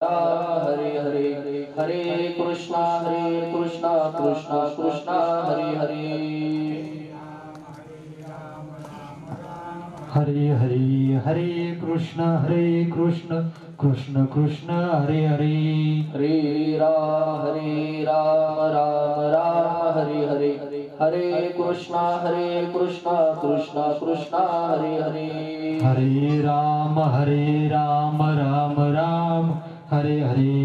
हरे हरे हरे कृष्णा कृष्णा कृष्णा हरे हरे हरे हरे हरे कृष्ण कृष्ण कृष्ण हरे हरे हरे राम राम हरे हरे हरे कृष्णा कृष्णा कृष्णा हरे हरे हरे राम राम राम हरे हरे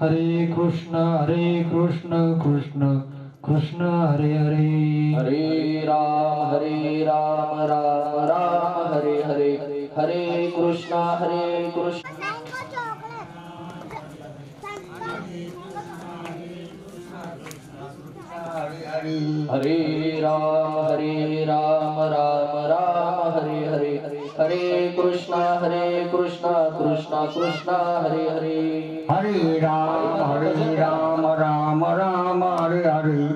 हरे कृष्ण कृष्ण कृष्ण हरे हरे हरे राम राम हरे हरे हरे कृष्णा हरे राम राम हरे हरे हरे कृष्णा कृष्णा हरे हरे हरे राम राम हरे हरे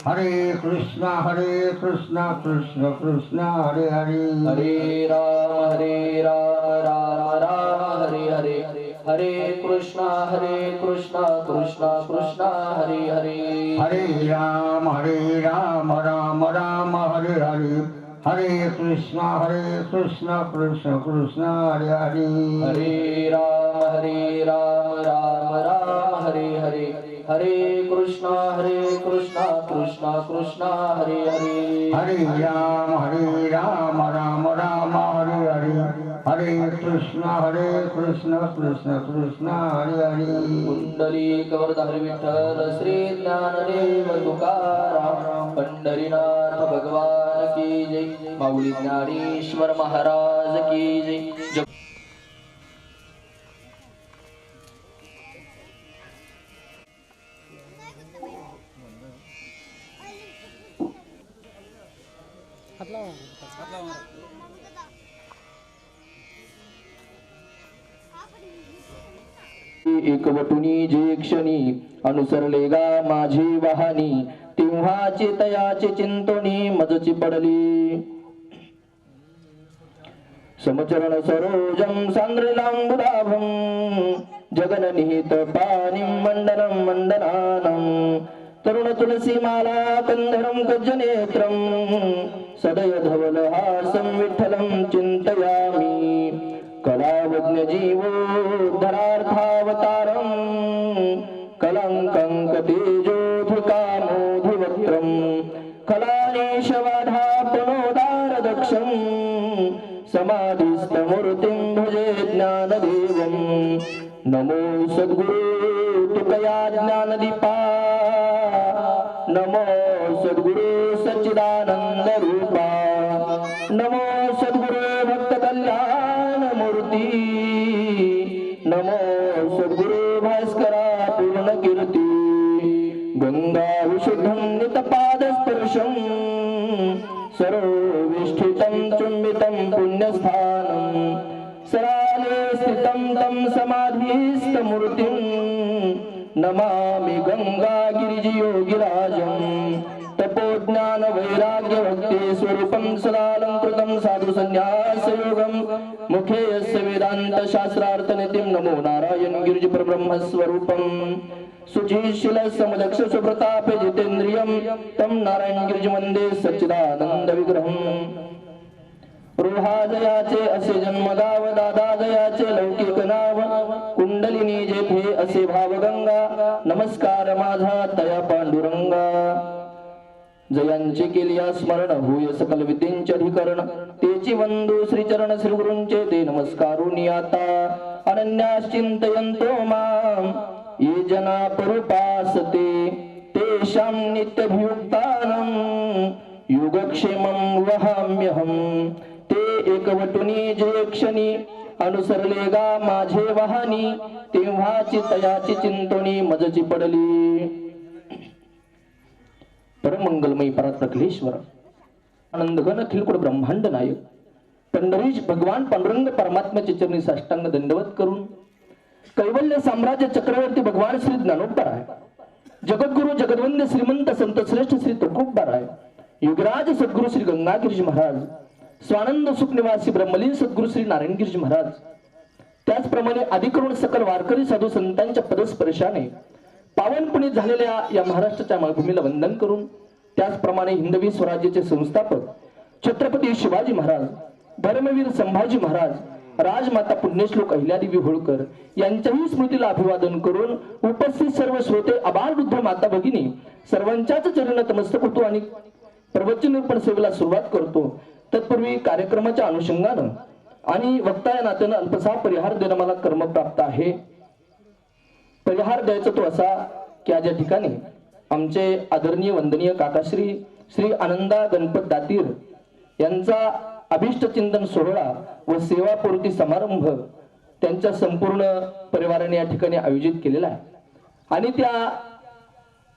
हरे कृष्णा कृष्ण कृष्ण हरे हरे हरे राम हरे हरे हरे कृष्णा कृष्णा हरे हरे हरे राम राम हरे हरे हरे कृष्णा कृष्ण कृष्ण हरे हरे हरे राम हरे हरे हरे कृष्णा कृष्णा हरे हरे हरे राम राम हरे हरे हरे कृष्णा कृष्ण कृष्ण हरे हरे कुंडली कवरधारी विठ्ठल श्री ज्ञानदेव तुकाराम पंढरीनाथ भगवान की जय माऊली ज्ञानेश्वर महाराज की जय एकवटुनी जे क्षणी अनुसरले गा माझी वाहनी तेव्हाचे तयाचे चिंतनी मजची पडली समचरण सरोजम सांद्रलांबुदाभम जगननिहित पाणिं मंडनं मंडनानं तरुण तुलसी माला कंधरं गजनेत्रं सदय धवल हासं विठ्ठलं चिंतयामि कलावज्ञ जीवोद्धरार्थावतारं कलंकं तेजोधिकामोधिवक्त्रं कलानेशवाधापनोदारदक्षं समाधिस्थमूर्तिं भजे ज्ञानदेवं नमो सद्गुरु तुकया ज्ञानदीपा नमो सद्गुरु सच्चिदानंद रूपा नमो सद्गुरु भक्त कल्याण मूर्ती नमो सद्गुरु भास्करा पूर्ण कीर्ती गंगा विशुद्धं नितपादस्पर्शं सरोविष्ठितं चुंबितं पुण्यस्थानं सराले स्थितं तं समाधिस्थमूर्तिं नमामि गंगागिरियोगिराजं तपोज्ञान वैराग्य भक्ति स्वरूपं सदालंकृतं साधु संन्यासयोगं मुखे यस्य वेदांत शास्त्रार्थ नितिं नमो नारायण गिरिज परब्रह्म स्वरूपं सुचीशील समदक्ष सुप्रताप जितेन्द्रियं तं नारायण गिरिज वंदे सच्चिदानंद विग्रहं रोहाजयाचे असे जन्मगाव दादाजयाचे लौकिक नाव कुंडलिनी जेथे असे भावगंगा नमस्कार माझा तया पांडुरंगा जयांचे केलिया स्मरण होय सकल विद्येंचे अधिकरण तेची वंदू श्रीचरण श्रीगुरूंचे ते नमस्कारुनी आता अनन्याश्चिंतयन्तो मां ये जना परुपासते तेषां नित्यभियुक्तानं योगक्षेमं वहाम्यहं ते एकवटुनी जे क्षणी अनुसरले गा माझे वाहनी तेव्हाची तयाची चिंतनी मजची पडली परमंगलमयी परात्पलेश्वर आनंदघन अखिलकुट ब्रह्मांड नायक पंढरीश भगवान पांडुरंग परमात्म्याच्या चरणी साष्टांग दंडवत करून कैवल्य साम्राज्य चक्रवर्ती भगवान श्री ज्ञानोबराय जगद्गुरु जगद्वंद्य श्रीमंत संत श्रेष्ठ श्री तुकोबराय युगराज सद्गुरु श्री गंगागिरीजी महाराज स्वानंद सुख निवासी ब्रह्मलीन सद्गुरु श्री नारायणगिरीजी महाराज त्याचप्रमाणे अधिकृत सकल वारकरी साधू संतांच्या पदस्पर्शाने पावनपुनीत झालेल्या या महाराष्ट्राच्या माळभूमीला वंदन करून, त्याचप्रमाणे हिंदवी स्वराज्याचे संस्थापक छत्रपती शिवाजी महाराज, धर्मवीर संभाजी महाराज, राजमाता पुण्यश्लोक अहिल्यादेवी होळकर यांच्याही स्मृतीला अभिवादन करून उपस्थित सर्व श्रोते, आबालवृद्ध माता भगिनी सर्वांच्याच चरण नतमस्तक होतो आणि प्रवचन निरूपण सेवेला सुरुवात करतो. तत्पूर्वी कार्यक्रमाच्या अनुषंगानं आणि वक्ता या नात्यानं अल्पसा परिहार देणं मला कर्मप्राप्त आहे. परिहार द्यायचा तो असा की आज या ठिकाणी आमचे आदरणीय वंदनीय काकाश्री श्री आनंदा गणपत दातीर यांचा अभिष्ट चिंतन सोहळा व सेवापूर्ती समारंभ त्यांच्या संपूर्ण परिवाराने या ठिकाणी आयोजित केलेला आहे. आणि त्या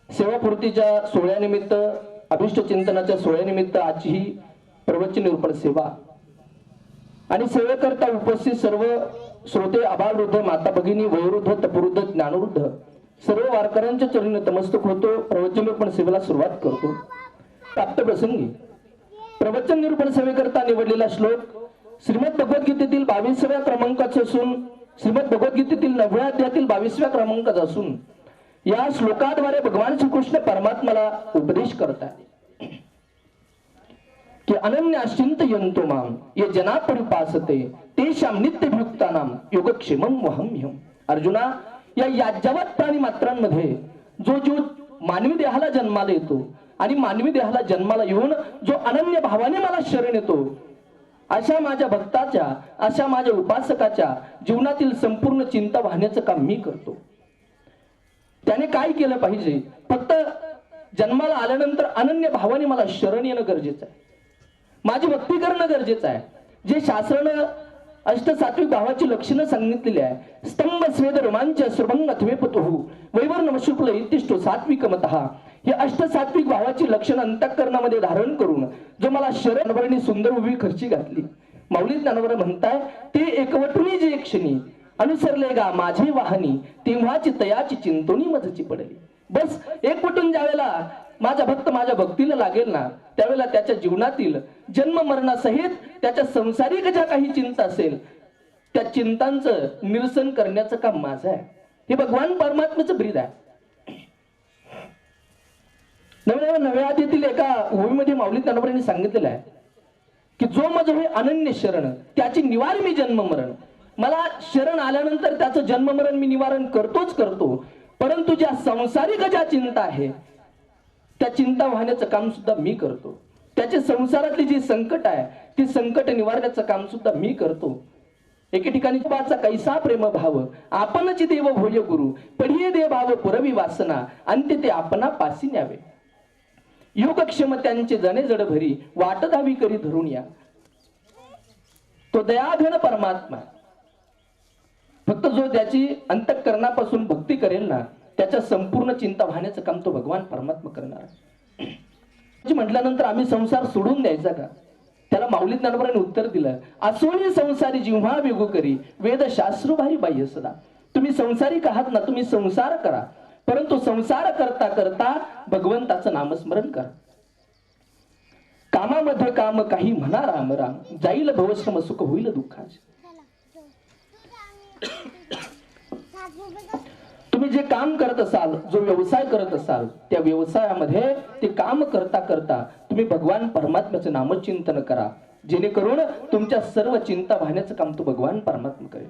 सेवापूर्तीच्या सोहळ्यानिमित्त, अभिष्ट चिंतनाच्या सोहळ्यानिमित्त आजची ही प्रवचन निरूपण सेवा आणि सेवेकरता उपस्थित सर्व श्रोते, आबालवृद्ध माता भगिनी, वयोवृद्ध, तपवृद्ध, ज्ञानवृद्ध सर्व वारकऱ्यांच्या चरणी नतमस्तक होतो. प्रवचन निरूपण सेवेला सुरुवात करतो. प्राप्त प्रसंगी प्रवचन निरूपण सेवेकरता निवडलेला श्लोक श्रीमद भगवद्गीतेतील 22व्या क्रमांकाचा असून, श्रीमद भगवद्गीतेतील 9व्या अध्यायातील 22व्या क्रमांकाचा असून, या श्लोकाद्वारे भगवान श्रीकृष्ण परमात्माला उपदेश करतात की अनन्याश्चिंतयन्तो माम ये जना परिपासते तेषां नित्यभियुक्तानां योगक्षेमं वहम्यहम्. अर्जुना, या याज्ञवत प्राणी मात्रांमध्ये जो मानवी देहाला जन्माला येतो आणि मानवी देहाला जन्माला येऊन जो अनन्य भावाने मला शरण येतो, अशा माझ्या भक्ताच्या, अशा माझ्या उपासकाच्या जीवनातील संपूर्ण चिंता वाहण्याचं काम मी करतो. त्याने काय केलं पाहिजे? फक्त जन्माला आल्यानंतर अनन्य भावाने मला शरण येणं गरजेचं आहे, माझी भक्ती करणं गरजेचं आहे. जे शास्त्रानं अष्टसात्विक भावाची लक्षणं सांगितलेली आहे, स्तंभ स्वेद रोमांच सुभंग अथवेपतुः वैवर्णम शुक्ल इतिष्ठो सात्विकमतः, हे अष्टसात्विक भावाची लक्षणं अंतःकरणामध्ये धारण करून जो मला शरणवरणी सुंदर उभी खर्ची घातली. माऊली ज्ञानवर म्हणताय, ते एकवटुनी जे क्षणी अनुसरले गा माझे वाहनी, तेव्हाची तयाची चिंतोनी मजची पडली. बस एकवटून ज्यावेळेला माझा भक्त माझ्या भक्तीला लागेल ना, त्यावेळेला त्याच्या जीवनातील जन्म मरणासहित त्याच्या संसारिक ज्या काही चिंता असेल त्या चिंतांचं निरसन करण्याचं काम माझं आहे. हे भगवान परमात्म्याचं ब्रीद आहे. नव्या आधीतील एका ओवीमध्ये माऊली ज्ञानोबांनी सांगितलेलं आहे की जो माझं हे अनन्य शरण त्याची निवार मी जन्म मरण. मला शरण आल्यानंतर त्याचं जन्म मरण मी निवारण करतोच करतो, परंतु ज्या संसारिक ज्या चिंता आहे त्या चिंता वाहण्याचं काम सुद्धा मी करतो. त्याचे संसारातली जी संकट आहे ती संकट निवारण्याचं काम सुद्धा मी करतो. एके ठिकाणी बाचा कैसा प्रेम भाव आपणच देव भोय गुरु, पढिये दे भाव पुरवी वासना अंत्य ते आपणा पासी न्यावे. योगक्षम त्यांचे जणे जड भरी वाट धावी करी धरून या. तो दयाघन परमात्मा फक्त जो त्याची अंतःकरणापासून भक्ती करेल ना, त्याच्या संपूर्ण चिंता वाहण्याचं काम तो भगवान परमात्मा करणार आहे. म्हटल्यानंतर आम्ही संसार सोडून द्यायचा का? त्याला माऊली ज्ञानोबांनी उत्तर दिलं, असोनी संसारी जिव्हा वेगू करी वेद शास्त्र भारी बाह्य सदा. तुम्ही संसारिक आहात ना, तुम्ही संसार करा, परंतु संसार करता करता भगवंताचं नामस्मरण करा. कामामध्ये काम काही म्हणा राम राम, जाईल भवश्रम सुख होईल दुःखाचे. तुम्ही जे काम करत असाल, जो व्यवसाय करत असाल, त्या व्यवसायामध्ये ते काम करता करता तुम्ही भगवान परमात्म्याचं नामचिंतन करा, जेणेकरून तुमच्या सर्व चिंता वाहण्याचं काम तो भगवान परमात्मा करेल.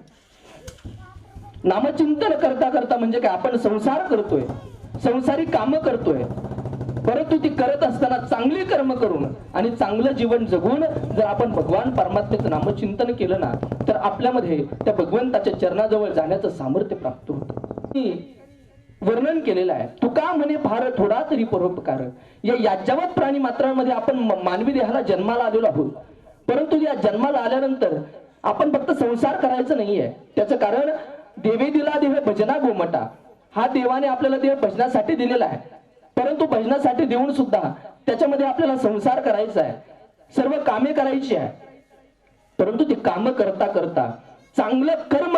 नामचिंतन करता करता म्हणजे काय? आपण संसार करतोय, संसारी काम करतोय, परंतु ती करत असताना चांगली कर्म करून आणि चांगलं जीवन जगून जर आपण भगवान परमात्म्याचं नामचिंतन केलं ना, तर आपल्यामध्ये त्या भगवंताच्या चरणाजवळ जाण्याचं सामर्थ्य प्राप्त होतं. वर्णन केलेलं आहे, तुका म्हणे फार थोडा तरी परोपकार. या याज्ञवत प्राणी मात्रांमध्ये आपण मानवी देहाला जन्माला आलेलो आहोत, परंतु या जन्माला आल्यानंतर आपण फक्त संसार करायचं नाहीये. त्याचं कारण देवे दिला देव भजना गोमटा. हा देवाने आपल्याला देव भजनासाठी दिलेला आहे, परंतु भजनासाठी देऊन सुद्धा त्याच्यामध्ये आपल्याला संसार करायचा आहे, सर्व कामे करायची आहे. परंतु ते काम करता करता चांगलं कर्म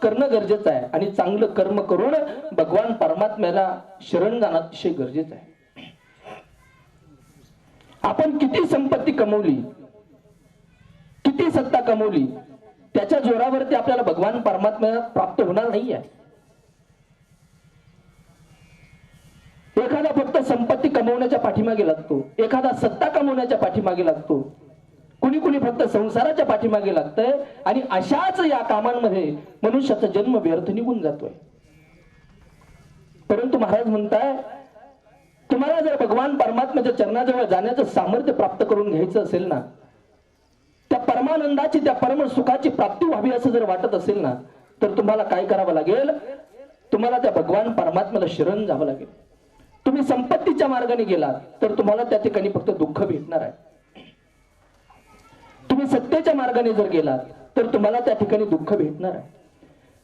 करणं गरजेचं आहे आणि चांगलं कर्म करून भगवान परमात्म्याला शरण जाणं अतिशय गरजेचं आहे. आपण किती संपत्ती कमवली, किती सत्ता कमवली, त्याच्या जोरावरती आपल्याला भगवान परमात्मा प्राप्त होणार नाहीये. एखादा फक्त संपत्ती कमवण्याच्या पाठीमागे लागतो, एखादा सत्ता कमवण्याच्या पाठीमागे लागतो, कुणी कुणी फक्त संसाराच्या पाठीमागे लागतंय आणि अशाच या कामांमध्ये मनुष्याचा जन्म व्यर्थ निघून जातोय. परंतु महाराज म्हणताय, तुम्हाला जर भगवान परमात्म्याच्या चरणाजवळ जाण्याचं सामर्थ्य प्राप्त करून घ्यायचं असेल ना, त्या परमानंदाची, त्या परम सुखाची प्राप्ती व्हावी असं जर वाटत असेल ना, तर तुम्हाला काय करावं लागेल? तुम्हाला त्या भगवान परमात्म्याला शरण जावं लागेल. तुम्ही संपत्तीच्या मार्गाने गेलात तर तुम्हाला त्या ठिकाणी फक्त दुःख भेटणार आहे. तुम्ही सत्तेच्या मार्गाने जर गेलात तर तुम्हाला त्या ठिकाणी दुःख भेटणार आहे.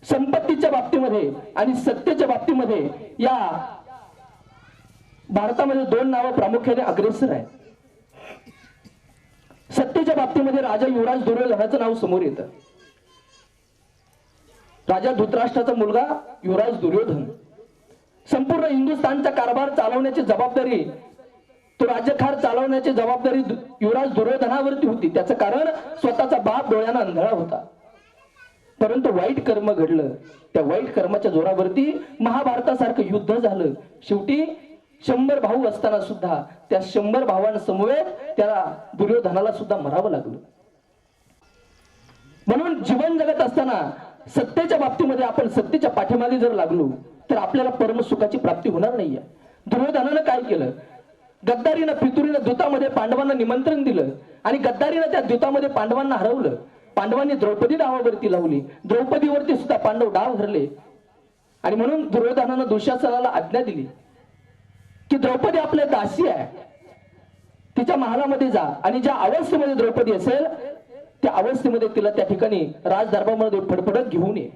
संपत्तीच्या बाबतीमध्ये आणि सत्तेच्या बाबतीमध्ये या भारतामध्ये दोन नावं प्रामुख्याने अग्रेसर आहेत. सत्तेच्या बाबतीमध्ये राजा युवराज दुर्योधनाचं नाव समोर येतं. राजा धृतराष्ट्राचा मुलगा युवराज दुर्योधन संपूर्ण हिंदुस्थानचा कारभार चालवण्याची जबाबदारी, तो राज्यखार चालवण्याची जबाबदारी युवराज दुर्योधनावरती होती. त्याचं कारण स्वतःचा बाप डोळ्यानं अंधळा होता. परंतु वाईट कर्म घडलं. त्या वाईट कर्माच्या जोरावरती महाभारतासारखं युद्ध झालं. शेवटी 100 भाऊ असताना सुद्धा त्या 100 भावांसमवेत त्याला दुर्योधनाला सुद्धा मरावं लागलं. म्हणून जीवन जगत असताना सत्तेच्या बाबतीमध्ये आपण सत्तेच्या पाठीमागे जर लागलो तर आपल्याला परम सुखाची प्राप्ती होणार नाहीये. दुर्योधनानं काय केलं? गद्दारीनं फितुरीनं दूतामध्ये पांडवांना निमंत्रण दिलं आणि गद्दारीनं त्या दूतामध्ये पांडवांना हरवलं. पांडवांनी द्रौपदी डावावरती लावली. द्रौपदीवरती सुद्धा पांडव डाव धरले आणि म्हणून दुर्योधनानं दुःशासनाला आज्ञा दिली की द्रौपदी आपल्या दासी आहे, तिच्या महालामध्ये जा आणि ज्या अवस्थेमध्ये द्रौपदी असेल त्या अवस्थेमध्ये तिला त्या ठिकाणी राज दरबारामध्ये फडफडत घेऊन ये.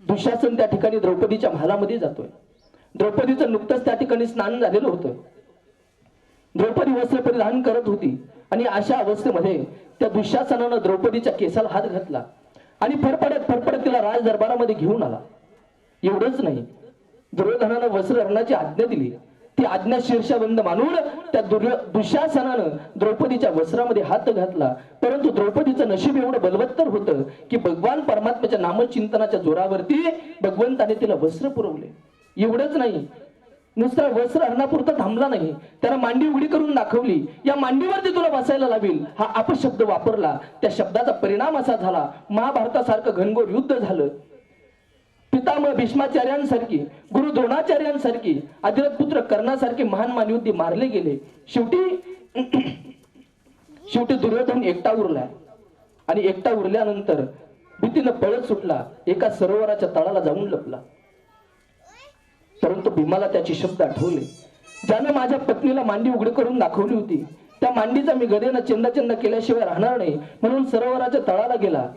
दुःशासन त्या ठिकाणी द्रौपदीच्या महालामध्ये जातोय. द्रौपदीचं नुकतंच त्या ठिकाणी स्नान झालेलं होतं. द्रौपदी वस्त्र परिधान करत होती आणि अशा अवस्थेमध्ये त्या दुःशासनानं द्रौपदीच्या केसाला हात घातला आणि फडफडत तिला राज दरबारामध्ये घेऊन आला. एवढंच नाही, दुर्योधनानं वस्त्रहरणाची आज्ञा दिली. ती आज्ञा शीर्षबंद मानून त्या दुःशासनानं द्रौपदीच्या वस्त्रामध्ये हात घातला. परंतु द्रौपदीचं नशीब एवढं बलवत्तर होतं की भगवान परमात्म्याच्या नामचिंतनाच्या जोरावरती भगवंताने तिला वस्त्र पुरवले. एवढंच नाही, नुसतं वस्त्र हरणापुरतं थांबला नाही, त्यानं मांडी उघडी करून दाखवली. या मांडीवरती तुला बसायला लावेल हा अपशब्द वापरला. त्या शब्दाचा परिणाम असा झाला, महाभारतासारखं घनघोर युद्ध झालं. पितामह भीष्माचार्यांसारखी, गुरु द्रोणाचार्यांसारखी, अधिरथ पुत्र कर्णासारखे महान मानयुद्धी मारले गेले. शेवटी दुर्योधन एकटा उरलाय आणि एकटा उरल्यानंतर भीतीनं पळत सुटला. एका सरोवराच्या तळाला जाऊन लपला. परंतु भीमाला त्याचे शब्द आठवले, ज्यानं माझ्या पत्नीला मांडी उघडी करून दाखवली होती त्या मांडीचा मी गदेनं चिंदा केल्याशिवाय राहणार नाही, म्हणून सरोवराच्या तळाला गेला.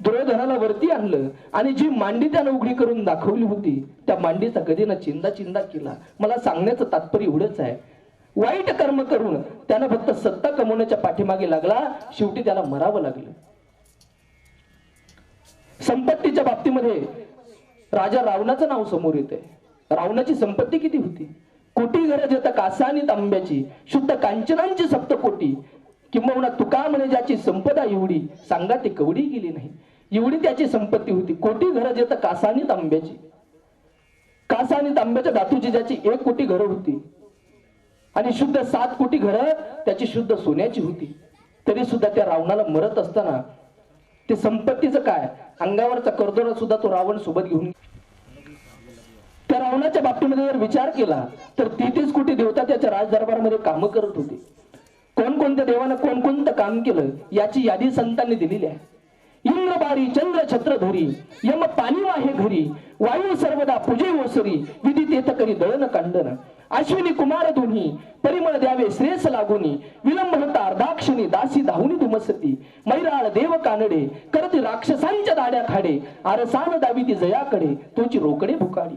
दुर्योधनाला वरती आणलं आणि जी मांडी त्यानं उघडी करून दाखवली होती त्या मांडीचा गदेनं चिंदा केला. मला सांगण्याचं तात्पर्य एवढंच आहे, वाईट कर्म करून त्यानं फक्त सत्ता कमवण्याच्या पाठीमागे लागला, शेवटी त्याला मरावं लागलं. संपत्तीच्या बाबतीमध्ये राजा रावणाचं नाव समोर येते. रावणाची संपत्ती किती होती? कोटी घर जेत कासा आणि तांब्याची, शुद्ध कांचनांची सप्तकोटी, किंबहुना तुका म्हणे ज्याची संपदा एवढी, सांगा ती कवडी गेली नाही. एवढी त्याची संपत्ती होती. कोटी घर जेत कासा आणि तांब्याची, कासा आणि तांब्याच्या धातूची ज्याची 1 कोटी घरं होती आणि शुद्ध 7 कोटी घरं त्याची शुद्ध सोन्याची होती. तरी सुद्धा त्या रावणाला मरत असताना ते संपत्तीचं काय, अंगावरचा करदोरा सुद्धा तो रावण सोबत घेऊन. त्या रावणाच्या बाबतीमध्ये जर विचार केला तर 33 कोटी देवता त्याच्या राज दरबारामध्ये काम करत होते. कोणकोणत्या देवानं कोणकोणतं काम केलं याची यादी संतांनी दिलेली आहे. इंद्र बारी चंद्र छत्रधरी, यम पाणी वाहे घरी, वायू सर्वदा पूजे ओसरी, विधी तेथ करी दळण कांडन, अश्विनी कुमार दोन्ही परिमळ द्यावे श्रेयस लागुनी, विलंब होता अर्धाक्षणी दासी धावणी दुमसती, मैराळ देव कानडे करती राक्षसांच्या दाड्या खाडे, आरसान दावी ती जयाकडे तोची रोकडे भुकाडी,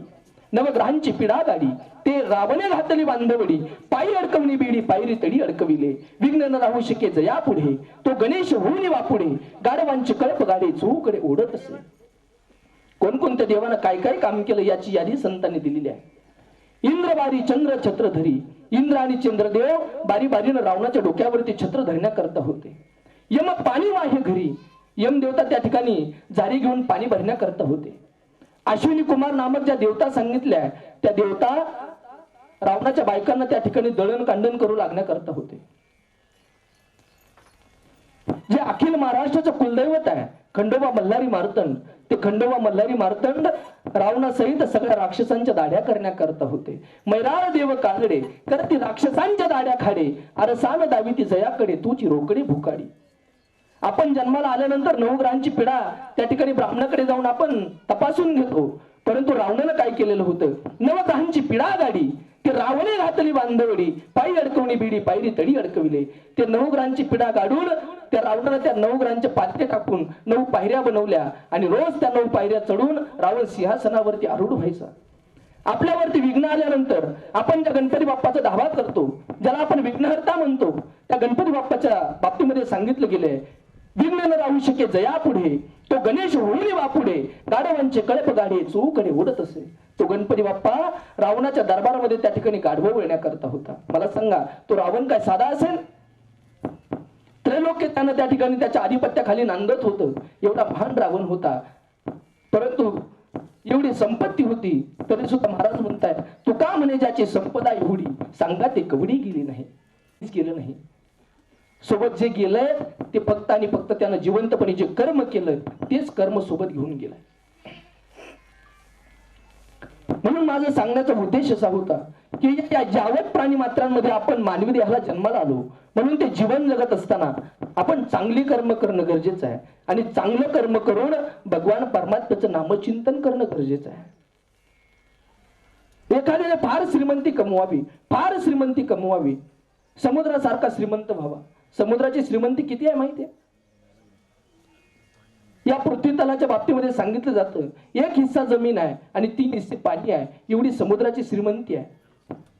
नवग्रहांची पिढा गाडी ते रावणे घातली बांधवडी, पायी अडकवणी बेडी पायरी तडी अडकविले, विघ्न न राहू शके जया पुढे, तो गणेश होऊन वापुढे, गाढवांची कळप गाडी चहूकडे ओढत असे. कोणकोणत्या देवानं काय काय काम केलं याची यादी संतांनी दिलेली आहे. इंद्र बारी चंद्र छत्रधरी, इंद्र आणि चंद्रदेव बारी बारीनं रावणाच्या डोक्यावरती छत्र धरण्याकरता होते. यम पाणी वाहे घरी, यमदेवता त्या ठिकाणी जारी घेऊन पाणी भरण्याकरता होते. अश्विनी कुमार नामक ज्या देवता सांगितल्या त्या देवता रावणाच्या बायकांना त्या ठिकाणी दळण कांडण करू लागण्याकरता होते. जे अखिल महाराष्ट्राचं कुलदैवत आहे खंडोबा मल्हारी मार्तंड, ते खंडोबा मल्हारी मार्तंड रावणासहित सगळ्या राक्षसांच्या दाढ्या करण्याकरता होते. मैराळ देव कागडे करती राक्षसांच्या दाढ्या खाडे, अरसान दावी ती जयाकडे तुची रोकडे भुकाडी. आपण जन्माला आल्यानंतर 9 ग्रहांची पिढा त्या ठिकाणी ब्राह्मणाकडे जाऊन आपण तपासून घेतो. परंतु रावणानं काय केलेलं होतं? 9 ग्रहांची पिढा गाडी ते रावणे घातली बांधवडी, पायी अडकवणी बिडी पायरी तडी अडकविले. ते 9 ग्रहांची पिढा गाडून त्या रावणानं त्या 9 ग्रहांचे पात्ये टाकून 9 पायऱ्या बनवल्या आणि रोज त्या 9 पायऱ्या चढून रावण सिंहासनावरती आरूढ व्हायचा. आपल्यावरती विघ्न आल्यानंतर आपण ज्या गणपती बाप्पाचा धावा करतो, ज्याला आपण विघ्नहर्ता म्हणतो, त्या गणपती बाप्पाच्या बाबतीमध्ये सांगितलं गेलंय, विघ्न न राहू शके जया पुढे, तो गणेश होईल बापुढे, गाढवांचे कळप गाडे चोकडे ओढत असे. तो गणपती बाप्पा रावणाच्या दरबारामध्ये त्या ठिकाणी गाढव वळण्याकरता होता. मला सांगा, तो रावण काय साधा असेल? त्रैलोक्य त्यानं त्या ठिकाणी त्याच्या आधिपत्याखाली नांदत होतं. एवढा महान रावण होता. परंतु एवढी संपत्ती होती तरी सुद्धा महाराज म्हणताय, तू का म्हणे ज्याची संपदा एवढी, सांगा ते कवडी गेली नाही, गेलं नाही. सोबत जे गेलंय ते फक्त आणि फक्त त्यानं जिवंतपणे जे कर्म केलं तेच कर्म सोबत घेऊन गेलाय. म्हणून माझा सांगण्याचा उद्देश असा होता की या जावत प्राणी मात्रांमध्ये आपण मानवी देहाला जन्माला आलो, म्हणून ते जीवन जगत असताना आपण चांगली कर्म करणं गरजेचं आहे आणि चांगलं कर्म करून भगवान परमात्म्याचं नामचिंतन करणं गरजेचं आहे. एखाद्याने फार श्रीमंती कमवावी, फार श्रीमंती कमवावी, समुद्रासारखा श्रीमंत व्हावा. समुद्राची श्रीमंती किती आहे माहिती आहे? या पृथ्वी तलाच्या बाबतीमध्ये सांगितलं जातं 1 हिस्सा जमीन आहे आणि 3 हिस्से पाणी आहे, एवढी समुद्राची श्रीमंती आहे.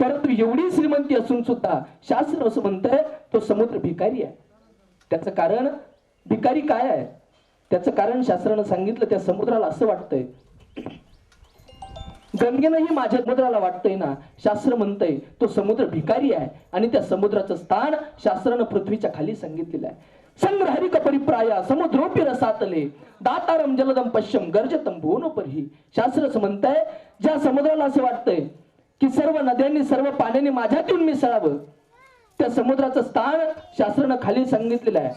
परंतु एवढी श्रीमंती असून सुद्धा शास्त्र असं म्हणतंय तो समुद्र भिकारी आहे. त्याचं कारण, भिकारी काय आहे त्याचं कारण शास्त्रानं सांगितलं. त्या समुद्राला असं वाटतंय, गंगेनंही माझ्या समुद्राला वाटतंय ना, शास्त्र म्हणतंय तो समुद्र भिकारी आहे आणि त्या समुद्राचं स्थान शास्त्रानं पृथ्वीच्या खाली सांगितलेलं आहे. संग्रहरी परिप्राया समुद्रोपी रसातले, दातारम जलदम पश्चिम गर्जतम भुवनोपरी. शास्त्र असं म्हणतंय, ज्या समुद्राला असं वाटतंय की सर्व नद्यांनी सर्व पाण्याने माझ्यातून मिसळावं, त्या समुद्राचं स्थान शास्त्रानं खाली सांगितलेलं आहे.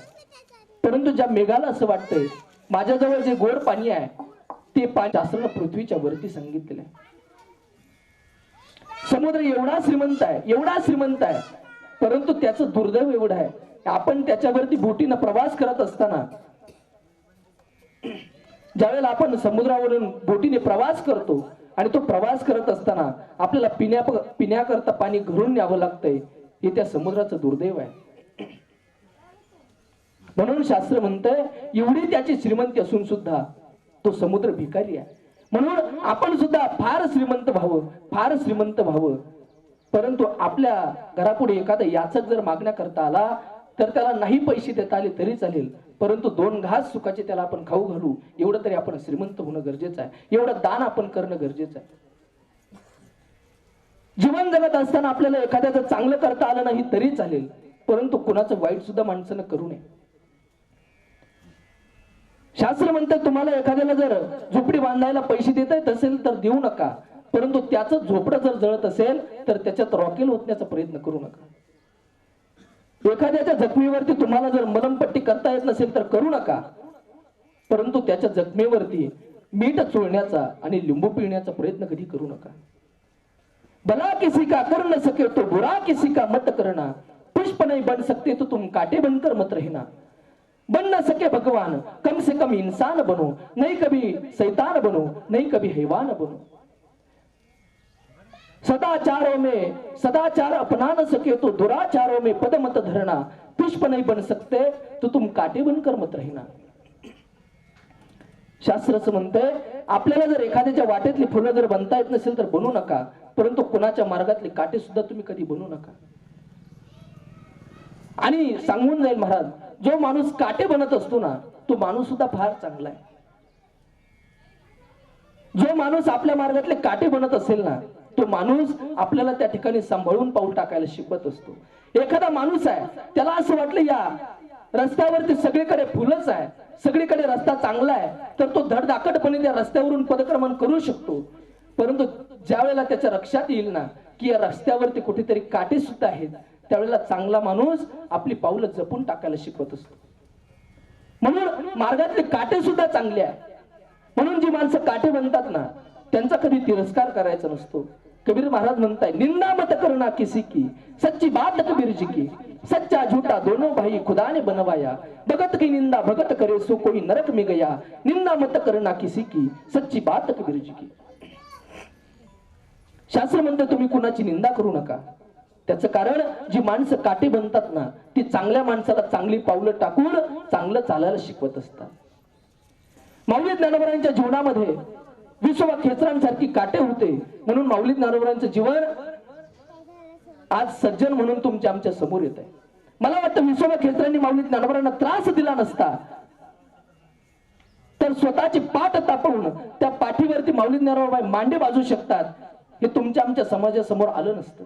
परंतु ज्या मेघाला असं वाटतंय माझ्याजवळ जे गोड पाणी आहे ते पाणी शास्त्रानं पृथ्वीच्या वरती सांगितलेलं आहे. समुद्र एवढा श्रीमंत आहे, एवढा श्रीमंत आहे, परंतु त्याचं दुर्दैव एवढं आहे, आपण त्याच्यावरती बोटीनं प्रवास करत असताना, ज्यावेळेला आपण समुद्रावरून बोटीने प्रवास करतो आणि तो प्रवास करत असताना आपल्याला पिण्याकरता पाणी घरून न्यावं लागतंय, हे त्या समुद्राचं दुर्दैव आहे. म्हणून शास्त्र म्हणतंय एवढी त्याची श्रीमंती असून सुद्धा तो समुद्र भिकारी आहे. म्हणून आपण सुद्धा फार श्रीमंत व्हावं, फार श्रीमंत व्हावं. परंतु आपल्या घरापुढे एखादा याचक जर मागण्याकरता आला तर त्याला नाही पैसे देता आले तरी चालेल, परंतु 2 घास सुखाचे त्याला आपण खाऊ घालू, एवढं तरी आपण श्रीमंत होणं गरजेचं आहे. एवढं दान आपण करणं गरजेचं आहे. जीवन जगत असताना आपल्याला एखाद्याचं चांगलं करता आलं नाही तरी चालेल, परंतु कुणाचं वाईट सुद्धा माणसानं करू नये. शास्त्र म्हणतं तुम्हाला एखाद्याला जर झोपडी बांधायला पैसे देता येत असेल तर देऊ नका, परंतु त्याचं झोपडं जर जळत असेल तर त्याच्यात रॉकेल ओतण्याचा प्रयत्न करू नका. एखाद्याच्या जखमीवरती तुम्हाला जर मलमपट्टी करता येत नसेल तर करू नका, परंतु त्याच्या जखमीवरती मीठ चोळण्याचा आणि लिंबू पिळण्याचा प्रयत्न कधी करू नका. भला किसी का कर न सके तो बुरा किसी का मत करना, पुष्प नहीं बन सकते तो तुम काटे बनकर मत रहना. बन न सके भगवान कम से कम इंसान बनो, नहीं कभी शैतान बनो, नहीं कभी हैवान बनो. सदाचारों में सदाचार अपना न सके तो दुराचारों में पद मत धरना, पुष्प नहीं बन सकते तो तुम काटे बनकर मत रहना. शास्त्र असं म्हणतंय आपल्याला जर एखाद्याच्या वाटेतली फुलं जर बनता येत नसेल तर बनवू नका, परंतु कुणाच्या मार्गातले काटे सुद्धा तुम्ही कधी बनवू नका. आणि सांगून जाईल महाराज, जो माणूस काटे बनत असतो ना तो माणूस सुद्धा फार चांगला आहे. जो माणूस आपल्या मार्गातले काटे बनत असेल ना तो माणूस आपल्याला त्या ठिकाणी सांभाळून पाऊल टाकायला शिकवत असतो. एखादा माणूस आहे त्याला असं वाटलं या रस्त्यावरती सगळीकडे फुलंच आहे, सगळीकडे रस्ता चांगला आहे तर तो धडधाकटपणे त्या रस्त्यावरून पदक्रमण करू शकतो, परंतु ज्या वेळेला त्याच्या लक्षात येईल ना की या रस्त्यावरती कुठेतरी काटे सुद्धा आहेत, त्यावेळेला चांगला माणूस आपली पावलं जपून टाकायला शिकवत असतो. म्हणून मार्गातले काटे सुद्धा चांगले आहे. म्हणून जी माणसं काटे बनतात ना त्यांचा कधी तिरस्कार करायचा नसतो. कबीर महाराज म्हणताय, निंदा मत करना किसी की सच्ची बात कबीर जी की, सच्चा झूठा दोनों भाई खुदा ने बनवाया, भगत की निंदा भगत करे सो कोई नरक में गया, निंदा मत करना किसी की सच्ची बात कबीर जी की. शास्त्र म्हणतं तुम्ही कुणाची निंदा करू नका. त्याचं कारण जी माणसं काटे बनतात ना ती चांगल्या माणसाला चांगली पावलं टाकून चांगलं चालायला शिकवत असतात. माऊली ज्ञानोबरांच्या जीवनामध्ये विसोबा खेचरांसारखी काटे होते, म्हणून माऊली ज्ञानोबरांचं जीवन आज सज्जन म्हणून तुमच्या आमच्या समोर येत आहे. मला वाटतं विसोबा खेचरांनी माऊली ज्ञानोबरांना त्रास दिला नसता तर स्वतःची पाठ तापवून त्या पाठीवरती माऊली ज्ञानोबा मांडे बाजू शकतात हे तुमच्या आमच्या समाजासमोर आलं नसतं.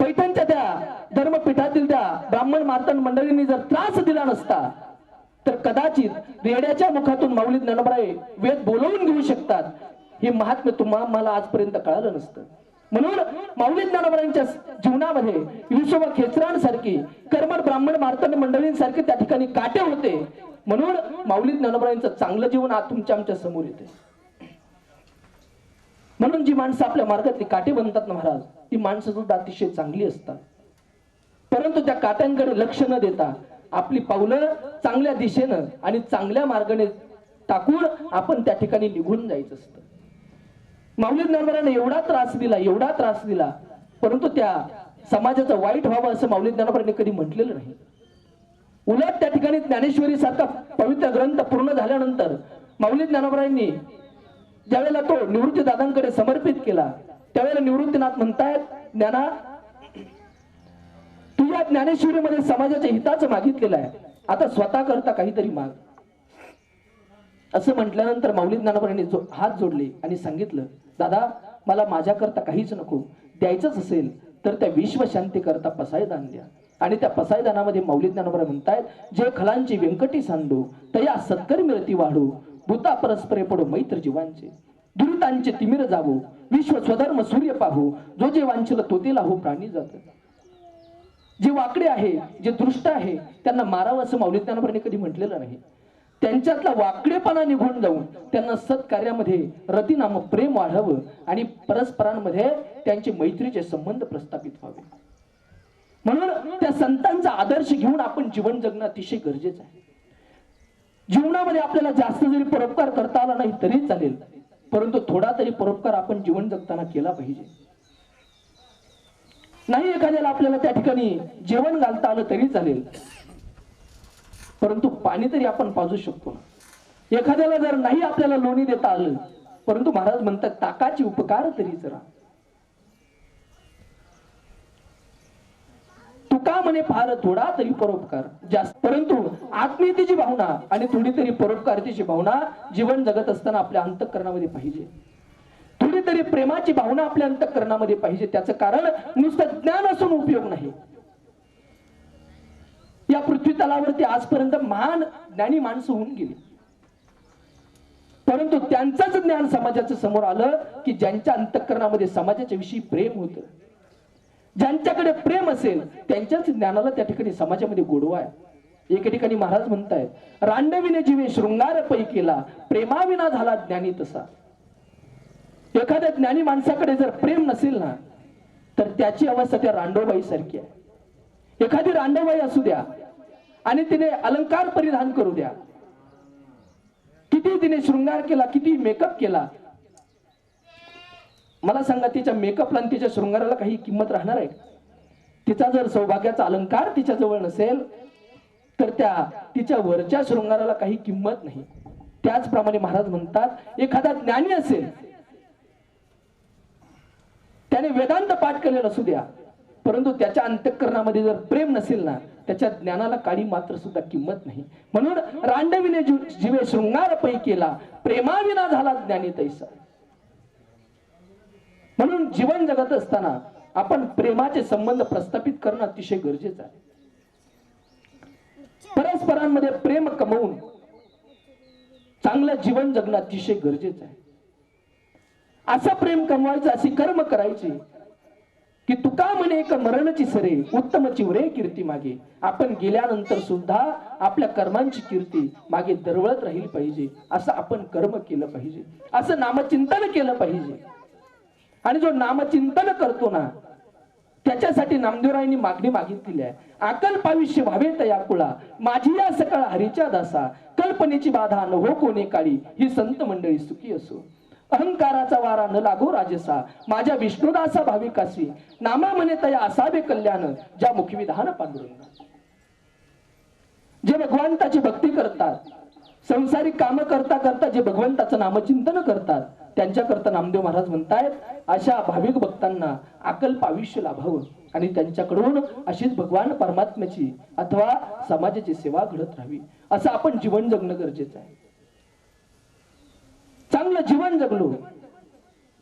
पैठणच्या त्या धर्मपीठातील त्या ब्राह्मण मार्तंड मंडळींनी जर त्रास दिला नसता तर कदाचित रेड्याच्या मुखातून माऊली ज्ञानोबराय वेद बोलवून घेऊ शकतात हे महात्म्य तुम्हाला आजपर्यंत कळालं नसतं. म्हणून माऊली ज्ञानोबरांच्या जीवनामध्ये विसोबा खेचरांसारखी कर्मठ ब्राह्मण मार्तंड मंडळींसारखे त्या ठिकाणी काटे होते, म्हणून माऊली ज्ञानोबरांचं चांगलं जीवन आज तुमच्या आमच्या समोर येते. म्हणून जी माणसं आपल्या मार्गातली काटे बनतात ना महाराज, ती माणसं सुद्धा अतिशय चांगली असतात, परंतु त्या काट्यांकडे लक्ष न देता आपली पावलं चांगल्या दिशेनं आणि चांगल्या मार्गाने टाकून आपण त्या ठिकाणी निघून जायचं असतं. माऊली ज्ञानोबरांना एवढा त्रास दिला, परंतु त्या समाजाचं वाईट व्हावं असं माऊली ज्ञानोबरांनी कधी म्हटलेलं नाही. उलट त्या ठिकाणी ज्ञानेश्वरी सारखा पवित्र ग्रंथ पूर्ण झाल्यानंतर माऊली ज्ञानोबरांनी ज्यावेळेला तो निवृत्ती दादांकडे समर्पित केला त्यावेळेला निवृत्तीनाथ म्हणतायत, ज्ञाना तुझ्या ज्ञानेश्वरीमध्ये समाजाच्या हिताचं मागितलेलं आहे, आता स्वतः करता काहीतरी माग. असं म्हटल्यानंतर माऊली ज्ञानोबरांनी हात जोडले आणि सांगितलं, दादा मला माझ्याकरता काहीच नको, द्यायचंच असेल तर त्या विश्वशांती करता पसायदान द्या. आणि त्या पसायदानामध्ये माऊली ज्ञानोबराय म्हणतायत, जे खलांची व्यंकटी सांडू तया सत्कर मिळती वाढू, भूता परस्परे पडो मैत्र जीवांचे, दुरितांचे तिमिर जावो, विश्व स्वधर्म सूर्य पाहू, जो जे वांछल तो ते लाहू प्राणी जात. जे वाकडे आहे, जे दृष्ट आहे त्यांना मारावं असं माऊली ज्ञानोबरांनी कधी म्हटलेलं नाही. त्यांच्यातला वाकडेपणा निघून जाऊन त्यांना सत्कार्यामध्ये रतिनाम प्रेम वाढावं आणि परस्परांमध्ये त्यांचे मैत्रीचे संबंध प्रस्थापित व्हावे. म्हणून त्या संतांचा आदर्श घेऊन आपण जीवन जगणं अतिशय गरजेचं आहे. जीवनामध्ये आपल्याला जास्त जरी परोपकार करता आला नाही तरी चालेल, परंतु थोडा तरी परोपकार आपण जीवन जगताना केला पाहिजे. नाही एखाद्याला आपल्याला त्या ठिकाणी जेवण घालता आलं तरी चालेल, परंतु पाणी तरी आपण पाजू शकतो. एखाद्याला जर नाही आपल्याला लोणी देता आलं, परंतु महाराज म्हणतात ताकाची उपकार तरी जरा. तुका म्हणे फार थोडा तरी परोपकार जास्त, परंतु आत्मीयतेची भावना आणि थोडी तरी परोपकारतेची भावना जीवन जगत असताना आपल्या अंतःकरणामध्ये पाहिजे. थोडी तरी प्रेमाची भावना आपल्या अंतःकरणामध्ये पाहिजे. त्याचं कारण नुसतं ज्ञान असून उपयोग नाही. या पृथ्वी तलावरती आजपर्यंत महान ज्ञानी माणसं होऊन गेली, परंतु त्यांचंच ज्ञान समाजाच्या समोर आलं की ज्यांच्या अंतःकरणामध्ये समाजाच्या विषयी प्रेम होतं. ज्यांच्याकडे प्रेम असेल त्यांच्याच ज्ञानाला त्या ठिकाणी समाजामध्ये गोडवा आहे. एके ठिकाणी महाराज म्हणतायत, रांडविने जीवे शृंगार पै केला, प्रेमाविना झाला ज्ञानी तसा. एखाद्या ज्ञानी माणसाकडे जर प्रेम नसेल ना तर त्याची अवस्था त्या रांडोबाई सारखी आहे. एखादी रांडोबाई असू द्या आणि तिने अलंकार परिधान करू द्या, किती तिने शृंगार केला, किती मेकअप केला, मला सांगा तिच्या मेकअपला आणि तिच्या शृंगाराला काही किंमत राहणार आहे? तिचा जर सौभाग्याचा अलंकार तिच्या जवळ नसेल तर त्या तिच्या वरच्या शृंगाराला काही किंमत नाही. त्याचप्रमाणे महाराज म्हणतात, एखादा ज्ञानी असेल, त्याने वेदांत पाठ केलेला असू द्या, परंतु त्याच्या अंतःकरणामध्ये जर प्रेम नसेल ना त्याच्या ज्ञानाला काळी मात्र सुद्धा किंमत नाही. म्हणून रांडविने जीवे शृंगार पै केला, प्रेमाविना झाला ज्ञानी तैसा. म्हणून जीवन जगत असताना आपण प्रेमाचे संबंध प्रस्थापित करणं अतिशय गरजेचं आहे. परस्परांमध्ये प्रेम कमवून चांगलं जीवन जगणं अतिशय गरजेचं आहे. असं प्रेम कमवायचं, अशी कर्म करायची की तुका म्हणे एक मरणची सरे उत्तम चिवरे कीर्ती मागे. आपण गेल्यानंतर सुद्धा आपल्या कर्मांची कीर्ती मागे दरवळत राहील पाहिजे. असं आपण कर्म केलं पाहिजे, असं नामचिंतन केलं पाहिजे. आणि जो नामचिंतन करतो ना त्याच्यासाठी नामदेवरायांनी मागणी मागितलेली आहे. अकल्प आयुष्य व्हावे तया कुळा माझी या सकाळ हरीच्या दासा कल्पनेची बाधा न हो कोणे काळी ही संत मंडळी सुखी असो. अहंकाराचा वारा न लागो राजसा माझ्या विष्णुदासा भाविकासी नामा म्हणे तया असावे कल्याण ज्या मुखी विधान पांडुरंग. जे भगवंताची भक्ती करतात, संसारिक काम करता करता जे भगवंताचं नामचिंतन करतात त्यांच्याकरता नामदेव महाराज म्हणतायत अशा भाविक भक्तांना अकल्प आयुष्य लाभावं आणि त्यांच्याकडून अशीच भगवान परमात्म्याची अथवा समाजाची सेवा घडत राहावी. असं आपण जीवन जगणं गरजेचं आहे. चांगलं जीवन जगलो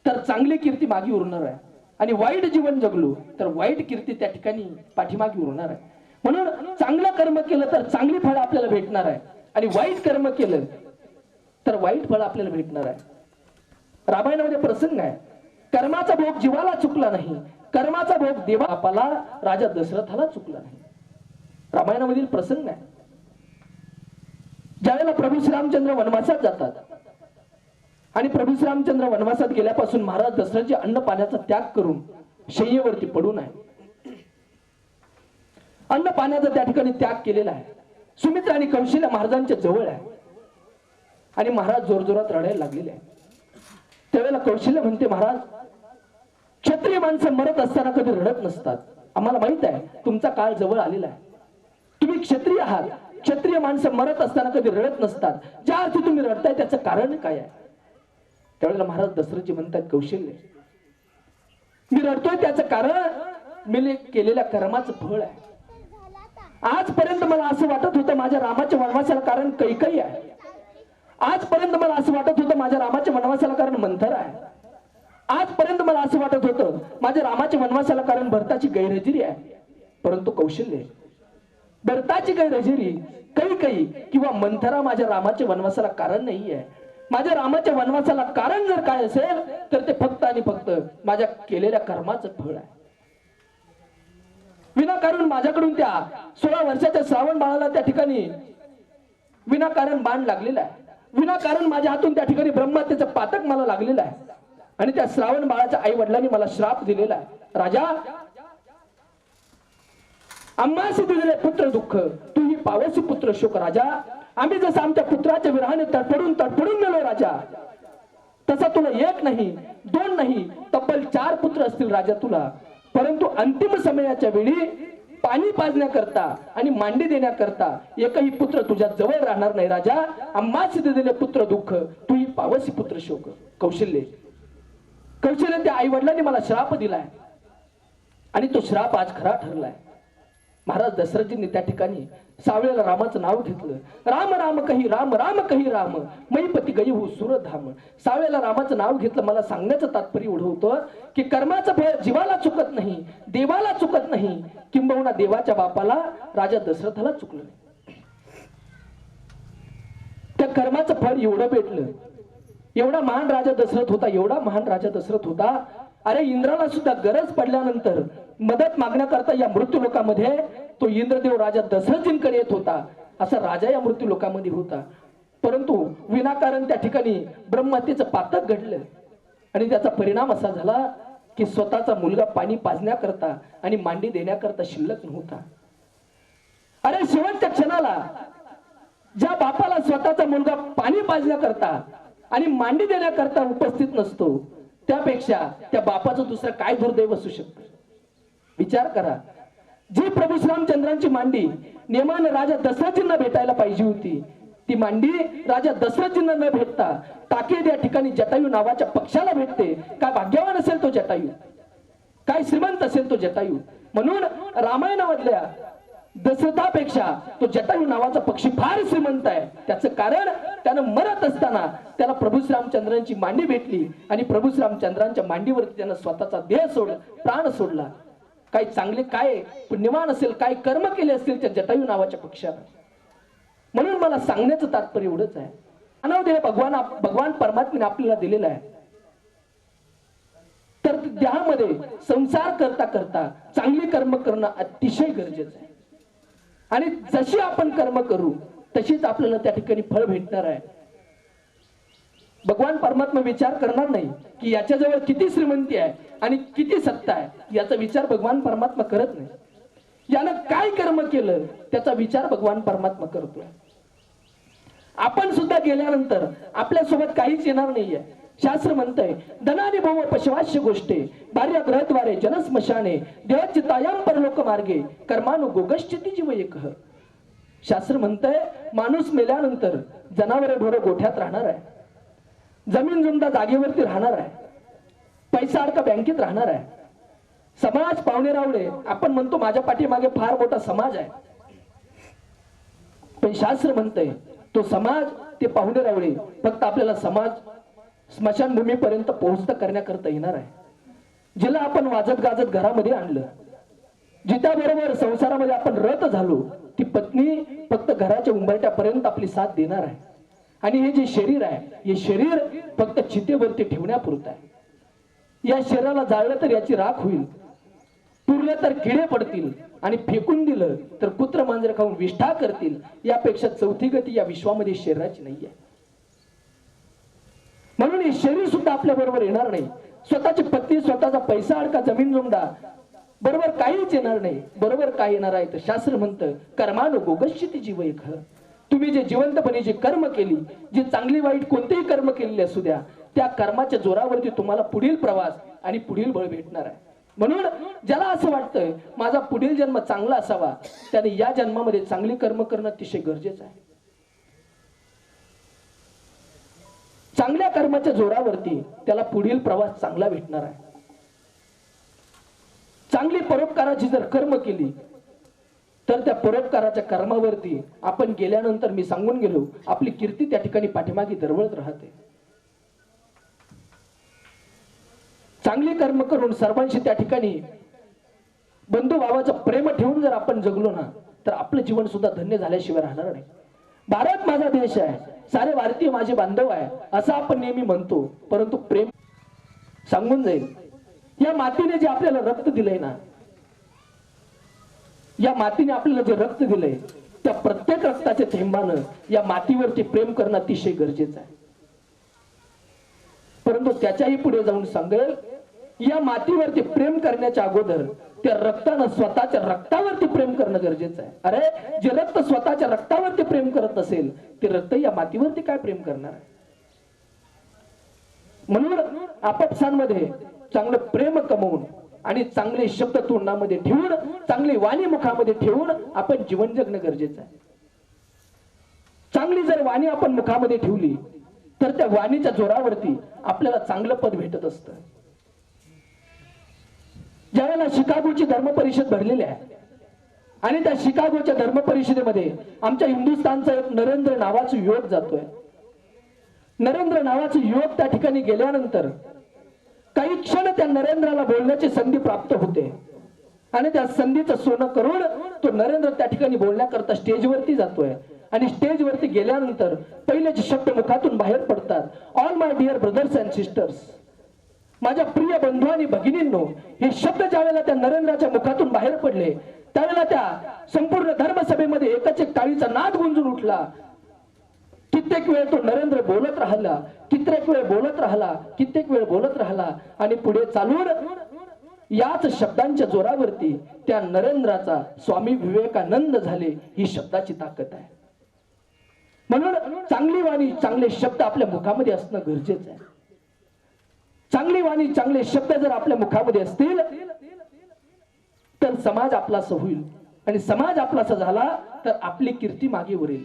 तर चांगली कीर्ती मागे उरणार आहे आणि वाईट जीवन जगलो तर वाईट कीर्ती त्या ठिकाणी पाठीमागे उरणार आहे. म्हणून चांगलं कर्म केलं तर चांगली फळ आपल्याला भेटणार आहे आणि वाईट कर्म केलं तर वाईट फळ आपल्याला भेटणार आहे. रामायणामध्ये प्रसंग आहे, कर्माचा भोग जीवाला चुकला नाही, कर्माचा भोग देवा बापाला राजा दशरथाला चुकला नाही. रामायणामधील प्रसंग आहे. ज्यावेळेला प्रभू श्रीरामचंद्र वनवासात जातात आणि प्रभू श्रीरामचंद्र वनवासात गेल्यापासून महाराज दशरथजी अन्न पाण्याचा त्याग करून शय्येवरती पडून आहे. अन्न पाण्याचा त्या ठिकाणी त्याग केलेला आहे. सुमित्रा आणि कौशल्य महाराजांच्या जवळ आहे आणि महाराज जोरजोरात रडायला लागलेले आहे. त्यावेळेला कौशल्य म्हणते, महाराज क्षत्रिय माणसं मरत असताना कधी रडत नसतात. आम्हाला माहित आहे तुमचा काळ जवळ आलेला आहे, तुम्ही क्षत्रिय आहात. क्षत्रिय माणसं मरत असताना कधी रडत नसतात. ज्या अर्थी तुम्ही रडताय त्याचं कारण काय आहे? त्यावेळेला महाराज दशरथजी म्हणतात, कौशल्य मी रडतोय त्याचं कारण मी केलेल्या कर्माचं फळ आहे. आजपर्यंत मला असं वाटत होतं माझ्या रामाच्या वनवासाला कारण कैकेयी आहे. आजपर्यंत मला असं वाटत होतं माझ्या रामाच्या वनवासाला कारण मंथर आहे. आजपर्यंत मला असं वाटत होतं माझ्या रामाच्या वनवासाला कारण भरताची गैरहजेरी आहे. परंतु कौशल्य भरताची गैरहजेरी कैकेयी किंवा मंथरा माझ्या रामाच्या वनवासाला कारण नाही आहे. माझ्या रामाच्या वनवासाला कारण जर काय असेल तर ते फक्त आणि फक्त माझ्या केलेल्या कर्माचं फळ आहे. विनाकारण माझ्याकडून त्या 16 वर्षाच्या श्रावण बाळाला त्या ठिकाणी विनाकारण बाण लागलेला आहे. विनाकारण माझ्या हातून त्या ठिकाणी ब्रह्महत्येचं पातक मला लागलेलं आहे आणि त्या श्रावण बाळाच्या आई वडिलांनी मला श्राप दिलेला आहे. राजा, आम्हासी दिलेले पुत्र दुःख तू ही पावसी पुत्र शोक. राजा, आम्ही जसं आमच्या पुत्राच्या विरहाने तडफडून मेलो राजा, तसा तुला एक नाही, दोन नाही, तब्बल 4 पुत्र असतील राजा तुला. परंतु अंतिम समयाच्या वेळी पाणी पाजण्याकरता आणि मांडी देण्याकरता एकही पुत्र तुझ्या जवळ राहणार नाही. राजा, आम्हासी दिलेले पुत्र दुःख तू ही पावसी पुत्र शोक. कौशल्य त्या आई वडिलांनी मला श्राप दिलाय आणि तो श्राप आज खरा ठरलाय. महाराज दशरथजींनी त्या ठिकाणी सावळ्याला रामाचं नाव घेतलं. राम राम कही राम, राम कही राम, मैपती गई हो सुरधाम. सावळ्याला रामाचं नाव घेतलं. मला सांगण्याचं तात्पर्य एवढं होतं की कर्माचं फळ जीवाला चुकत नाही, देवाला चुकत नाही, किंबहुना देवाच्या बापाला राजा दशरथाला चुकलं नाही. त्या कर्माचं फळ एवढं भेटलं. एवढा महान राजा दशरथ होता, एवढा महान राजा दशरथ होता. अरे इंद्राला सुद्धा गरज पडल्यानंतर मदत मागण्याकरता या मृत्यू लोकामध्ये तो इंद्रदेव राजा दशरथजींकडे येत होता. असा राजा या मृत्यू लोकामध्ये होता. परंतु विनाकारण त्या ठिकाणी ब्रह्महत्येचं पातक घडलं आणि त्याचा परिणाम असा झाला की स्वतःचा मुलगा पाणी पाजण्याकरता आणि मांडी देण्याकरता शिल्लक नव्हता. अरे शेवटच्या क्षणाला ज्या बापाला स्वतःचा मुलगा पाणी पाजण्याकरता आणि मांडी देण्याकरता उपस्थित नसतो, त्यापेक्षा त्या बापाचं दुसरं काय दुर्दैव असू शकतं? विचार करा. जी प्रभू श्रीरामचंद्रांची मांडी नेमाने राजा दशरथजींना भेटायला पाहिजे होती, ती मांडी राजा दशरथजींना न भेटता टाकेद या ठिकाणी जटायू नावाच्या पक्षाला भेटते. काय भाग्यवान असेल तो जटायू, काय श्रीमंत असेल तो जटायू. म्हणून रामायणामधल्या दशरथापेक्षा तो जटायू नावाचा पक्षी फार श्रीमंत आहे. त्याचं कारण त्यानं मरत असताना त्याला प्रभू श्रीरामचंद्रांची मांडी भेटली आणि प्रभू श्रीरामचंद्रांच्या मांडीवरती त्यानं स्वतःचा देह प्राण सोडला. काय चांगले, काय पुण्यवान असेल, काय कर्म केले असतील त्या जटायू नावाच्या पक्षानं. म्हणून मला सांगण्याचं तात्पर्य एवढंच आहे, मानव देह भगवान परमात्म्याने आपल्याला दिलेला आहे, तर देहामध्ये संसार करता करता चांगली कर्म करणं अतिशय गरजेचं आहे. आणि जशी आपण कर्म करू तशीच आपल्याला त्या ठिकाणी फळ भेटणार आहे. भगवान परमात्मा विचार करणार नाही की याच्याजवळ किती श्रीमंती आहे आणि किती सत्ता आहे, याचा विचार भगवान परमात्मा करत नाही. यानं काय कर्म केलं त्याचा विचार भगवान परमात्मा करतोय. आपण सुद्धा गेल्यानंतर आपल्यासोबत काहीच येणार नाहीये. शास्त्र म्हणतंय धनानी भव पशवाश्य गोष्टे भार्या ग्रहद्वारे जनस्मशाने देवचितायाम परलोक मार्गे कर्मानु गोगश्चिती जीव एकः. शास्त्र म्हणतंय माणूस मेल्यानंतर जनावरे ढोरं गोठ्यात राहणार आहे, जमीन जुमदा जागेवरती राहणार आहे, पैसा अडका बँकेत राहणार आहे. समाज पाहुणे रावळे आपण म्हणतो माझ्या पाठीमागे फार मोठा समाज आहे, पण शास्त्र म्हणतंय तो समाज ते पाहुणे रावळे फक्त आपल्याला समाज स्मशानभूमीपर्यंत पोहोचता करण्याकरता येणार आहे. जिला आपण वाजत गाजत घरामध्ये आणलं, जित्याबरोबर संसारामध्ये आपण रत झालो, ती पत्नी फक्त घराच्या उंबरट्यापर्यंत आपली साथ देणार आहे. आणि हे जे शरीर आहे, हे शरीर फक्त चितेवरती ठेवण्यापुरतं आहे. या शरीराला जाळलं तर याची राख होईल, पुरलं तर किडे पडतील, आणि फेकून दिलं तर कुत्र मांजर खाऊन विष्ठा करतील. यापेक्षा चौथी गती या विश्वामध्ये शरीराची नाहीये. म्हणून हे शरीर सुद्धा आपल्या बरोबर येणार नाही. स्वतःची पत्नी, स्वतःचा पैसा अडका, जमीन जुमडा बरोबर काहीच येणार नाही. बरोबर काय येणार आहे तर शास्त्र म्हणतं कर्मानु गोगश्चिती जीव एकः. तुम्ही जे जिवंतपणे जे कर्म केली, जे चांगली वाईट कोणतेही कर्म केलेले असू द्या, त्या कर्माच्या जोरावरती तुम्हाला पुढील प्रवास आणि पुढील बळ भेटणार आहे. म्हणून ज्याला असं वाटतंय माझा पुढील जन्म चांगला असावा, त्याने या जन्मामध्ये चांगली कर्म करणं अतिशय गरजेचं आहे. चांगल्या कर्माच्या जोरावरती त्याला पुढील प्रवास चांगला भेटणार आहे. चांगली परोपकाराची जर कर्म केली तर त्या परोपकाराच्या कर्मावरती आपण गेल्यानंतर मी सांगून गेलो आपली कीर्ती त्या ठिकाणी पाठीमागे दरवळत राहते. चांगली कर्म करून सर्वांशी त्या ठिकाणी बंधू भावाचं प्रेम ठेवून जर आपण जगलो ना तर आपलं जीवन सुद्धा धन्य झाल्याशिवाय राहणार नाही. भारत माझा देश आहे, सारे भारतीय माझे बांधव आहे असं आपण नेहमी म्हणतो, परंतु प्रेम सांगून जाईल. या मातीने जे आपल्याला रक्त दिलंय ना, या मातीने आपल्याला जे रक्त दिलंय त्या प्रत्येक रक्ताच्या थेंबानं या मातीवरती प्रेम करणं अतिशय गरजेचं आहे. परंतु त्याच्याही पुढे जाऊन सांगेल या मातीवरती प्रेम करण्याच्या अगोदर त्या रक्तानं स्वतःच्या रक्तावरती प्रेम करणं गरजेचं आहे. अरे जे रक्त स्वतःच्या रक्तावरती प्रेम करत असेल ते रक्त या मातीवरती काय प्रेम करणार आहे. म्हणून आपापसांमध्ये चांगलं प्रेम कमवून आणि चांगले शब्द तोंडामध्ये ठेवून, चांगली वाणी मुखामध्ये ठेवून आपण जीवन जगणं गरजेचं आहे. चांगली जर वाणी आपण मुखामध्ये ठेवली तर त्या वाणीच्या जोरावरती आपल्याला चांगलं पद भेटत असतं. ज्यावेळेला शिकागोची धर्म परिषद भरलेली आहे आणि त्या शिकागोच्या धर्म परिषदेमध्ये आमच्या हिंदुस्थानचा एक नरेंद्र नावाचा युवक जातोय. नरेंद्र नावाचा युवक त्या ठिकाणी गेल्यानंतर काही क्षण त्या नरेंद्राला बोलण्याची संधी प्राप्त होते आणि त्या संधीचं सोनं करून तो नरेंद्र त्या ठिकाणी बोलण्याकरता स्टेजवरती जातोय. आणि स्टेजवरती गेल्यानंतर पहिले जे शब्द मुखातून बाहेर पडतात, all my dear brothers and sisters, माझ्या प्रिय बंधू आणि भगिनींनो, हे शब्द ज्यावेळेला त्या नरेंद्राच्या मुखातून बाहेर पडले त्यावेळेला त्या संपूर्ण धर्मसभेमध्ये एकाच एक टाळीचा नाद गुंजून उठला. कित्येक वेळ तो नरेंद्र बोलत राहिला, कित्येक वेळ बोलत राहिला, कित्येक वेळ बोलत राहिला आणि पुढे चालून याच शब्दांच्या जोरावरती त्या नरेंद्राचा स्वामी विवेकानंद झाले. ही शब्दाची ताकद आहे. म्हणून चांगली वाणी, चांगले शब्द आपल्या मुखामध्ये असणं गरजेचं आहे. चांगली वाणी, चांगले शब्द जर आपल्या मुखामध्ये असतील तर समाज आपलासा होईल आणि समाज आपलासा झाला तर आपली कीर्ती मागे वरेल.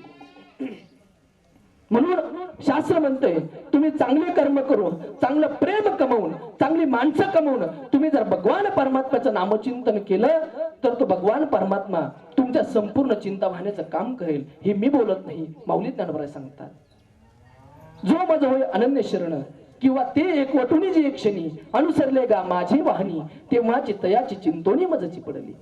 म्हणून शास्त्र म्हणतंय तुम्ही चांगले कर्म करून, चांगलं प्रेम कमवून, चांगली माणसं कमवून तुम्ही जर भगवान परमात्म्याचं नामचिंतन केलं तर तो भगवान परमात्मा तुमच्या संपूर्ण चिंता वाहण्याचं काम करेल. हे मी बोलत नाही, माऊली ज्ञानोबा सांगतात. जो मज होय अनन्य शरण किंवा ते एकवटुनी जी एक क्षणी अनुसरले गा माझे वाहनी तेव्हाची तयाची चिंतोनी मजची पडली.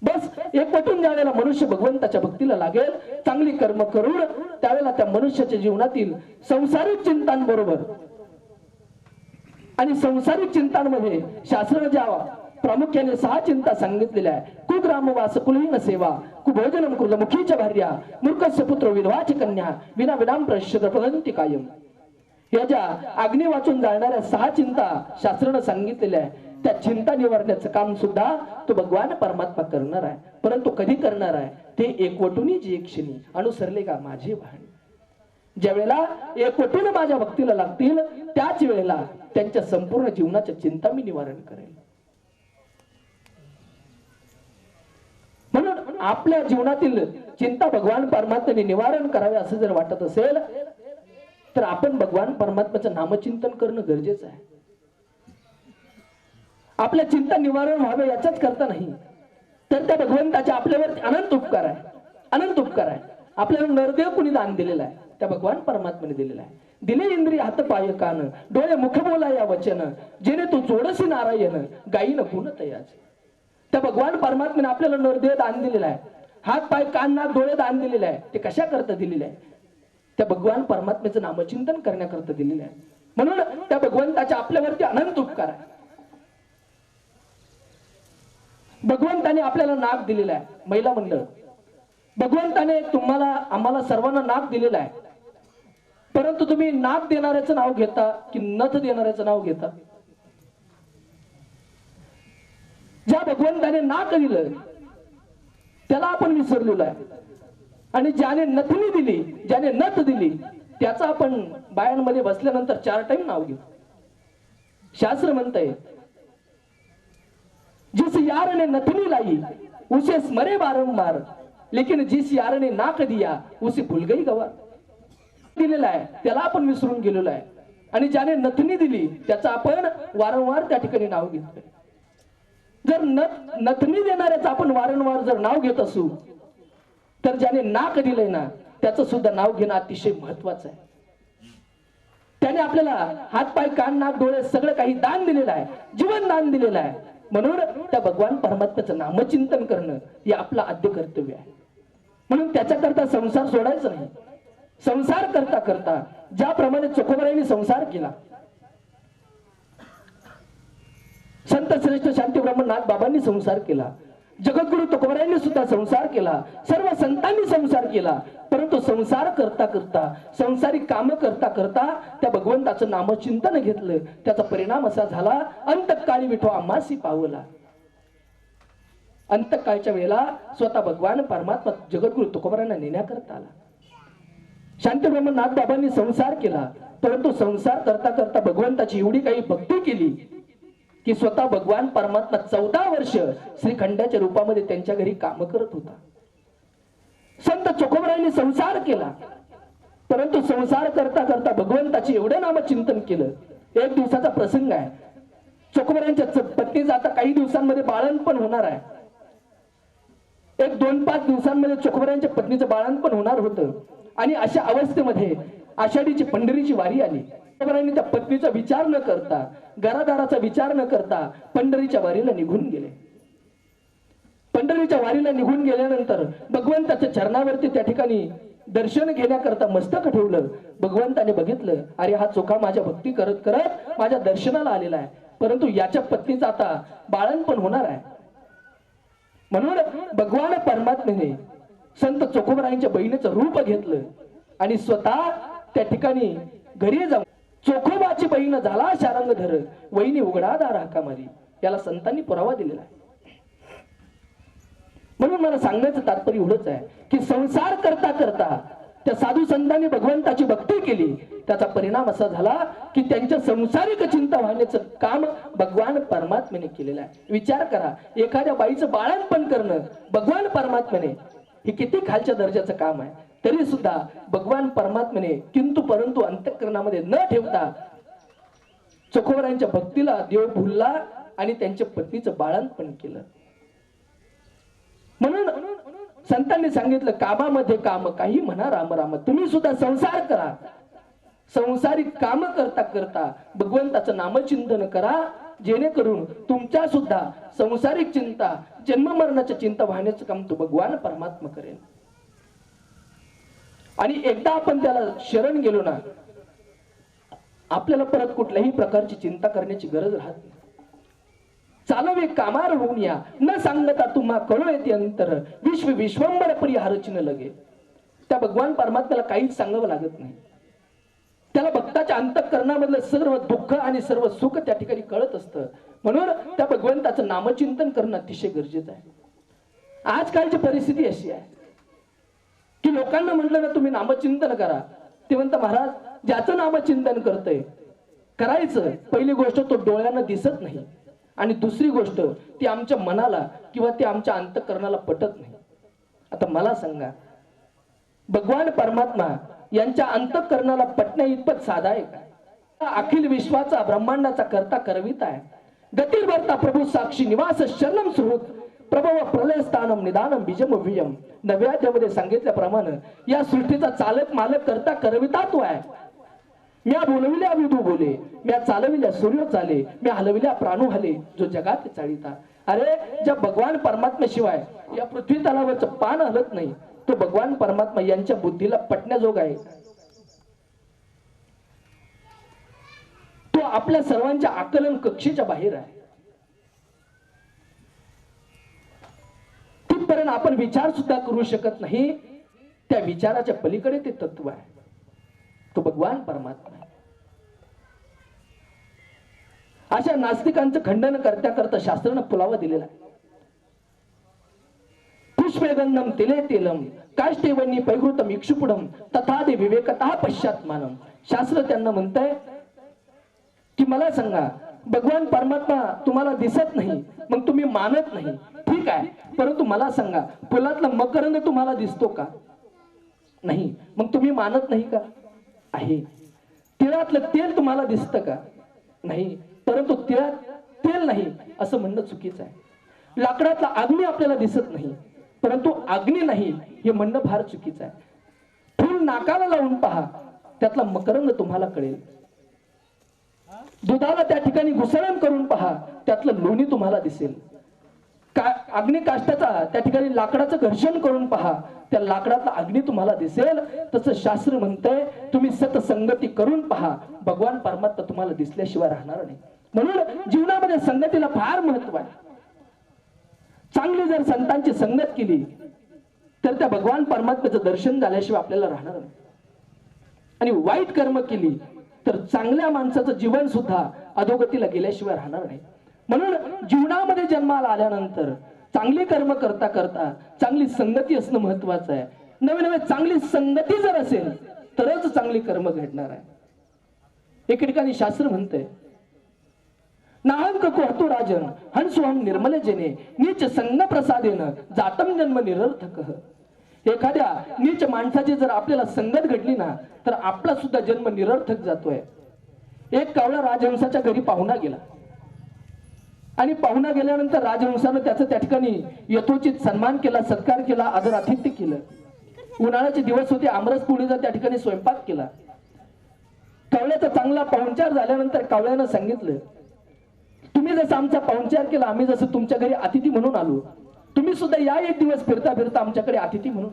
बस एकवटून ज्या वेळेला मनुष्य भगवंताच्या भक्तीला लागेल, चांगली कर्म करून त्यावेळेला त्या मनुष्याच्या जीवनातील संसारिक चिंतांबरोबर आणि संसारिक चिंतांमध्ये शास्त्र ज्या प्रामुख्याने 6 चिंता सांगितलेल्या आहे. कुग्रामवास कुलहीन सेवा, कुभोजनम कृतमुखीच्या भार्या, मूर्खस्य पुत्र विधवाची कन्या, विना विनाम प्रश्य प्रदंती कायम. या ज्या अग्नी वाचून जाणाऱ्या 6 चिंता शास्त्रानं सांगितलेल्या आहे, त्या चिंता निवारण्याचं काम सुद्धा तो भगवान परमात्मा करणार आहे. परंतु कधी करणार आहे ते एकवटून जी एक क्षणी अनुसरले का माझे भान. ज्या वेळेला एकवटून माझ्या भक्तीला लागतील त्याच वेळेला त्यांच्या संपूर्ण जीवनाच्या चिंता मी निवारण करेल. म्हणून आपल्या जीवनातील चिंता भगवान परमात्म्याने निवारण करावे असं जर वाटत असेल तर आपण भगवान परमात्म्याचं नामचिंतन करणं गरजेचं आहे. आपल्या चिंता निवारण व्हावे याच्याच करता नाही तर त्या भगवंताच्या आपल्यावरती अनंत उपकार आहे. अनंत उपकार आहे. आपल्याला नरदेव कुणी दान दिलेला आहे, त्या भगवान परमात्म्याने दिलेला आहे. दिले इंद्रिय हात पाय कान, डोळे मुख बोला या वचन, जेणे तू जोडसी नारायण गायीन गुण तयाच. त्या भगवान परमात्म्याने आपल्याला नरदेव दान दिलेला आहे. हात पाय कान नाक डोळे दान दिलेले आहे. ते कशा करता दिलेले आहे? त्या भगवान परमात्म्याचं नामचिंतन करण्याकरता दिलेले आहे. म्हणून त्या भगवंताच्या आपल्यावरती अनंत उपकार आहे. भगवंताने आपल्याला नाक दिलेला आहे. महिला मंडळ, भगवंताने तुम्हाला आम्हाला सर्वांना नाक दिलेला आहे. परंतु तुम्ही नाक देणाऱ्याचं नाव घेता की नथ देणाऱ्याचं नाव घेता? ज्या भगवंताने नाक दिलं त्याला आपण विसरलेलो आहे. आणि ज्याने नथनी दिली, ज्याने नथ दिली त्याचा आपण बायांमध्ये बसल्यानंतर 4 टाइम नाव घेतो. शास्त्र म्हणतंय जिस यार ने नथनी लाई उसे स्मरे बारंबार, लेकिन जिस यार ने नाक दिया उसे भूल गई गवार. दिलेला आहे त्याला आपण विसरून गेलेलो आहे. आणि ज्याने नथनी दिली त्याचा आपण वारंवार त्या ठिकाणी नाव घेतोय. जर नथनी देणाऱ्याचं आपण वारंवार जर नाव घेत असू तर ज्याने नाक दिलंय ना त्याचं सुद्धा नाव घेणं अतिशय महत्वाचं आहे. त्याने आपल्याला हात पाय कान नाक डोळे सगळं काही दान दिलेलं आहे, जीवन दान दिलेलं आहे. म्हणून त्या भगवान परमात्म्याचं नामचिंतन करणं हे आपलं आद्य कर्तव्य आहे. म्हणून त्याच्याकरता संसार सोडायचा नाही. संसार करता करता ज्याप्रमाणे चोखोबरायांनी संसार केला, संत श्रेष्ठ शांती ब्रह्मनाथ बाबांनी संसार केला, जगद्गुरु तुकोबरायांनी सुद्धा संसार केला, सर्व संतांनी संसार केला. परंतु संसार करता करता संसारिक काम करता करता त्या भगवंताचं नामचिंतन घेतलं. त्याचा परिणाम असा झाला अंतकाळी विठो आम्हासी पावला. अंतकाळच्या वेळेला स्वतः भगवान परमात्मा जगद्गुरु तुकोबरायांना नेण्याकरता आला. शांती ब्रह्मनाथ बाबांनी संसार केला. परंतु संसार करता करता भगवंताची एवढी काही भक्ती केली की स्वतः भगवान परमात्मा 14 वर्ष श्रीखंडाच्या रूपामध्ये त्यांच्या घरी काम करत होता. संत चोखोबरायांनी संसार केला. परंतु संसार करता करता भगवंताचे एवढं नामचिंतन केलं. एक दिवसाचा प्रसंग आहे. चोखोबरायांच्या पत्नीचं आता काही दिवसांमध्ये बाळंतपण होणार आहे. एक 2-5 दिवसांमध्ये चोखोबरायांच्या पत्नीचं बाळंतपण होणार होतं. आणि अशा अवस्थेमध्ये आषाढीची पंढरीची वारी आली. चोखोबरायांनी त्या पत्नीचा विचार न करता, घरादाराचा विचार न करता पंढरीच्या वारीला निघून गेले. पंढरीच्या वारीला निघून गेल्यानंतर भगवंताच्या चरणावरती त्या ठिकाणी दर्शन घेण्याकरता मस्तक ठेवलं. भगवंताने बघितलं, अरे हा चोखा माझ्या भक्ती करत करत माझ्या दर्शनाला आलेला आहे. परंतु याच्या पत्नीचं आता बाळंतपण होणार आहे. म्हणून भगवान परमात्म्याने संत चोखोबरायांच्या बहिणीचं रूप घेतलं आणि स्वतः त्या ठिकाणी घरी जाऊन चोखोबाची बहीण झाला शारंगधर, वहिनी उघडा दार हाका मारी. याला संतांनी पुरावा दिलेला आहे. म्हणून मला सांगण्याचं तात्पर्य एवढंच आहे की संसार करता करता त्या साधू संतांनी भगवंताची भक्ती केली. त्याचा परिणाम असा झाला की त्यांच्या संसारिक चिंता वाहण्याचं काम भगवान परमात्म्याने केलेलं आहे. विचार करा, एखाद्या बाईचं बाळंतपण करणं भगवान परमात्म्याने हे किती खालच्या दर्जाचं काम आहे. तरी सुद्धा भगवान परमात्म्याने किंतु परंतु अंतःकरणामध्ये न ठेवता चोखोबरायांच्या भक्तीला देव भुलला आणि त्यांच्या पत्नीचं बाळंतपण केलं. म्हणून संतांनी सांगितलं, कामामध्ये काम काही म्हणा राम राम. तुम्ही सुद्धा संसार करा. संसारिक काम करता करता भगवंताचं नामचिंतन करा. जेणेकरून तुमच्या सुद्धा संसारिक चिंता, जन्म मरणाची चिंता वाहण्याचं काम तो भगवान परमात्मा करेल. आणि एकदा आपण त्याला शरण गेलो ना, आपल्याला परत कुठल्याही प्रकारची चिंता करण्याची गरज राहत नाही. चालवे कामार होऊन या, न सांगता तुम्हा कळो येते अंतर, विश्व विश्वंबर परिहारची न लगे. त्या भगवान परमात्म्याला काहीच सांगावं लागत नाही. त्याला भक्ताच्या अंतःकरणामधलं सर्व दुःख आणि सर्व सुख त्या ठिकाणी कळत असतं. म्हणून त्या भगवंताचं नामचिंतन करणं अतिशय गरजेचं आहे. आजकालची परिस्थिती अशी आहे की लोकांना म्हटलं ना तुम्ही नामचिंतन करा, ते म्हणतात महाराज ज्याचं नामचिंतन करतंय करायचं, पहिली गोष्ट तो डोळ्यानं दिसत नाही, आणि दुसरी गोष्ट ती आमच्या मनाला किंवा ती आमच्या अंतःकरणाला पटत नाही. आता मला सांगा, भगवान परमात्मा यांच्या अंतःकरणाला पटण्या इतपत साधा आहे का? अखिल विश्वाचा ब्रह्मांडाचा करता करविता आहे. गतिर्भरता प्रभू साक्षी निवास शरणम सुहृत प्रभव प्रलय स्थानम निदानम बीजम विजम. नव्याध्यामध्ये सांगितल्याप्रमाणे या सृष्टीचा चालक मालक करता करविता तो आहे. म्या बोलविल्या विदू बोले, म्या चालविल्या सूर्य चाले, म्या हलविल्या प्राणू हले, जो जगात चाळीता. अरे ज्या भगवान परमात्म्याशिवाय या पृथ्वी तलावरचं पान हलत नाही, तो भगवान परमात्मा यांच्या बुद्धीला पटण्याजोग आहे. तो आपल्या सर्वांच्या आकलन कक्षेच्या बाहेर आहे. तिथपर्यंत आपण विचार सुद्धा करू शकत नाही. त्या विचाराच्या पलीकडे ते तत्व आहे, तो भगवान परमात्मा आहे. अशा नास्तिकांचं खंडन करता करता शास्त्रानं पुरावा दिलेला आहे. पुष्पगंधम तिले तेलम काष्टेवन्नी पैकृतम इक्षुपुडम तथा दे विवेकतः पश्चात्मानम. शास्त्र त्यांना म्हणतंय की मला सांगा, भगवान परमात्मा तुम्हाला दिसत नाही मग तुम्ही मानत नाही, ठीक आहे, परंतु मला सांगा फुलातला मकरंद तुम्हाला दिसतो का? नाही, मग तुम्ही मानत नाही का? आहे. तिळातलं तेल तुम्हाला दिसतं का? नाही, परंतु तिळात तेल नाही असं म्हणणं चुकीचं आहे. लाकडातला अग्नी आपल्याला दिसत नाही, परंतु अग्नी नाही हे म्हणणं फार चुकीचं आहे. फुल नाकाला लावून पहा, त्यातला मकरंद तुम्हाला कळेल. दुधाला त्या ठिकाणी घुसळण करून पहा, त्यातलं लोणी तुम्हाला दिसेल. अग्नी काष्टाचा त्या ठिकाणी लाकडाचं घर्षण करून पहा, त्या लाकडातला अग्नी तुम्हाला दिसेल. तसं शास्त्र म्हणतंय तुम्ही सतसंगती करून पहा, भगवान परमात्मा तुम्हाला दिसल्याशिवाय राहणार नाही. म्हणून जीवनामध्ये संगतीला फार महत्व आहे. चांगली जर संतांची संगत केली तर त्या भगवान परमात्म्याचं दर्शन झाल्याशिवाय आपल्याला राहणार नाही. आणि वाईट कर्म केली तर चांगल्या माणसाचं जीवन सुद्धा अधोगतीला गेल्याशिवाय राहणार नाही. म्हणून जीवनामध्ये जन्माला आल्यानंतर चांगली कर्म करता करता चांगली संगती असणं महत्वाचं आहे. नवे नवे चांगली संगती जर असेल तरच चांगली कर्म घडणार आहे. एके ठिकाणी शास्त्र म्हणतंय नाहंक कोहतो राजन हंसोहम निर्मले जने नीच संग प्रसादेन जातम जन्म निरर्थक. एखाद्या नीच माणसाची जर आपल्याला संगत घडली ना तर आपला सुद्धा जन्म निरर्थक जातोय. एक कावळा राजहंसाच्या घरी पाहुणा गेला आणि पाहुणा गेल्यानंतर राजहंसानं त्याचं त्या ठिकाणी यथोचित सन्मान केला, सत्कार केला, आदर आतिथ्य केलं. उन्हाळ्याचे दिवस होते, आमरस पोळीचा त्या ठिकाणी स्वयंपाक केला. कावळ्याचा चांगला पाहुणचार झाल्यानंतर कावळ्यानं सांगितलं तुम्ही जसं आमचा पाहुणचार केला, आम्ही जसं तुमच्या घरी अतिथी म्हणून आलो, तुम्ही सुद्धा या एक दिवस फिरता फिरता आमच्याकडे अतिथी म्हणून.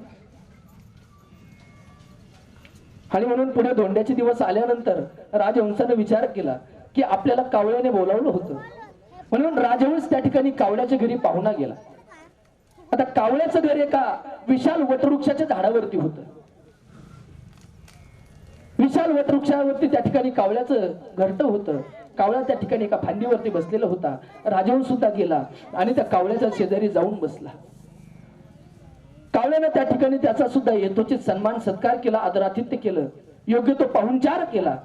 आणि म्हणून पुढे धोंड्याचे दिवस आल्यानंतर राजहंसानं विचार केला की आपल्याला कावळ्याने बोलावलं होतं, म्हणून राजहंस त्या ठिकाणी कावळ्याच्या घरी पाहुणा गेला. आता कावळ्याचं घर एका विशाल वटवृक्षाच्या झाडावरती होतं. विशाल वटवृक्षावरती त्या ठिकाणी कावळ्याचं घरटं होतं. कावळा त्या ठिकाणी एका फांदीवरती बसलेला होता. राजहंस सुद्धा गेला आणि त्या कावळ्याच्या शेजारी जाऊन बसला. कावळ्यानं त्या ठिकाणी त्याचा सुद्धा यथोचित सन्मान सत्कार केला, आदरातिथ्य केलं, योग्य तो पाहुणचार केला.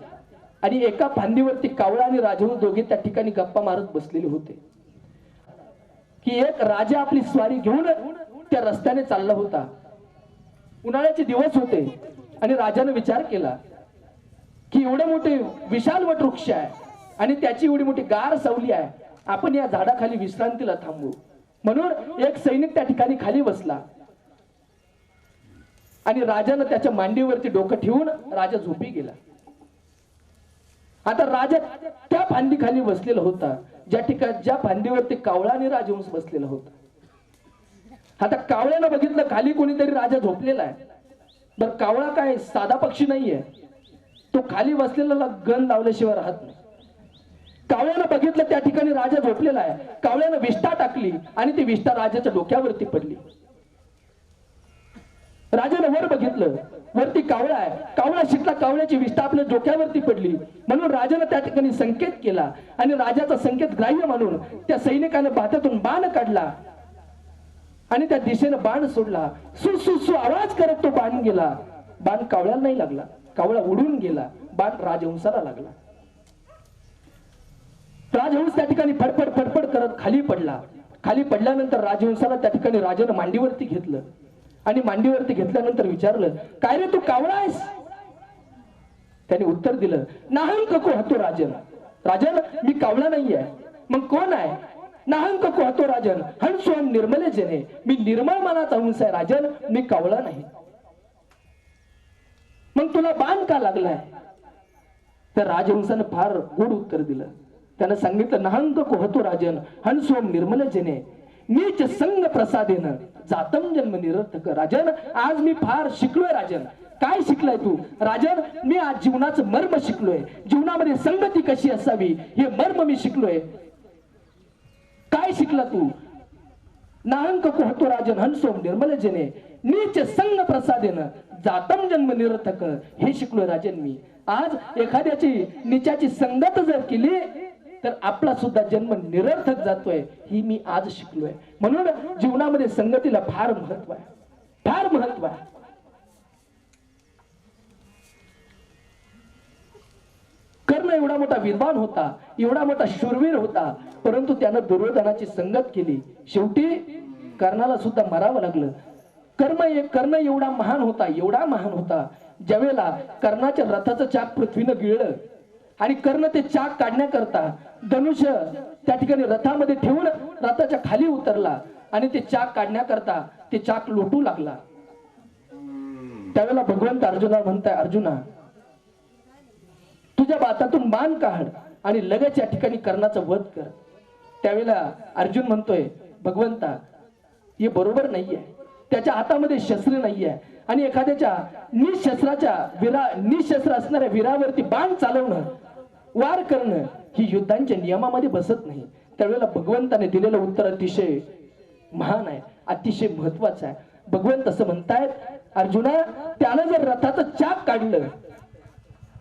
आणि एका फांदीवरती कावळा आणि राजहंस दोघे त्या ठिकाणी गप्पा मारत बसलेले होते की एक राजा आपली स्वारी घेऊन त्या रस्त्याने चालला होता. उन्हाळ्याचे दिवस होते आणि राजाने विचार केला की एवढे मोठे विशाल वटवृक्ष आहे आणि त्याची एवढी मोठी गार सावली आहे, आपण या झाडाखाली विश्रांतीला थांबू. म्हणून एक सैनिक त्या ठिकाणी खाली बसला आणि राजानं त्याच्या मांडीवरती डोकं ठेवून राजा झोपी गेला. आता राजा त्या फांदी खाली बसलेला होता. ज्या ठिकाणी ज्या फांदीवरती कावळा आणि राजहंस बसलेला होता. आता कावळ्यानं बघितलं खाली कोणीतरी राजा झोपलेला आहे. बर कावळा काय साधा पक्षी नाहीये, तो खाली बसलेला गण लावल्याशिवाय राहत नाही. कावळ्यानं बघितलं त्या ठिकाणी राजा झोपलेला आहे. कावळ्यानं विष्ठा टाकली आणि ती विष्ठा राजाच्या डोक्यावरती पडली. राजानं वर बघितलं, वरती कावळा आहे. कावळा शिकला, कावळ्याची विष्ठा आपल्या डोक्यावरती पडली. म्हणून राजानं त्या ठिकाणी संकेत केला आणि राजाचा संकेत ग्राह्य म्हणून त्या सैनिकानं बाथातून बाण काढला आणि त्या दिशेनं बाण सोडला. सु सु सु आवाज करत तो बाण गेला. बाण कावळ्याला नाही लागला, कावळा उडून गेला. बाण राजहंसाला लागला. राजहंस त्या ठिकाणी फडफड फडफड करत खाली पडला. खाली पडल्यानंतर राजहंसाला त्या ठिकाणी राजानं मांडीवरती घेतलं आणि मांडीवरती घेतल्यानंतर विचारलं, काय रे तू कावळा आहेस? त्याने उत्तर दिलं, नाहंक को हतो राजन. राजन मी कावळा नाहीये. मग कोण आहे? नाहंक को हतो राजन हंसोम निर्मले जने. मी निर्मळ मनाचा हंस आहे राजन, मी कावळा नाही. मग तुला बाण का लागलाय? तर राजहंसानं फार गोड उत्तर दिलं. त्यानं सांगितलं, नाहंक को हतो राजन हंसोम निर्मले जने नीच संग प्रसादेन जातम जन्म निरर्थक. राजन आज मी फार शिकलोय. राजन काय शिकलाय तू? राजन मी आज जीवनाचं मर्म शिकलोय. जीवनामध्ये संगती कशी असावी हे मर्म मी शिकलोय. काय शिकला तू? नाहंक को हतो राजन हंसोम निर्मल जने नीच संग प्रसादेन जातम जन्म निरर्थक. हे शिकलोय राजन मी. आज एखाद्याची नीचाची संगत जर केली तर आपला सुद्धा जन्म निरर्थक जातोय, ही मी आज शिकलोय. म्हणून जीवनामध्ये संगतीला फार महत्व आहे, फार महत्व आहे. कर्ण एवढा मोठा विद्वान होता, एवढा मोठा शूरवीर होता, परंतु त्यानं दुर्योधनाची संगत केली. शेवटी कर्णाला सुद्धा मरावं लागलं. कर्ण एवढा महान होता, एवढा महान होता, ज्यावेळेला कर्णाच्या रथाचं चाक पृथ्वीनं गिळलं आणि कर्ण ते चाक काढण्याकरता धनुष्य त्या ठिकाणी रथामध्ये ठेवून रथाच्या खाली उतरला आणि ते चाक काढण्याकरता ते चाक लोटू लागला. त्यावेळेला भगवंत अर्जुनाला म्हणताय, अर्जुना तुझ्या बातातून बाण काढ आणि लगेच या ठिकाणी कर्णाचा वध कर. त्यावेळेला अर्जुन म्हणतोय, भगवंता हे बरोबर नाहीये. त्याच्या हातामध्ये शस्त्र नाहीये आणि एखाद्याच्या निशस्त्र असणाऱ्या वीरावरती बाण चालवणं, वार करणं ही युद्धांच्या नियमामध्ये बसत नाही. त्यावेळेला भगवंताने दिलेलं उत्तर अतिशय महान आहे, अतिशय महत्वाचं आहे. भगवंत असं म्हणतायत, अर्जुना त्यानं जर रथाचं चाक काढलं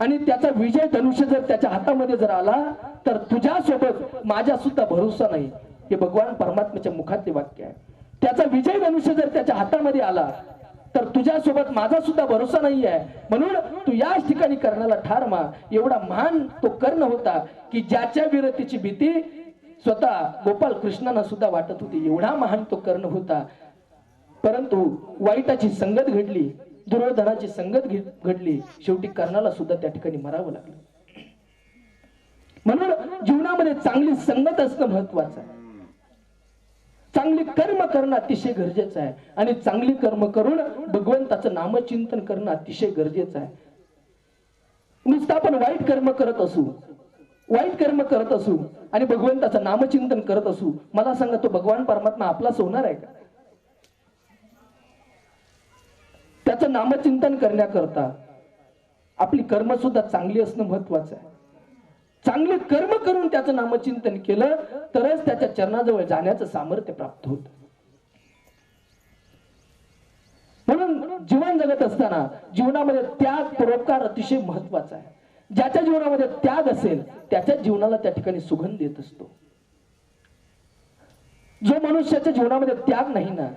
आणि त्याचा विजय धनुष्य जर त्याच्या हातामध्ये जर आला तर तुझ्या सोबत माझा सुद्धा भरोसा नाही. हे भगवान परमात्म्याच्या मुखातले वाक्य आहे. त्याचा विजय धनुष्य जर त्याच्या हातामध्ये आला तर तुझ्यासोबत माझा सुद्धा भरोसा नाही आहे. म्हणून तू याच ठिकाणी कर्णाला ठार मार. एवढा महान तो कर्ण होता की ज्याच्या वीरतेची भीती स्वतः गोपाल कृष्णांना सुद्धा वाटत होती. एवढा महान तो कर्ण होता. परंतु वाईटाची संगत घडली, दुर्योधनाची संगत घडली, शेवटी कर्णाला सुद्धा त्या ठिकाणी मरावं लागलं. म्हणून जीवनामध्ये चांगली संगत असणं महत्वाचं आहे. चांगली कर्म करणं अतिशय गरजेचं आहे आणि चांगली कर्म करून भगवंताचं नामचिंतन करणं अतिशय गरजेचं आहे. नुसतं आपण वाईट कर्म करत असू आणि भगवंताचं नामचिंतन करत असू, मला सांगा तो भगवान परमात्मा आपलाच होणार आहे का? त्याचं नामचिंतन करण्याकरता आपली कर्म सुद्धा चांगली असणं महत्वाचं आहे. चांगले कर्म करून त्याचं नामचिंतन केलं तरच त्याच्या चरणाजवळ जाण्याचं सामर्थ्य प्राप्त होत. म्हणून जीवन जगत असताना जीवनामध्ये त्याग परोपकार अतिशय महत्वाचा आहे. ज्याच्या जीवनामध्ये त्याग असेल त्याच्या जीवनाला त्या ठिकाणी सुगंध येत असतो. जो मनुष्याच्या जीवनामध्ये त्याग नाही ना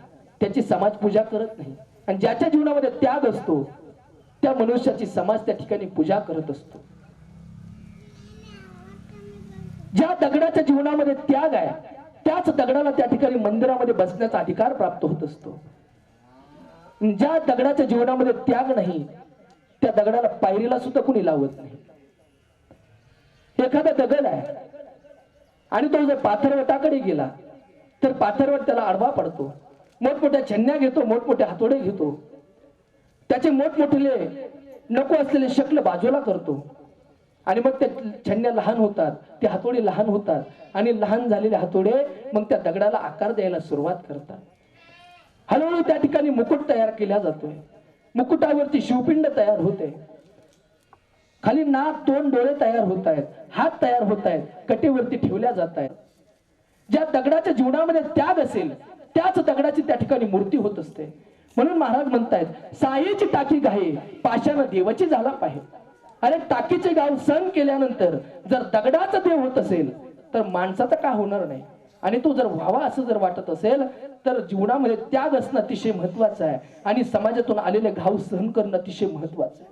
त्याची समाज पूजा करत नाही, आणि ज्याच्या जीवनामध्ये त्याग असतो त्या मनुष्याची समाज त्या ठिकाणी पूजा करत असतो. ज्या दगडाच्या जीवनामध्ये त्याग आहे त्याच दगडाला त्या ठिकाणी मंदिरामध्ये बसण्याचा अधिकार प्राप्त होत असतो. ज्या दगडाच्या जीवनामध्ये त्याग नाही त्या दगडाला पायरीला सुद्धा कुणी लावत नाही. एखादा दगड आहे आणि तो जर पाथरवटाकडे गेला तर पाथरवट त्याला आडवा पडतो, मोठमोठ्या छन्न्या घेतो, मोठमोठे हातोडे घेतो, त्याचे मोठमोठे नको असलेले शक्ल बाजूला करतो आणि मग त्या छन्न्या लहान होतात, ते हातोडे लहान होतात आणि लहान झालेले हातोडे मग त्या दगडाला आकार द्यायला सुरुवात करतात. हळूहळू त्या ठिकाणी मुकुट तयार केला जातोय. मुकुटावरती शिवपिंड तयार होते, खाली नाक तोंड डोळे तयार होत आहेत, हात तयार होत आहेत, कटेवरती ठेवल्या जात आहेत. ज्या दगडाच्या जीवनामध्ये त्याग असेल त्याच दगडाची त्या ठिकाणी मूर्ती होत असते. म्हणून महाराज म्हणतायत सायेची टाकी गाये पाशानं देवाची झाला पाहिजे. अरे टाकीचे गाव सण केल्यानंतर जर दगडाचा देव होत असेल तर माणसाचा का होणार नाही. आणि तो जर व्हावा असं जर वाटत असेल तर जीवनामध्ये त्याग असणं अतिशय महत्वाचं आहे आणि समाजातून आलेले घाव सहन करणं अतिशय महत्वाचं आहे.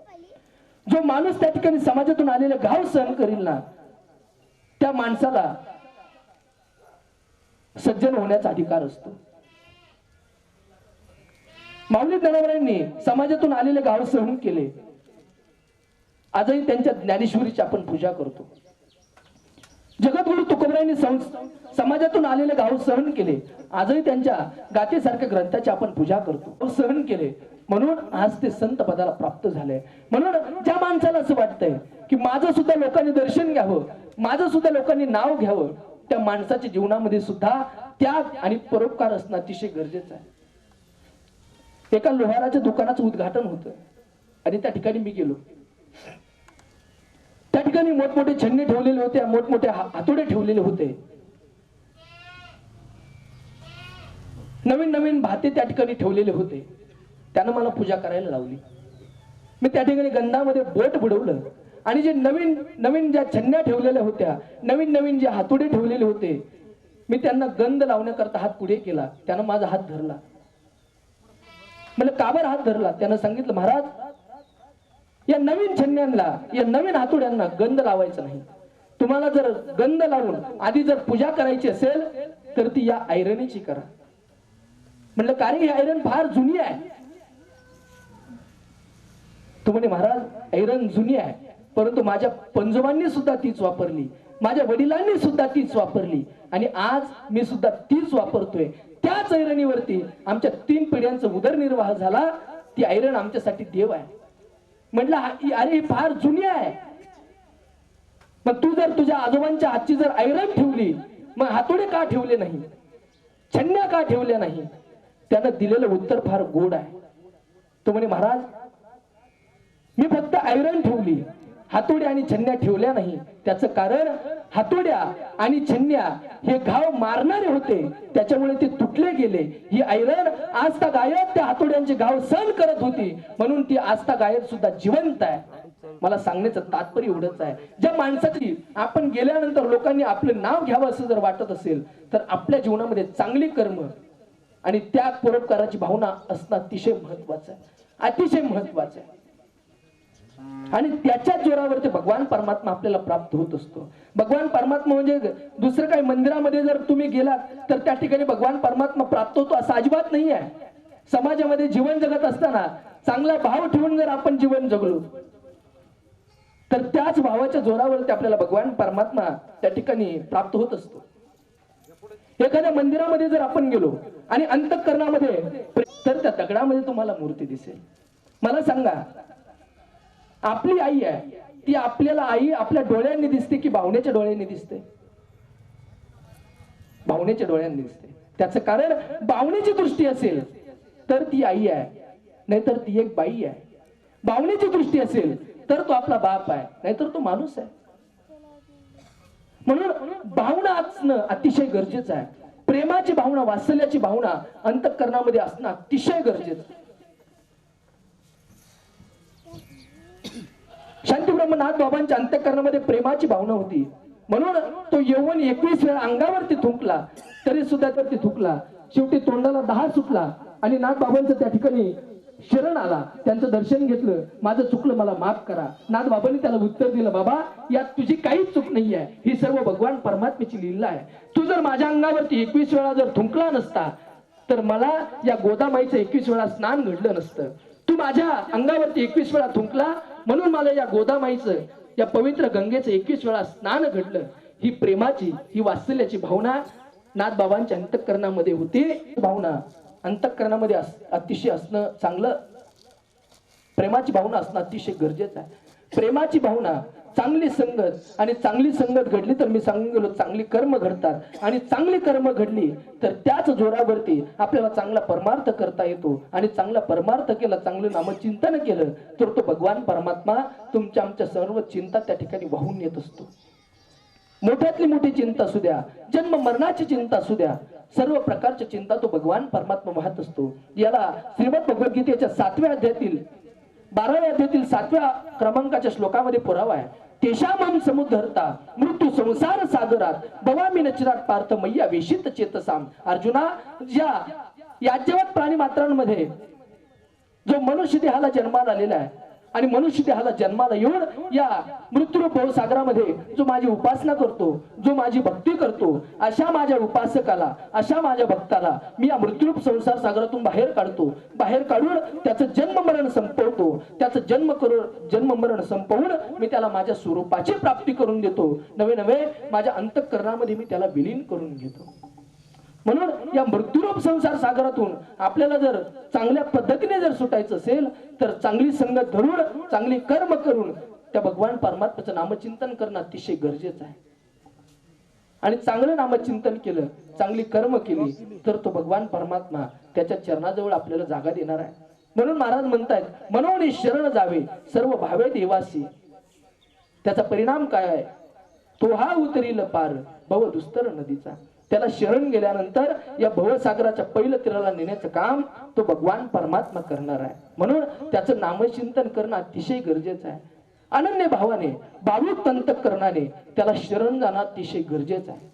जो माणूस त्या ठिकाणी समाजातून आलेले घाव सहन करील ना त्या माणसाला सज्जन होण्याचा अधिकार असतो. माऊली ज्ञानेश्वरांनी समाजातून आलेले घाव सहन केले. आजही त्यांच्या ज्ञानेश्वरीची आपण पूजा करतो. जगद्गुरु तुकोबरायांनी समाजातून आलेले घाव सहन केले. आजही त्यांच्या गाथेसारख्या ग्रंथाची आपण पूजा करतो. सहन केले म्हणून आज ते संत पदाला प्राप्त झाले. म्हणून ज्या माणसाला असं वाटतंय की माझं सुद्धा लोकांनी दर्शन घ्यावं, माझं सुद्धा लोकांनी नाव घ्यावं, त्या माणसाच्या जीवनामध्ये सुद्धा त्याग आणि परोपकार असणं अतिशय गरजेचं आहे. एका लोहाराच्या दुकानाचं उद्घाटन होतं आणि त्या ठिकाणी मी गेलो. त्या ठिकाणी मोठमोठे छन्ने ठेवलेले होते, मोठमोठे हातोडे ठेवलेले होते, नवीन नवीन भाते त्या ठिकाणी ठेवलेले होते. त्यानं मला पूजा करायला लावली. मी त्या ठिकाणी गंधामध्ये बोट बुडवलं आणि जे नवीन नवीन ज्या छन्न्या ठेवलेल्या होत्या, नवीन नवीन जे हातोडे ठेवलेले होते, मी त्यांना गंध लावण्याकरता हात पुढे केला. त्यानं माझा हात धरला. मला का बरं हात धरला? त्यानं सांगितलं महाराज या नवीन छन्न्यांना, या नवीन हातोड्यांना गंध लावायचा नाही. तुम्हाला जर गंध लावून आधी जर पूजा करायची असेल तर ती या ऐरणीची करा. म्हणलं कारण ही ऐरण फार जुनी आहे. तू म्हणे महाराज ऐरण जुनी आहे परंतु माझ्या पंजोबांनी सुद्धा तीच वापरली, माझ्या वडिलांनी सुद्धा तीच वापरली आणि आज मी सुद्धा तीच वापरतोय. त्याच ऐरणीवरती आमच्या 3 पिढ्यांचा उदरनिर्वाह झाला. ती ऐरण आमच्यासाठी देव आहे. म्हटलं अरे ही फार जुनी आहे. मग तू जर तुझ्या आजोबांच्या हातची जर ऐरण ठेवली मग हातोडे का ठेवले नाही, छन्न्या का ठेवल्या नाही? त्यानं दिलेलं उत्तर फार गोड आहे. तो म्हणे महाराज मी फक्त ऐरण ठेवली, हातोड्या आणि छन्न्या ठेवल्या नाही. त्याचं कारण हातोड्या आणि छन्न्या हे घाव मारणारे होते, त्याच्यामुळे ते तुटले गेले. ही ऐरण आस्था गायब त्या हातोड्यांचे घाव सहन करत होती म्हणून ती आस्था गायब सुद्धा जिवंत आहे. मला सांगण्याचं तात्पर्य एवढंच आहे, ज्या माणसाची आपण गेल्यानंतर लोकांनी आपलं नाव घ्यावं असं जर वाटत असेल तर आपल्या जीवनामध्ये चांगली कर्म आणि त्याग परोपकाराची भावना असणं अतिशय महत्वाचं आहे, अतिशय महत्वाचं आहे. आणि त्याच्या जोरावरती भगवान परमात्मा आपल्याला प्राप्त होत असतो. भगवान परमात्मा म्हणजे दुसरं काही मंदिरामध्ये जर तुम्ही गेलात तर त्या ठिकाणी भगवान परमात्मा प्राप्त होतो असं अजिबात नाही आहे. समाजामध्ये जीवन जगत असताना चांगला भाव ठेवून जर आपण जीवन जगलो तर त्याच भावाच्या जोरावरती आपल्याला भगवान परमात्मा त्या ठिकाणी प्राप्त होत असतो. एखाद्या मंदिरामध्ये जर आपण गेलो आणि अंतःकरणामध्ये तर त्या दगडामध्ये तुम्हाला मूर्ती दिसेल. मला सांगा आपली आई आहे ती आपल्याला आई आपल्या डोळ्यांनी दिसते की भावनेच्या डोळ्यांनी दिसते? भावनेच्या डोळ्यांनी दिसते. त्याचं कारण भावनेची दृष्टी असेल तर ती आई आहे, नाहीतर ती एक बाई आहे. भावनेची दृष्टी असेल तर तो आपला बाप आहे, नाहीतर तो माणूस आहे. म्हणून भावना असणं अतिशय गरजेचं आहे. प्रेमाची भावना, वात्सल्याची भावना अंतःकरणामध्ये असणं अतिशय गरजेचं आहे. शांतीब्रह्मनाथ बाबांच्या अंतःकरणामध्ये प्रेमाची भावना होती म्हणून तो यौवन 21 वेळा अंगावरती थुंकला तरी सुद्धा वरती थुंकला. शेवटी तोंडाला 10 सुटला आणि नाथ बाबांचं त्या ठिकाणी शरण आला. त्यांचं दर्शन घेतलं. माझं चुकलं, मला माफ करा. नाथ बाबांनी त्याला उत्तर दिलं, बाबा यात तुझी काहीच चूक नाही आहे, ही सर्व भगवान परमात्म्याची लीला आहे. तू जर माझ्या अंगावरती 21 वेळा जर थुंकला नसता तर मला या गोदामाईचं 21 वेळा स्नान घडलं नसतं. तू माझ्या अंगावरती 21 वेळा थुंकला म्हणून मला या गोदामाईचं, या पवित्र गंगेचं 21 वेळा स्नान घडलं. ही प्रेमाची, ही वात्सल्याची भावना नाथ बाबांच्या अंतःकरणामध्ये होती. भावना अंतःकरणामध्ये अतिशय असणं चांगलं. प्रेमाची भावना असणं अतिशय गरजेचं आहे. प्रेमाची भावना चांगली संगत, आणि चांगली संगत घडली तर मी सांगून गेलो चांगली कर्म घडतात, आणि चांगली कर्म घडली तर त्याच जोरावरती आपल्याला चांगला परमार्थ करता येतो, आणि चांगला परमार्थ केला, चांगलं नामचिंतन केलं तर तो भगवान परमात्मा तुमच्या आमच्या सर्व चिंता त्या ठिकाणी वाहून येत असतो. मोठ्यातली मोठी चिंता असू द्या, जन्म मरणाची चिंता असू द्या, सर्व प्रकारच्या चिंता तो भगवान परमात्मा वाहत असतो. याला श्रीमद भगवद्गीतेच्या 7व्या अध्यायातील 12व्या अध्यायातील 7व्या क्रमांकाच्या श्लोकामध्ये पुरावा आहे. तेषामं समुद्धरता मृत्यू संसार सागरात भवामी नचिरात पार्थ मय्या वेशित चेतसाम. अर्जुना, ज्या याज्ञवत प्राणी मात्रांमध्ये जो मनुष्य देहाला जन्माला आलेला आहे, आणि मनुष्य देहाला जन्माला येऊन या मृत्यूरूप भवसागरामध्ये जो माझी उपासना करतो, जो माझी भक्ती करतो, अशा माझ्या उपासकाला, अशा माझ्या भक्ताला मी या मृत्यूरूप संसार सागरातून बाहेर काढतो. बाहेर काढून त्याचं जन्म मरण संपवतो. त्याचं जन्म मरण संपवून मी त्याला माझ्या स्वरूपाची प्राप्ती करून देतो. नवे नवे माझ्या अंतःकरणामध्ये मी त्याला विलीन करून घेतो. म्हणून या मृत्यूरूप संसार सागरातून आपल्याला जर चांगल्या पद्धतीने जर सुटायचं असेल तर चांगली संगत धरून, चांगली कर्म करून त्या भगवान परमात्म्याचं नामचिंतन करणं अतिशय गरजेचं आहे. आणि चांगलं नामचिंतन केलं, चांगली कर्म केली तर तो भगवान परमात्मा त्याच्या चरणाजवळ आपल्याला जागा देणार आहे. म्हणून महाराज म्हणतायत, मनोनी शरण जावे सर्व भावे देवासी. त्याचा परिणाम काय आहे? तो हा उतरील पार भव दुस्तर नदीचा. त्याला शरण गेल्यानंतर या भवसागराच्या पहिलं तीराला नेण्याचं काम तो भगवान परमात्मा करणार आहे. म्हणून त्याचं नामचिंतन करणं अतिशय गरजेचं आहे. अनन्य भावाने, भावुक अंतःकरणाने त्याला शरण जाणं अतिशय गरजेचं आहे.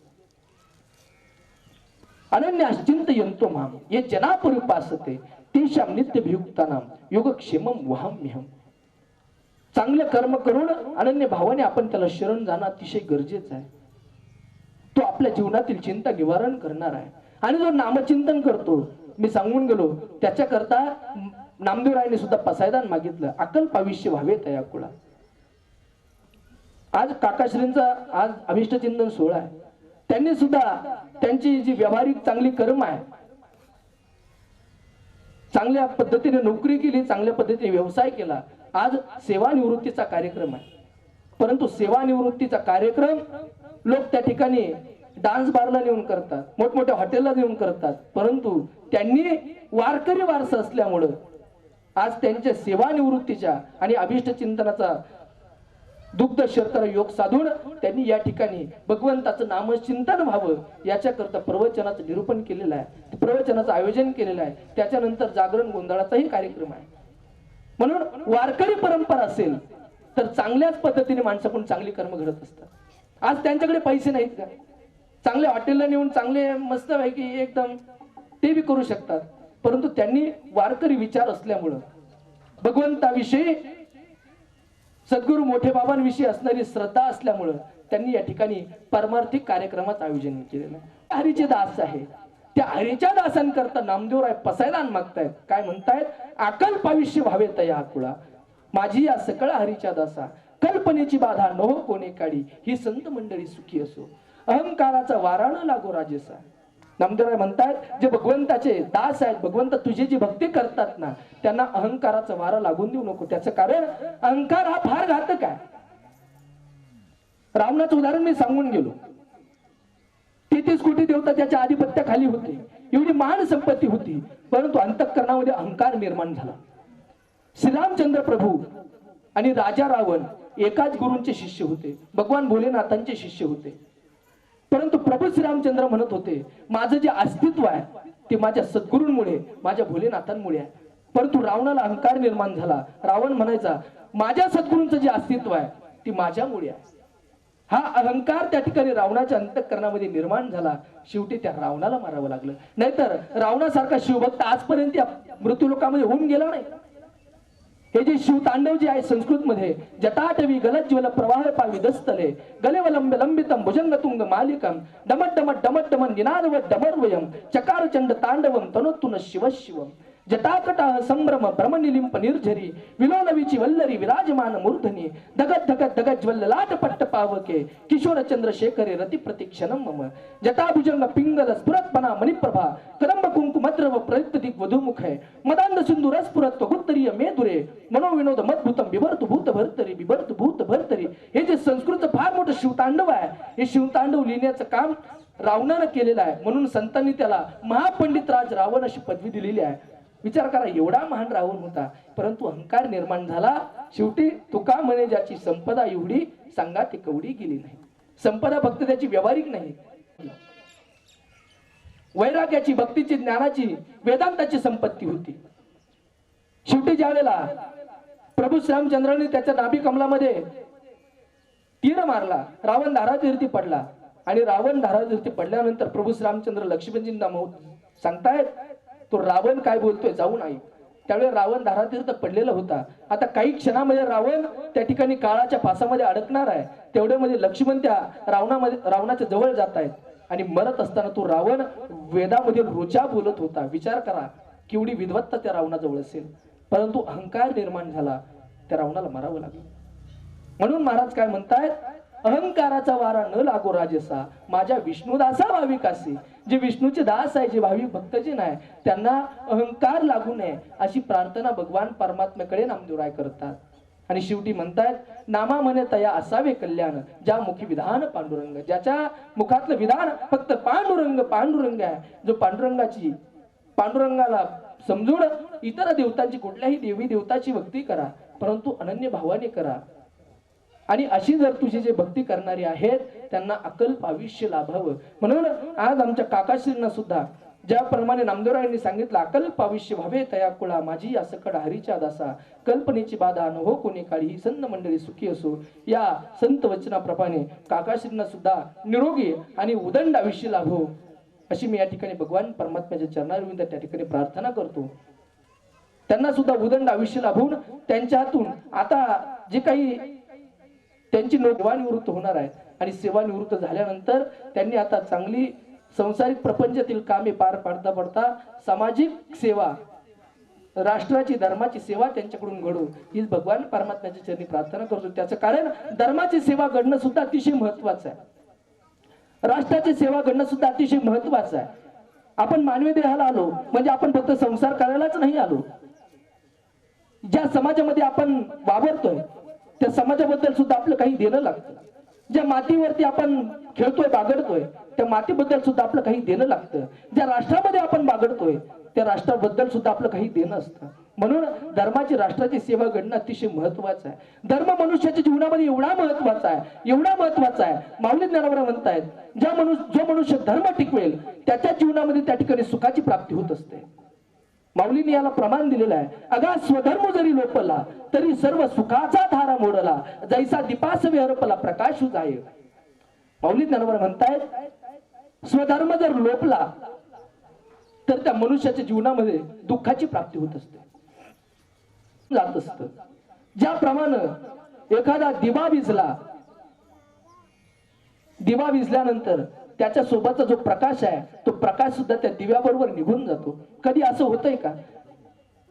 अनन्य अचिंतयन्तो माम ये जनापुरुपासते तेषां नित्यभियुक्तानां योगक्षेमं वहाम्यहम्. चांगलं कर्म करून अनन्य भावाने आपण त्याला शरण जाणं अतिशय गरजेचं आहे. तो आपल्या जीवनातील चिंता निवारण करणार आहे. आणि जो नामचिंतन करतो, मी सांगून गेलो, त्याच्याकरता नामदेवरायांनी सुद्धा पसायदान मागितलं, अकल्प आयुष्य व्हावे तया कुळा. आज काकाश्रींचा आज अभिष्ट चिंतन सोहळा आहे. त्यांनी सुद्धा त्यांची जी व्यावहारिक चांगली कर्म आहे, चांगल्या पद्धतीने नोकरी केली, चांगल्या पद्धतीने व्यवसाय केला. आज सेवानिवृत्तीचा कार्यक्रम आहे. परंतु सेवानिवृत्तीचा कार्यक्रम लोक त्या ठिकाणी डान्स बारला नेऊन करतात, मोठमोठ्या हॉटेलला नेऊन करतात. परंतु त्यांनी वारकरी वारसा असल्यामुळं आज त्यांच्या सेवानिवृत्तीच्या आणि अभिष्ट चिंतनाचा दुग्ध शर्करा योग साधून त्यांनी या ठिकाणी भगवंताचं नामचिंतन व्हावं याच्याकरता प्रवचनाचं निरूपण केलेलं आहे, प्रवचनाचं आयोजन केलेलं आहे. त्याच्यानंतर जागरण गोंधळाचाही कार्यक्रम आहे. म्हणून वारकरी परंपरा असेल तर चांगल्याच पद्धतीने माणसाकडून चांगली कर्म घडत असतात. आज त्यांच्याकडे पैसे नाहीत का? चांगल्या हॉटेलला नेऊन चांगले मस्त पैकी एकदम ते बी करू शकतात. परंतु त्यांनी वारकरी विचार असल्यामुळं, भगवंताविषयी, सद्गुरू मोठे बाबांविषयी असणारी श्रद्धा असल्यामुळं त्यांनी या ठिकाणी परमार्थिक कार्यक्रमाचं आयोजन केलेलं आहे. हरीचे दास आहे, त्या हरीच्या दासांकरता नामदेवराय पसायदान मागतायत. काय म्हणतायत? अकल्प आयुष्य व्हावे तया कुळा. माझी या सकळ हरीच्या दासा कल्पनेची बाधा नो कोणे काढी, ही संत मंडळी सुखी असो, अहंकाराचा वारा न लागो राजेसा. नामदेवराय म्हणतात, जे भगवंताचे दास आहेत, भगवंत तुझी जी भक्ती करतात ना, त्यांना अहंकाराचा वारा लागून देऊ नको. त्याचं कारण अहंकार हा फार घातक आहे. रावणाचं उदाहरण मी सांगून गेलो. 33 कोटी देवता त्याच्या आधिपत्याखाली होते, एवढी महान संपत्ती होती, परंतु अंतःकरणामध्ये अहंकार निर्माण झाला. श्रीरामचंद्र प्रभू आणि राजा रावण एकाच गुरूंचे शिष्य होते, भगवान भोलेनाथांचे शिष्य होते. परंतु प्रभू श्रीरामचंद्र म्हणत होते, माझं जे अस्तित्व आहे ते माझ्या सद्गुरूंमुळे, माझ्या भोलेनाथांमुळे आहे. परंतु रावणाला अहंकार निर्माण झाला. रावण म्हणायचा, माझ्या सद्गुरूंचं जे अस्तित्व आहे ते माझ्यामुळे आहे. हा अहंकार त्या ठिकाणी रावणाच्या अंतःकरणामध्ये निर्माण झाला. शेवटी त्या रावणाला मारावं लागलं. नाहीतर रावणासारखा शिवभक्त आजपर्यंत या मृत्यूलोकामध्ये होऊन गेला नाही. हे जे शिवतांडव जे आहे संस्कृत मध्ये, जटाटवी गलज्वल प्रवाह पावी दस्तले गलेवलंब लंबितम भुजंगतुंग मालिकम डमट डमट डमट डमन निनादव डमर्वयम चकार चंड तांडवम तनोत्तुन शिव शिवम. जटाकटाह संभ्रम भ्रमनिलिंप निर्झरी विलोलवीची वल्लरी विराजमान मूर्धनी धगत धगत धगत ज्वल्ललाट पट्ट पावके किशोर चंद्रशेखरे रती प्रतीक्षणम मम जटाभुजंग पिंगल स्फुरतपणा मणिप्रभा कदंब कुंकुमद्रव प्रयुक्तदिक वधुमुख है मदांध सिंधू रसपुरत्व गुत्तरीय मेदुरे मनोविनोद मद्भुतम बिभर्तु भूत भर्तरी हे जे संस्कृत फार मोठं शिवतांडव आहे. हे शिवतांडव लिहिण्याचं काम रावणानं केलेलं आहे. म्हणून संतांनी त्याला महापंडित राज रावण अशी पदवी दिलेली आहे. विचार करा, एवढा महान रावण होता, परंतु अहंकार निर्माण झाला. शेवटी तुका म्हणे ज्याची संपदा एवढी सांगा ती कवडी गेली नाही. संपदा फक्त त्याची व्यावहारिक नाही, वैराग्याची, भक्तीची, ज्ञानाची, वेदांताची संपत्ती होती. शेवटी ज्यावेळेला प्रभू श्रीरामचंद्रांनी त्याच्या नाभी कमलामध्ये तीर मारला, रावण धारातीर्थी पडला. आणि रावण धारातीर्थी पडल्यानंतर प्रभू श्रीरामचंद्र लक्ष्मणजींना सांगतायत, तो रावण काय बोलतोय जाऊन ऐक. त्यावेळी रावण धारातीर्थ पडलेला होता. आता काही क्षणामध्ये रावण त्या ठिकाणी काळाच्या फासामध्ये अडकणार आहे. तेवढ्यामध्ये लक्ष्मण त्या रावणाच्या जवळ जात आहेत. आणि मरत असताना तो रावण वेदामध्ये रोचा बोलत होता. विचार करा, केवढी विद्वत्ता त्या रावणाजवळ असेल. परंतु अहंकार निर्माण झाला, त्या रावणाला मारावं लागलं. म्हणून महाराज काय म्हणतायत, अहंकाराचा वारा न लागो राजसा माझ्या विष्णुदासा भाविकासी. जे विष्णूचे दास आहे, जे भाविक भक्त जे नाही, त्यांना अहंकार लागू नये अशी प्रार्थना भगवान परमात्म्याकडे नामदेवराय करतात. आणि शेवटी म्हणतायत, नामा म्हणे तया असावे कल्याण ज्या मुखी विधान पांडुरंग. ज्याच्या मुखातलं विधान फक्त पांडुरंग आहे. जो पांडुरंगाला समजून इतर देवतांची, कुठल्याही देवी देवताची भक्ती करा, परंतु अनन्य भावाने करा. आणि अशी जर तुझी जे भक्ती करणारी आहेत त्यांना अकल्प आयुष्य लाभावं. म्हणून आज आमच्या काकाश्रींना सुद्धा ज्याप्रमाणे नामदेवरायांनी सांगितलं, अकल्प आयुष्य व्हावे तया कुळा माझी असकड हरीच्या दासा कल्पनेची बाधा न हो कोणी काळी ही संत मंडळी सुखी असो. या संत वचनाप्रमाणे काकाश्रींना सुद्धा निरोगी आणि उदंड आयुष्य लाभो अशी मी या ठिकाणी भगवान परमात्म्याच्या चरणारविंद त्या ठिकाणी प्रार्थना करतो. त्यांना सुद्धा उदंड आयुष्य लाभून त्यांच्या हातून आता जे काही त्यांची सेवानिवृत्त होणार आहे. आणि सेवानिवृत्त झाल्यानंतर त्यांनी आता चांगली संसारिक प्रपंचातील कामे पार पाडता पाडता सामाजिक सेवा, राष्ट्राची, धर्माची सेवा त्यांच्याकडून घडो हीच भगवान परमात्म्याच्या चरणी प्रार्थना करतो. त्याचं कारण धर्माची सेवा घडणं सुद्धा अतिशय महत्वाचं आहे. राष्ट्राची सेवा घडणं सुद्धा अतिशय महत्वाचं आहे. आपण मानवी देहाला आलो म्हणजे आपण फक्त संसार करायलाच नाही आलो. ज्या समाजामध्ये आपण वावरतोय त्या समाजाबद्दल सुद्धा आपलं काही देणं लागतं. ज्या मातीवरती आपण खेळतोय, बागडतोय, त्या मातीबद्दल सुद्धा आपलं काही देणं लागतं. ज्या राष्ट्रामध्ये आपण बागडतोय त्या राष्ट्राबद्दल सुद्धा आपलं काही देणं असतं. म्हणून धर्माची, राष्ट्राची सेवा घडणं अतिशय महत्वाचं आहे. धर्म मनुष्याच्या जीवनामध्ये एवढा महत्वाचा आहे, माऊली ज्ञानावर म्हणतायत, जो मनुष्य धर्म टिकवेल त्याच्या जीवनामध्ये त्या ठिकाणी सुखाची प्राप्ती होत असते. माऊलीने याला प्रमाण दिलेलं आहे, अगा स्वधर्म जरी लोपला तरी सर्व सुखाचा धारा मोडला जैसा दीपास विहरपला प्रकाश जाय. माऊली ज्ञानावर म्हणतायत, स्वधर्म जर लोपला तर त्या मनुष्याच्या जीवनामध्ये दुःखाची प्राप्ती होत असते, जात असत. ज्याप्रमाणे एखादा दिवा विझल्यानंतर त्याच्या सोबतचा जो प्रकाश आहे तो प्रकाश सुद्धा त्या दिव्याबरोबर निघून जातो. कधी असं होतंय का,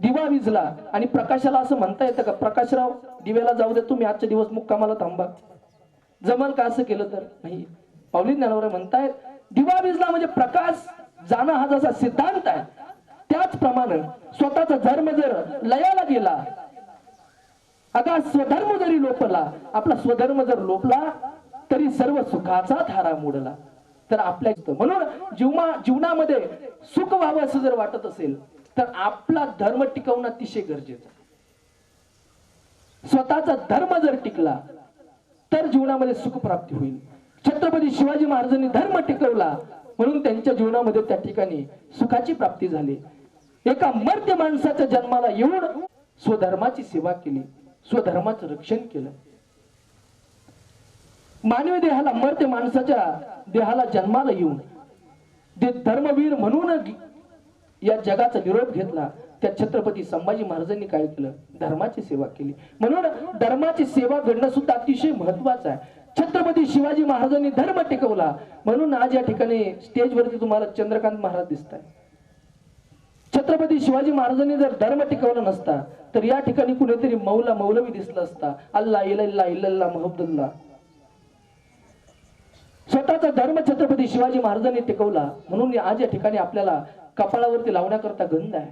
दिवा विझला आणि प्रकाशाला असं म्हणता येतं का, प्रकाशराव दिव्याला जाऊ दे, तुम्ही आजच्या दिवस मुक्कामाला थांबा, जमल का असं केलं तर? नाही. माऊली ज्ञानोबा म्हणतायत, दिवा विझला म्हणजे प्रकाश जाणं हा जसा सिद्धांत आहे, त्याचप्रमाणे स्वतःचा धर्म जर लयाला गेला, आता स्वधर्म जरी लोपला, आपला स्वधर्म जर लोपला तरी सर्व सुखाचा धारा मोडला. तर आपल्या म्हणून जीवनामध्ये सुख व्हावं असं जर वाटत असेल तर आपला धर्म टिकवणं अतिशय गरजेचं. स्वतःचा धर्म जर टिकला तर जीवनामध्ये सुख प्राप्ती होईल. छत्रपती शिवाजी महाराजांनी धर्म टिकवला म्हणून त्यांच्या जीवनामध्ये त्या ठिकाणी सुखाची प्राप्ती झाली. एका मर्त्य माणसाच्या जन्माला येऊन स्वधर्माची सेवा केली, स्वधर्माचं रक्षण केलं. मानवी देहाला, मर्त्य माणसाच्या देहाला जन्माला येऊन ते धर्मवीर म्हणून या जगाचा निरोप घेतला. त्या छत्रपती संभाजी महाराजांनी काय केलं, धर्माची सेवा केली. म्हणून धर्माची सेवा घडणं सुद्धा अतिशय महत्वाचं आहे. छत्रपती शिवाजी महाराजांनी धर्म टिकवला म्हणून आज या ठिकाणी स्टेजवरती तुम्हाला चंद्रकांत महाराज दिसत आहे. छत्रपती शिवाजी महाराजांनी जर धर्म टिकवला नसता तर या ठिकाणी कुणीतरी मौलवी दिसला असता. अल्ला इल्लल्ला इल्लल्ला मुहम्मदुल्लाह. स्वतःचा धर्म छत्रपती शिवाजी महाराजांनी टिकवला म्हणून आज या ठिकाणी आपल्याला कपाळावरती लावण्याकरता गंध आहे.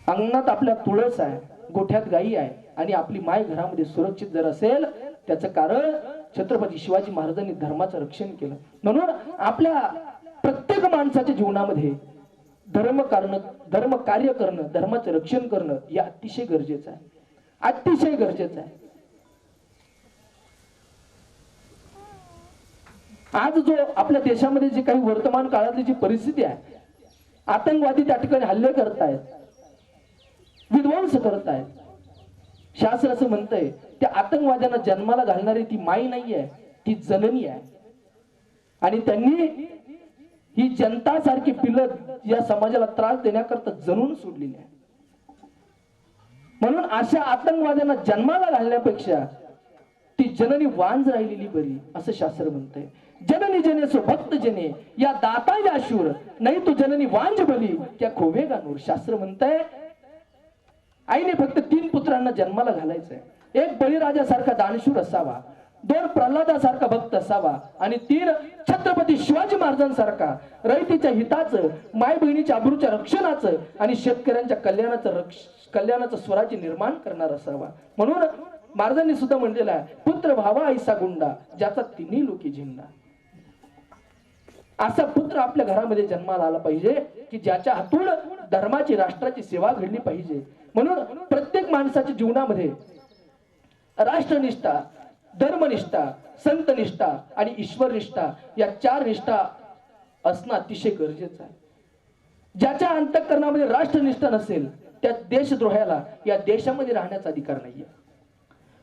अंगणात आपल्या तुळस आहे, गोठ्यात गायी आहे आणि आपली माय घरामध्ये सुरक्षित जर असेल त्याचं कारण छत्रपती शिवाजी महाराजांनी धर्माचं रक्षण केलं. म्हणून आपल्या प्रत्येक माणसाच्या जीवनामध्ये धर्म कार्य करणं, धर्माचं रक्षण करणं हे अतिशय गरजेचं आहे. अतिशय गरजेचं आहे. आज जो आपल्या देशामध्ये जे काही वर्तमान काळातली जी परिस्थिती आहे, आतंकवादी त्या ठिकाणी हल्ले करतायत, विध्वंस करतायत. शास्त्र असं म्हणतंय त्या आतंकवाद्यांना जन्माला घालणारी ती माई नाहीये, ती जननी आहे. आणि त्यांनी ही जनता सारखी पिलं या समाजाला त्रास देण्याकरता जनून सोडलेली आहे. म्हणून अशा आतंकवाद्यांना जन्माला घालण्यापेक्षा ती जननी वांज राहिलेली बरी असं शास्त्र म्हणतंय. जननी जने सो भक्त जने या दाता या शूर नाही तू जननी वांज बली त्या खोवेगा नूर. शास्त्र म्हणतंय आईने फक्त 3 पुत्रांना जन्माला घालायचंय. एक बळीराजासारखा दानशूर असावा, 2 प्रल्हादासारखा भक्त असावा आणि 3 छत्रपती शिवाजी महाराजांसारखा रयतेच्या हिताचं, माय बहिणीच्या अब्रूच्या रक्षणाचं आणि शेतकऱ्यांच्या कल्याणाचं स्वराज्य निर्माण करणार असावा. म्हणून महाराजांनी सुद्धा म्हणलेलं आहे पुत्र भावा ऐसा गुंडा ज्याचा तिन्ही लोकी झेंडा. असा पुत्र आपल्या घरामध्ये जन्माला आला पाहिजे की ज्याच्या हातून धर्माची, राष्ट्राची सेवा घडली पाहिजे. म्हणून प्रत्येक माणसाच्या जीवनामध्ये राष्ट्रनिष्ठा, धर्मनिष्ठा, संतनिष्ठा आणि ईश्वरनिष्ठा या 4 निष्ठा असणं अतिशय गरजेचं आहे. ज्याच्या अंतःकरणामध्ये राष्ट्रनिष्ठा नसेल त्या देशद्रोहाला या देशामध्ये राहण्याचा अधिकार नाहीये.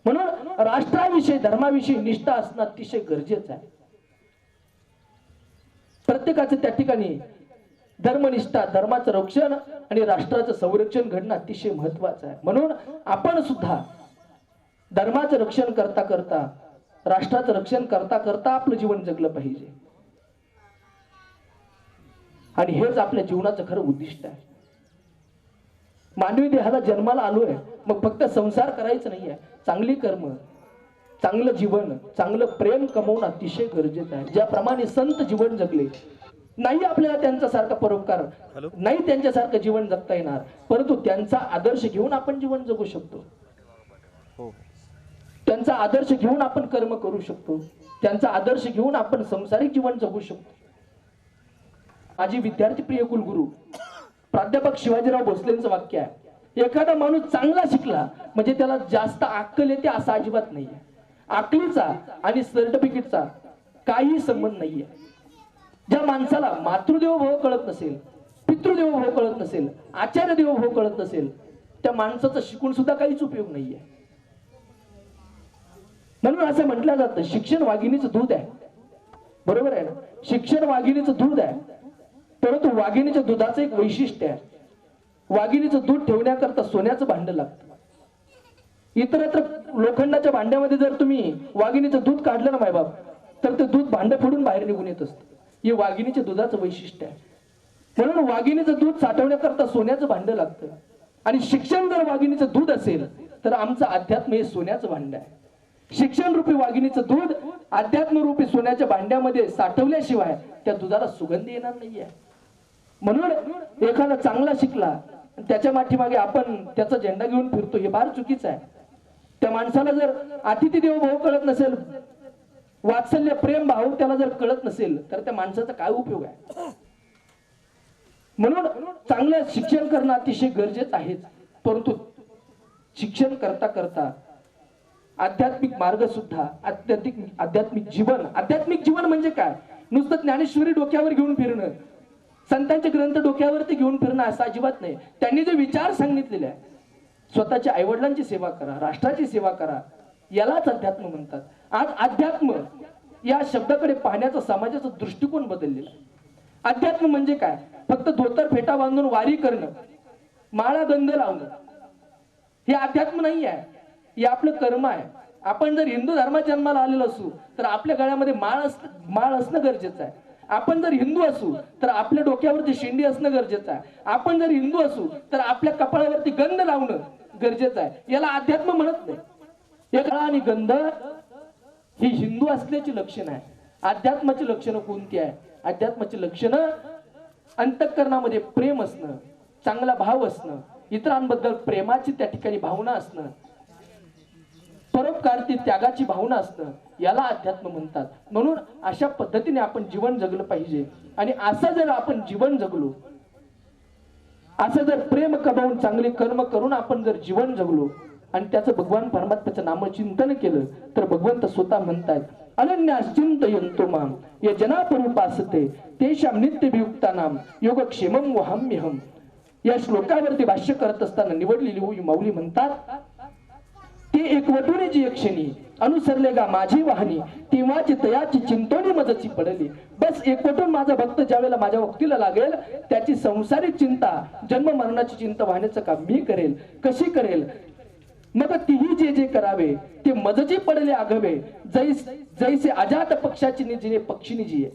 म्हणून राष्ट्राविषयी, धर्माविषयी निष्ठा असणं अतिशय गरजेचं आहे. प्रत्येकाचं त्या ठिकाणी धर्मनिष्ठा, धर्माचं रक्षण आणि राष्ट्राचं संरक्षण घडणं अतिशय महत्वाचं आहे. म्हणून आपण सुद्धा धर्माचं रक्षण करता करता, राष्ट्राचं रक्षण करता करता आपलं जीवन जगलं पाहिजे. आणि हेच आपल्या जीवनाचं खरं उद्दिष्ट आहे. मानवी देहाला जन्माला आलोय मग फक्त संसार करायचं नाहीये. चांगली कर्म, चांगलं जीवन, चांगलं प्रेम कमवणं अतिशय गरजेचं आहे. ज्याप्रमाणे संत जीवन जगले, नाही आपल्याला त्यांच्यासारखा परोपकार, नाही त्यांच्यासारखं जीवन जगता येणार, परंतु त्यांचा आदर्श घेऊन आपण जीवन जगू शकतो. त्यांचा आदर्श घेऊन आपण कर्म करू शकतो. त्यांचा आदर्श घेऊन आपण संसारिक जीवन जगू शकतो. माझी विद्यार्थी प्रिय कुलगुरू प्राध्यापक शिवाजीराव भोसलेंचं वाक्य आहे, एखादा माणूस चांगला शिकला म्हणजे त्याला जास्त अक्कल येते असं अजिबात नाहीये. अकलीचा आणि सर्टिफिकेटचा काही संबंध नाहीये. ज्या माणसाला मातृदेव भाव कळत नसेल, पितृदेव भाव कळत नसेल, आचार्य देव भाव कळत नसेल, त्या माणसाचं शिकून सुद्धा काहीच उपयोग नाहीये. म्हणून असं म्हटलं जातं शिक्षण वाघिणीचं दूध आहे. बरोबर आहे ना? शिक्षण वाघिणीचं दूध आहे. परंतु वाघिणीच्या दुधाचं एक वैशिष्ट्य आहे, वाघिणीचं दूध ठेवण्याकरता सोन्याचं भांड लागतं. इतरत्र लोखंडाच्या भांड्यामध्ये जर तुम्ही वाघिणीचं दूध काढलं ना मायबाप, तर ते दूध भांड फोडून बाहेर निघून येत असतं. हे वाघिणीच्या दुधाचं वैशिष्ट्य आहे. म्हणून वाघिणीचं दूध साठवण्याकरता सोन्याचं भांड लागतं. आणि शिक्षण जर वाघिणीचं दूध असेल तर आमचं अध्यात्म हे सोन्याचं भांड आहे. शिक्षण रूपी वाघिणीचं दूध अध्यात्म रूपी सोन्याच्या भांड्यामध्ये साठवल्याशिवाय त्या दुधाला सुगंध येणार नाहीये. म्हणून एखादा चांगला शिकला त्याच्या पाठीमागे आपण त्याचा झेंडा घेऊन फिरतो, हे फार चुकीचं आहे. त्या माणसाला जर अतिथी देव भाव कळत नसेल, वात्सल्य प्रेम भाव त्याला जर कळत नसेल तर त्या माणसाचा काय उपयोग आहे. म्हणून चांगलं शिक्षण करणं अतिशय गरजेचं आहे. परंतु शिक्षण करता करता आध्यात्मिक मार्ग सुद्धा, आध्यात्मिक जीवन म्हणजे काय, नुसतं ज्ञानेश्वरी डोक्यावर घेऊन फिरणं, संतांचे ग्रंथ डोक्यावरती घेऊन फिरणं असं अजिबात नाही. त्यांनी जे विचार सांगितलेले आहे, स्वतःच्या आईवडिलांची सेवा करा, राष्ट्राची सेवा करा, यालाच अध्यात्म म्हणतात. आज अध्यात्म या शब्दाकडे पाहण्याचा समाजाचा दृष्टिकोन बदललेला आहे. अध्यात्म म्हणजे काय, फक्त धोतर फेटा बांधून वारी करणं, माळा गंध लावणं, हे अध्यात्म नाही आहे. हे आपलं कर्म आहे. आपण जर हिंदू धर्मात जन्माला आलेलो असू तर आपल्या गळ्यामध्ये माळ असणं गरजेचं आहे. आपण जर हिंदू असू तर आपल्या डोक्यावरती शेंडी असणं गरजेचं आहे. आपण जर हिंदू असू तर आपल्या कपाळावरती गंध लावणं गरजेचं आहे. याला अध्यात्म म्हणत नाही. हे कळा आणि गंध ही हिंदू असल्याची लक्षणं आहे. अध्यात्माची लक्षणं कोणती आहे? अध्यात्माची लक्षणं अंतःकरणामध्ये प्रेम असणं, चांगला भाव असणं, इतरांबद्दल प्रेमाची त्या ठिकाणी भावना असणं, परोपकारती त्यागाची भावना असणं, याला अध्यात्म म्हणतात. म्हणून अशा पद्धतीने आपण जीवन जगलं पाहिजे. आणि असं जर आपण जीवन जगलो, असं जर प्रेम कमावून चांगले कर्म करून आपण जर जीवन जगलो आणि त्याचं भगवान परमात्म्याचं नामचिंतन केलं तर भगवंत स्वतः म्हणतात अनन्याश्चिंतयन्तो माम ये जनापरूपासते तेषां नित्यभियुक्तानां योगक्षेमं वहाम्यहम्. या श्लोकावरती भाष्य करत असताना निवडलेली माऊली म्हणतात ते एकवटून जी क्षणी अनुसरले गा माझी वाहनी तेव्हाची तयाची चिंतोनी मजची पडली. बस एकवटून माझा भक्त ज्यावेळेला माझ्या वक्तीला लागेल त्याची संसारिक चिंता, जन्म मरणाची चिंता वाहण्याचं काम मी करेल. कशी करेल? मग तीही जे जे करावे ते मजची पडले आघवे जैसे अजात पक्षाची निजीने पक्षीनी जी आहे.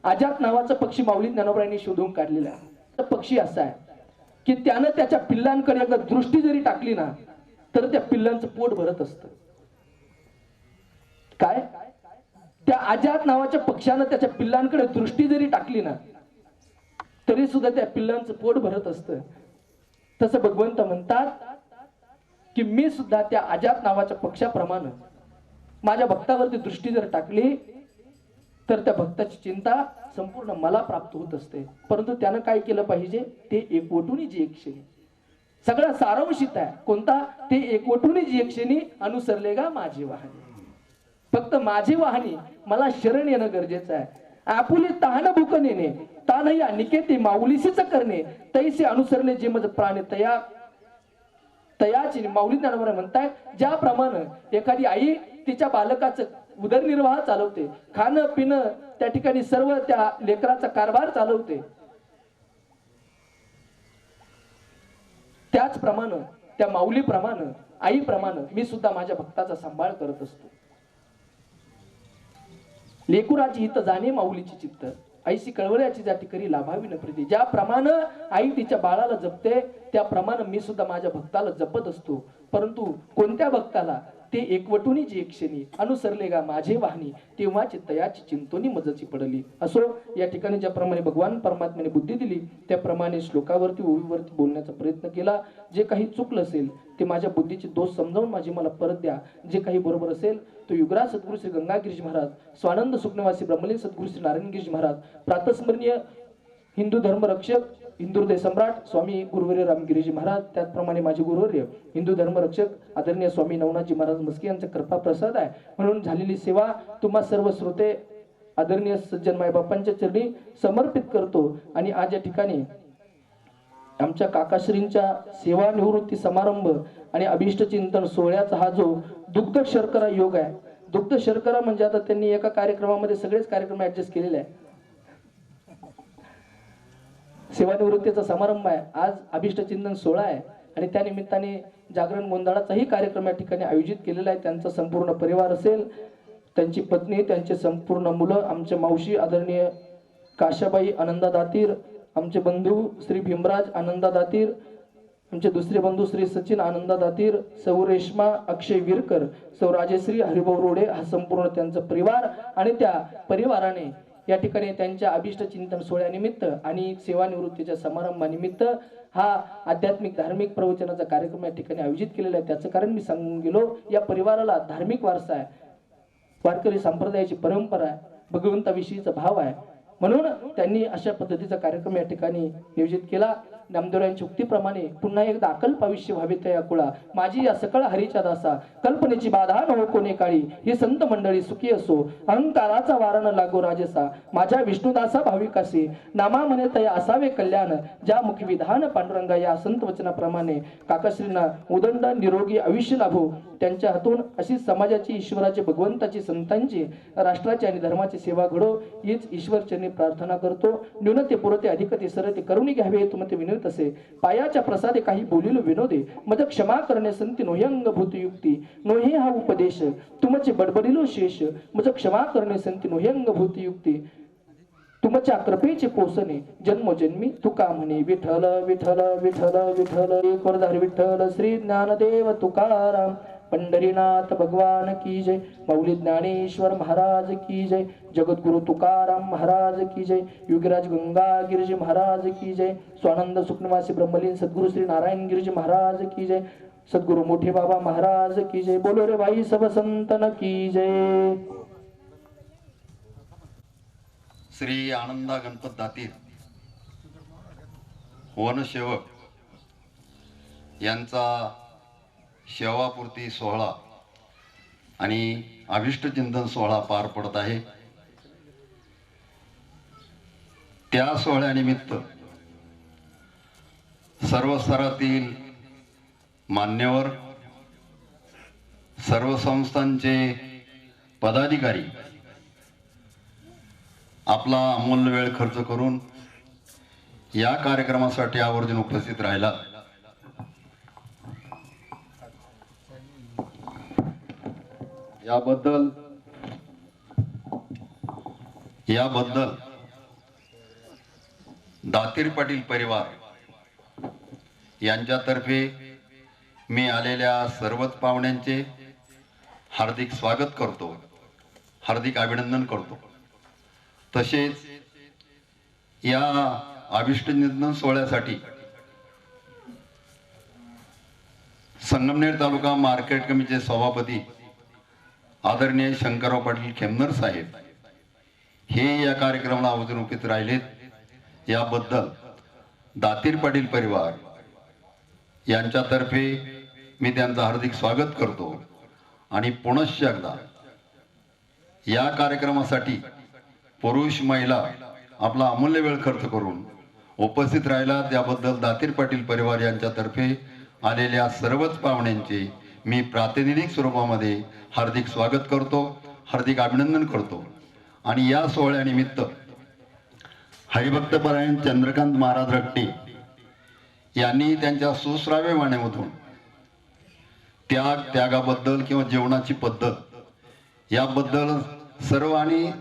अजात नावाचा पक्षी माऊली ज्ञानोबरायांनी शोधून काढलेला आहे. तर पक्षी असा आहे की त्यानं त्याच्या पिल्लांकडे एकदा दृष्टी जरी टाकली ना तर त्या पिल्लांचं पोट भरत असतं. काय? त्या अजात नावाच्या पक्षानं त्याच्या पिल्लांकडे दृष्टी जरी टाकली ना तरी सुद्धा त्या पिल्लांचं पोट भरत असतं. तसं भगवंत म्हणतात की मी सुद्धा त्या अजात नावाच्या पक्षाप्रमाणे माझ्या भक्तावरती दृष्टी जर टाकली तर त्या भक्ताची चिंता संपूर्ण मला प्राप्त होत असते. परंतु त्यानं काय केलं पाहिजे? ते एकवटून जी क्षणी सगळा सारांशित आहे. कोणता? ते एकवटून जी क्षणी अनुसरले गा माझी वाहनी. फक्त माझी वाहनी मला शरण येणं गरजेचं आहे. आपुले तहान भूक नेणे तानया निकेते माऊलीसीच करणे तैसे अनुसरले जे मज प्राण तयाची. माऊली ज्ञानोबा म्हणताय ज्याप्रमाणे एखादी आई तिच्या बालकाचं उदरनिर्वाह चालवते, खाणं पिणं त्या ठिकाणी सर्व त्या लेकराचा कारभार चालवते, त्याचप्रमाणे त्या माऊलीप्रमाणे आईप्रमाणे मी सुद्धा माझ्या भक्ताचा सांभाळ करत असतो. लेकुराची हित जाणे माऊलीची चित्त ऐशी कळवळ्याची जाती करी लाभावी न प्रीती. ज्याप्रमाणे आई तिच्या बाळाला जपते त्याप्रमाणे मी सुद्धा माझ्या भक्ताला जपत असतो. परंतु कोणत्या भक्ताला? ते एकवटून जी क्षणी अनुसरले गा माझे वाहनी तेव्हाची तयाची चिंतोनी मजची पडली. असो, या ठिकाणी ज्याप्रमाणे भगवान परमात्म्याने बुद्धी दिली त्याप्रमाणे श्लोकावरती ओवीवरती बोलण्याचा प्रयत्न केला. जे काही चुकलं असेल ते माझ्या बुद्धीचे दोष समजावून माझी मला परत द्या. जे काही बरोबर असेल तो युगराज सद्गुरू श्री गंगागिरीजी महाराज, स्वानंद सुखनिवासी ब्रह्मलीन सद्गुरू श्री नारायणगिरीजी महाराज, प्रातस्मरणीय हिंदू धर्मरक्षक हिंदू हृदय सम्राट स्वामी गुरुवर्य रामगिरीजी महाराज, त्याचप्रमाणे माझे गुरुवर्य हिंदू धर्मरक्षक आदरणीय स्वामी नवनाथजी महाराज मस्के यांचा कृपा प्रसाद आहे. म्हणून झालेली सेवा तुम्हा सर्व श्रोते आदरणीय सज्जन मायबापांच्या चरणी समर्पित करतो. आणि आज या ठिकाणी आमच्या काकाश्रींच्या सेवानिवृत्ती समारंभ आणि अभिष्ट चिंतन सोहळ्याचा हा जो दुग्ध शर्करा योग आहे. दुग्ध शर्करा म्हणजे आता त्यांनी एका कार्यक्रमामध्ये सगळेच कार्यक्रम ऍडजस्ट केलेले आहे. सेवानिवृत्तीचा समारंभ आहे, आज अभिष्ट चिंतन सोहळा आहे आणि त्या निमित्ताने जागरण गोंधळाचाही कार्यक्रम या ठिकाणी आयोजित केलेला आहे. त्यांचा संपूर्ण परिवार असेल, त्यांची पत्नी, त्यांचे संपूर्ण मुलं, आमच्या मावशी आदरणीय काशाबाई आनंदा दातीर, आमचे बंधू श्री भीमराज आनंदा दातीर, आमचे दुसरे बंधू श्री सचिन आनंदा दातीर, सौ रेश्मा अक्षय विरकर, सौ राजेश्री हरिभाऊ रोडे, हा संपूर्ण त्यांचा परिवार आणि त्या परिवाराने या ठिकाणी त्यांच्या अभिष्ट चिंतन सोहळ्यानिमित्त आणि सेवानिवृत्तीच्या समारंभानिमित्त हा आध्यात्मिक धार्मिक प्रवचनाचा कार्यक्रम या ठिकाणी आयोजित केलेला आहे. त्याचं कारण मी सांगून गेलो. या परिवाराला धार्मिक वारसा आहे, वारकरी संप्रदायाची परंपरा आहे, भगवंताविषयीचा भाव आहे. म्हणून त्यांनी अशा पद्धतीचा कार्यक्रम या ठिकाणी नियोजित केला. नामदेवरायांच्या उक्तीप्रमाणे पुन्हा एकदा अकल्प आयुष्य व्हावे तया कुळा माझी या सकळ हरीच्या दासा कल्पनेची बाधा न हो कोणे काळी ही संत मंडळी सुखी असो अहंकाराचा वारा न लागो राजसा माझ्या विष्णुदासा भाविकासी नामा म्हणे तया असावे कल्याण ज्या मुखी विधान पांडुरंगा. या संत वचनाप्रमाणे काकाश्रींना उदंड निरोगी आयुष्य लाभो, त्यांच्या हातून अशी समाजाची, ईश्वराची, भगवंताची, संतांची, राष्ट्राची आणि धर्माची सेवा घडो हीच ईश्वरचरणी प्रार्थना करतो. न्यूनते पुरते अधिकते सरते करुणी घ्यावे तुमते विनंती तसे पायाच्या प्रसादे काही बोलिलो विनोदे मज क्षमा करणे संती नोहे अंगभूत युक्ती नोहे हा उपदेश तुमचे बडबडिलो शेष मज क्षमा करणे संती नोहे अंगभूत युक्ती तुमच्या कृपेचे पोसणे जन्मोजन्मी तुका म्हणे विठ्ठल विठ्ठल विठ्ठल विठ्ठल एक वरधारी विठ्ठल श्री ज्ञानदेव तुकाराम पंढरीनाथ भगवान की जय माऊली ज्ञानेश्वर महाराज की जय जगद्गुरु तुकाराम महाराज की जय युगराज गंगा गिरिजी महाराज की जय स्वानंद सुखनिवासी ब्रह्मलीन सद्गुरु श्री नारायण गिरिजी महाराज की जय सद्गुरु मोठे बाबा महाराज की जय बोलो रे भाई सब संतन की जय। श्री आनंदा गणपत दातीर वनसेवक यांचा सेवापूर्ती सोहळा आणि अभिष्ट चिंतन सोहळा पार पडत आहे। त्या सोहळ्यानिमित्त सर्व स्तरातील मान्यवर, सर्व संस्थांचे पदाधिकारी आपला अमूल्य वेळ खर्च करून या कार्यक्रमासाठी आवर्जून उपस्थित राहिला। याबद्दल दातीर पाटील परिवार यांच्यातर्फे मी आलेल्या सर्वच पाहुण्यांचे हार्दिक स्वागत करतो, हार्दिक अभिनंदन करतो। तसेच या अभिष्ट चिंतन सोहळ्यासाठी संगमनेर तालुका मार्केट कमिटीचे सभापती आदरणीय शंकरराव पाटील खेमनर साहेब हे या कार्यक्रमाला आवर्जून उपस्थित राहिलेत। याबद्दल दातीर पाटील परिवार यांच्यातर्फे मी त्यांचं हार्दिक स्वागत करतो आणि पुनश्च एकदा या कार्यक्रमासाठी पुरुष महिला आपला अमूल्य वेळ खर्च करून उपस्थित राहिला त्याबद्दल दातीर पाटील परिवार यांच्यातर्फे आलेल्या सर्वच पाहुण्यांचे मी प्रातिनिधिक स्वरूपामध्ये हार्दिक स्वागत करतो, हार्दिक अभिनंदन करतो। आणि या सोहळ्यानिमित्त हरिभक्तपरायण चंद्रकांत महाराज रट्टे यांनी त्यांच्या सुश्राव्य वाणीमधून त्यागाबद्दल किंवा जीवनाची पद्धत याबद्दल सर्व आणि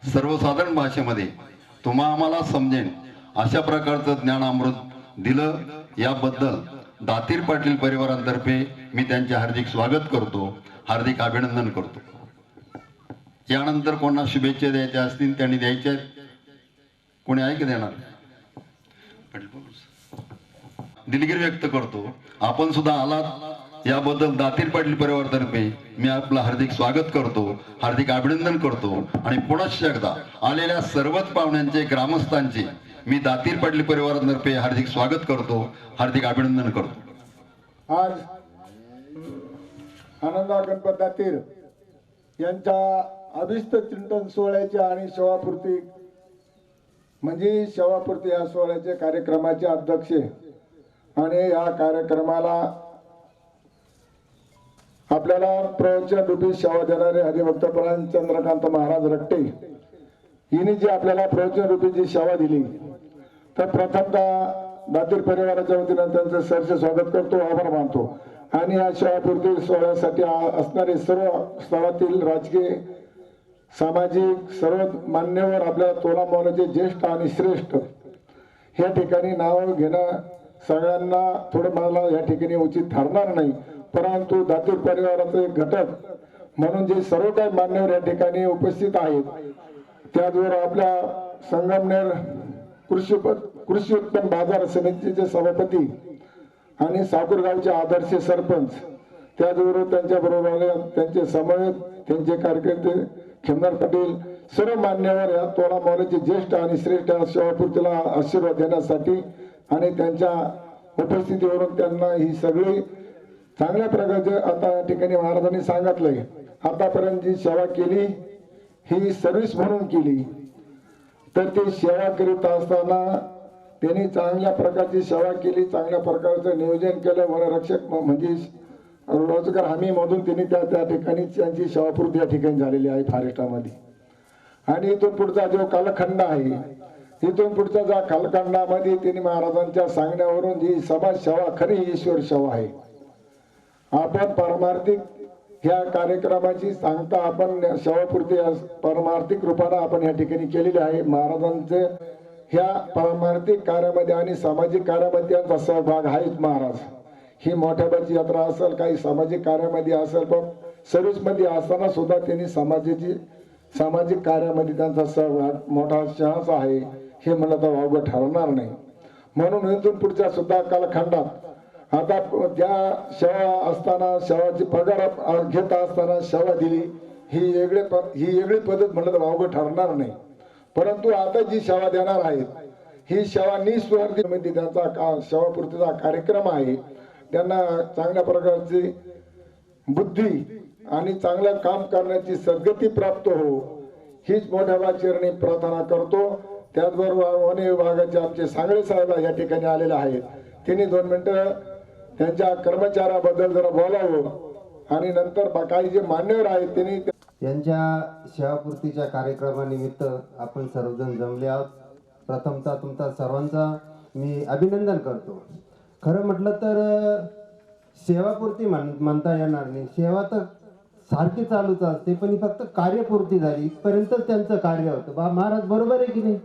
सर्वसाधारण भाषेमध्ये तुम्हा आम्हाला समजेन अशा प्रकारचं ज्ञानामृत दिलं। याबद्दल दातीर पाटील परिवारांतर्फे मी त्यांचे हार्दिक स्वागत करतो, हार्दिक अभिनंदन करतो। यानंतर कोणा शुभेच्छा द्यायच्या असतील त्यांनी द्यायच्या, कोणी आहे की देणार? दिलगिरी व्यक्त करतो, आपण सुद्धा आलात याबद्दल दातीर पाटील परिवारातर्फे मी आपलं हार्दिक स्वागत करतो, हार्दिक अभिनंदन करतो आणि पुनश्च एकदा आलेल्या सर्वच पाहुण्यांचे, ग्रामस्थांचे मी दातीर पाटील परिवारातर्फे हार्दिक स्वागत करतो, हार्दिक अभिनंदन करतो। आज आनंदा गणपत दातीर यांच्या अभिष्ट चिंतन सोहळ्याच्या आणि सेवापूर्ती म्हणजे सेवापूर्ती या सोहळ्याच्या कार्यक्रमाचे अध्यक्ष आणि या कार्यक्रमाला आपल्याला प्रवचन रूपी सेवा देणारे हरिभक्तपरायण चंद्रकांत महाराज रट्टे हिने जी आपल्याला प्रवचन रूपी जी सेवा दिली तर प्रथमतः दातीर परिवाराच्या वतीनं त्यांचं सहर्ष स्वागत करतो, आभार मानतो। आणि या सेवापूर्ती सोहळ्यासाठी असणारे सर्व स्तरातील राजकीय, सामाजिक सर्व मान्यवर आपल्याला तोला मोलाचे ज्येष्ठ आणि श्रेष्ठ ह्या ठिकाणी नाव घेणं सगळ्यांना थोडं मला या ठिकाणी उचित ठरणार नाही, परंतु दातीर परिवाराचे घटक म्हणून जे सर्व काही मान्यवर या ठिकाणी उपस्थित आहेत त्याचबरोबर आपल्या संगमनेर कृषी उत्पन्न बाजार समितीचे सभापती आणि साकूरगावचे आदर्श सरपंच, त्याचबरोबर त्यांच्या बरोबर त्यांचे समवेत त्यांचे कार्यकर्ते खेमनर पाटील सर्व मान्यवर या तोला मोलाचे ज्येष्ठ आणि श्रेष्ठ सेवापूर्तीला आशीर्वाद देण्यासाठी आणि त्यांच्या उपस्थितीवरून त्यांना ही सगळी चांगल्या प्रकारचे आता या ठिकाणी महाराजांनी सांगितलंय आतापर्यंत जी सेवा केली ही सर्व्हिस म्हणून केली, तर ती सेवा करीत असताना त्यांनी चांगल्या प्रकारची सेवा केली, चांगल्या प्रकारचं नियोजन केलं, वनरक्षक म्हणजे रोजगार हमी मधून त्यांनी त्या ठिकाणी त्यांची सेवापूर्ती या ठिकाणी झालेली आहे फॉरेस्टामध्ये। आणि इथून पुढचा जो कालखंड आहे, इथून पुढचा ज्या कालखंडामध्ये त्यांनी महाराजांच्या सांगण्यावरून जी समाज सेवा खरी ईश्वर सेवा आहे। आपण पारमार्थिक ह्या कार्यक्रमाची सांगता आपण सेवापूर्ती परमार्थिक रूपानं आपण या ठिकाणी केलेली आहे. महाराजांचे ह्या परमार्थिक कार्यामध्ये आणि सामाजिक कार्यामध्ये यांचा सहभाग आहेच. महाराज ही मोठ्याबाची यात्रा असेल, काही सामाजिक कार्यामध्ये असेल, पण सर्व्हिसमध्ये असताना सुद्धा त्यांनी सामाजिक कार्यामध्ये त्यांचा सहभाग मोठा चान्स आहे. हे मला तर वावगं ठरणार नाही. म्हणून इथून पुढच्या सुद्धा कालखंडात आता त्या सेवा असताना सेवाची पगार घेत असताना सेवा दिली ही वेगळी पद्धत म्हणलं तर वावगं ठरणार नाही. परंतु आता जी सेवा देणार आहेत ही सेवा निस्वार्थी त्यांचा सेवापूर्तीचा कार्यक्रम आहे. त्यांना चांगल्या प्रकारची बुद्धी आणि चांगलं काम करण्याची सद्गती प्राप्त हो हीच मोठ्या चरणी प्रार्थना करतो. त्याचबरोबर वन विभागाचे आमचे सांगळे साहेब या ठिकाणी आलेले आहेत. त्यांनी 2 मिनिटं त्यांच्या कर्मचाऱ्याबद्दल जरा बोलावं आणि नंतर काही जे मान्यवर आहेत त्यांनी यांच्या सेवापूर्तीच्या कार्यक्रमानिमित्त आपण सर्वजण जमले आहोत. प्रथमतः तुमचा सर्वांचा मी अभिनंदन करतो. खरं म्हटलं तर सेवापूर्ती म्हणता येणार नाही. सेवा तर सारखी चालूच असते, पण ही फक्त कार्यपूर्ती झाली. इथपर्यंतच त्यांचं कार्य होतं. महाराज बरोबर आहे की नाही?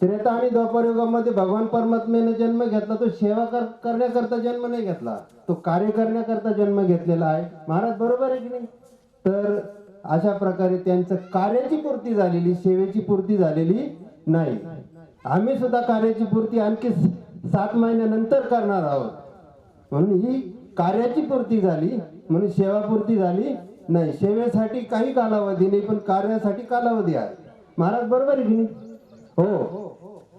त्रेता आणि द्वापर युगामध्ये भगवान परमात्म्याने जन्म घेतला, तो सेवा करण्याकरता जन्म नाही घेतला, तो कार्य करण्याकरता जन्म घेतलेला आहे. महाराज बरोबर आहे की नाही? तर अशा प्रकारे त्यांचं कार्याची पूर्ती झालेली, सेवेची पूर्ती झालेली नाही. आम्ही सुद्धा कार्याची पूर्ती आणखी 7 महिन्यानंतर करणार आहोत. म्हणून ही कार्याची पूर्ती झाली, म्हणून सेवापूर्ती झाली नाही. सेवेसाठी काही कालावधी नाही, पण कार्यासाठी कालावधी आहे. महाराज बरोबर आहे की नाही? हो.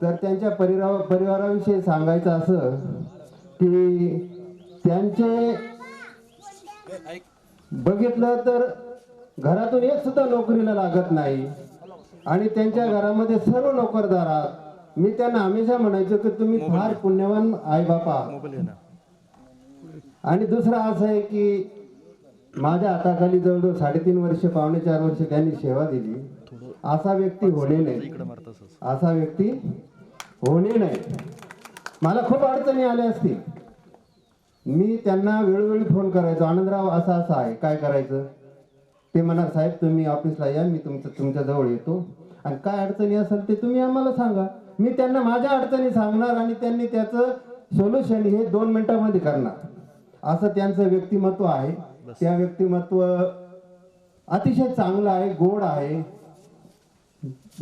तर त्यांच्या परिवाराविषयी सांगायचं असं की त्यांचे बघितलं तर घरातून एक सुद्धा नोकरीला लागत नाही आणि त्यांच्या घरामध्ये सर्व नोकरदार आहात. मी त्यांना हमेशा म्हणायचो की तुम्ही फार पुण्यवान आई बापा. आणि दुसरं असं आहे की माझ्या हाताखाली जवळजवळ 3.5 वर्ष, 4.5 वर्ष त्यांनी सेवा दिली. असा व्यक्ती होणे नाही, असा व्यक्ती होणे नाही. मला खूप अडचणी आल्या असतील. मी त्यांना वेळोवेळी फोन करायचो, आनंदराव असं असं आहे, काय करायचं? ते म्हणणार साहेब तुम्ही ऑफिसला या, मी तुमच्या जवळ येतो आणि काय अडचणी असेल ते तुम्ही आम्हाला सांगा. मी त्यांना माझ्या अडचणी सांगणार आणि त्यांनी त्याचं सोल्युशन हे 2 मिनिटांमध्ये करणार. असं त्यांचं व्यक्तिमत्व आहे. त्या व्यक्तिमत्व अतिशय चांगलं आहे, गोड आहे,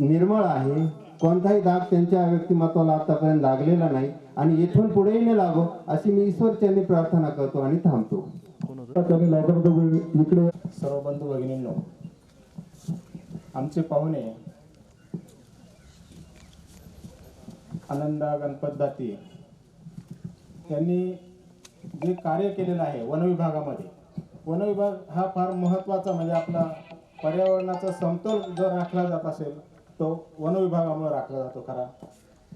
निर्मळ आहे. कोणताही दाग त्यांच्या व्यक्तिमत्वाला आतापर्यंत लागलेला नाही आणि इथून पुढेही नाही लागो अशी मी ईश्वरचरणी प्रार्थना करतो आणि थांबतो. इकडे सर्व बंधू भगिनींनो, आमचे पाहुणे आनंदा गणपत दाती यांनी जे कार्य केलेलं आहे वन विभागामध्ये, वन विभाग हा फार महत्त्वाचा, म्हणजे आपला पर्यावरणाचा समतोल जर राखला जात असेल तो वन विभागामुळे राखला जातो खरा.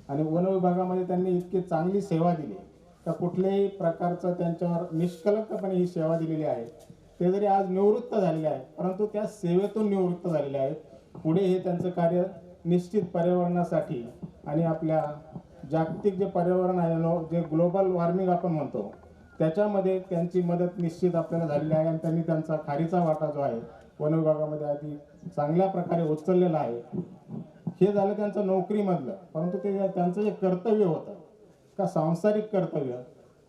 आणि वन विभागामध्ये त्यांनी इतकी चांगली सेवा दिली का कुठल्याही प्रकारचं त्यांच्यावर निष्कलंकपणे ही सेवा दिलेली आहे. ते जरी आज निवृत्त झालेले आहेत, परंतु त्या सेवेतून निवृत्त झालेले आहेत. पुढे हे त्यांचं कार्य निश्चित पर्यावरणासाठी आणि आपल्या जागतिक जे पर्यावरण आहे, जे ग्लोबल वॉर्मिंग आपण म्हणतो, त्याच्यामध्ये त्यांची मदत निश्चित आपल्याला झालेली आहे. आणि त्यांनी त्यांचा खारीचा वाटा जो आहे वन विभागामध्ये आधी चांगल्या प्रकारे उचललेला आहे. हे झालं त्यांचं नोकरीमधलं, परंतु ते त्यांचं जे कर्तव्य होतं का सांसारिक कर्तव्य,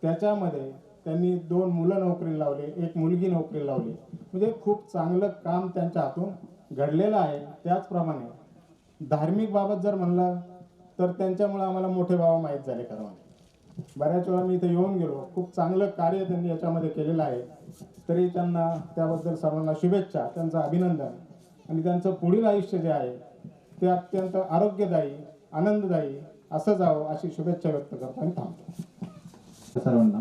त्याच्यामध्ये त्यांनी 2 मुलं नोकरीला लावले, 1 मुलगी नोकरीला लावली. म्हणजे खूप चांगलं काम त्यांच्या हातून घडलेलं आहे. त्याचप्रमाणे धार्मिक बाबत जर म्हणलं तर त्यांच्यामुळे आम्हाला मोठे बाबा माहीत झाले. खरं बऱ्याच वेळा मी इथे येऊन गेलो, खूप चांगलं कार्य त्यांनी याच्यामध्ये केलेलं आहे. तरी त्यांना त्याबद्दल सर्वांना शुभेच्छा, त्यांचं अभिनंदन. आणि त्यांचं पुढील आयुष्य जे आहे ते अत्यंत आरोग्यदायी, आनंददायी असं जावं अशी शुभेच्छा व्यक्त करतो आणि थांबतो. सर्वांना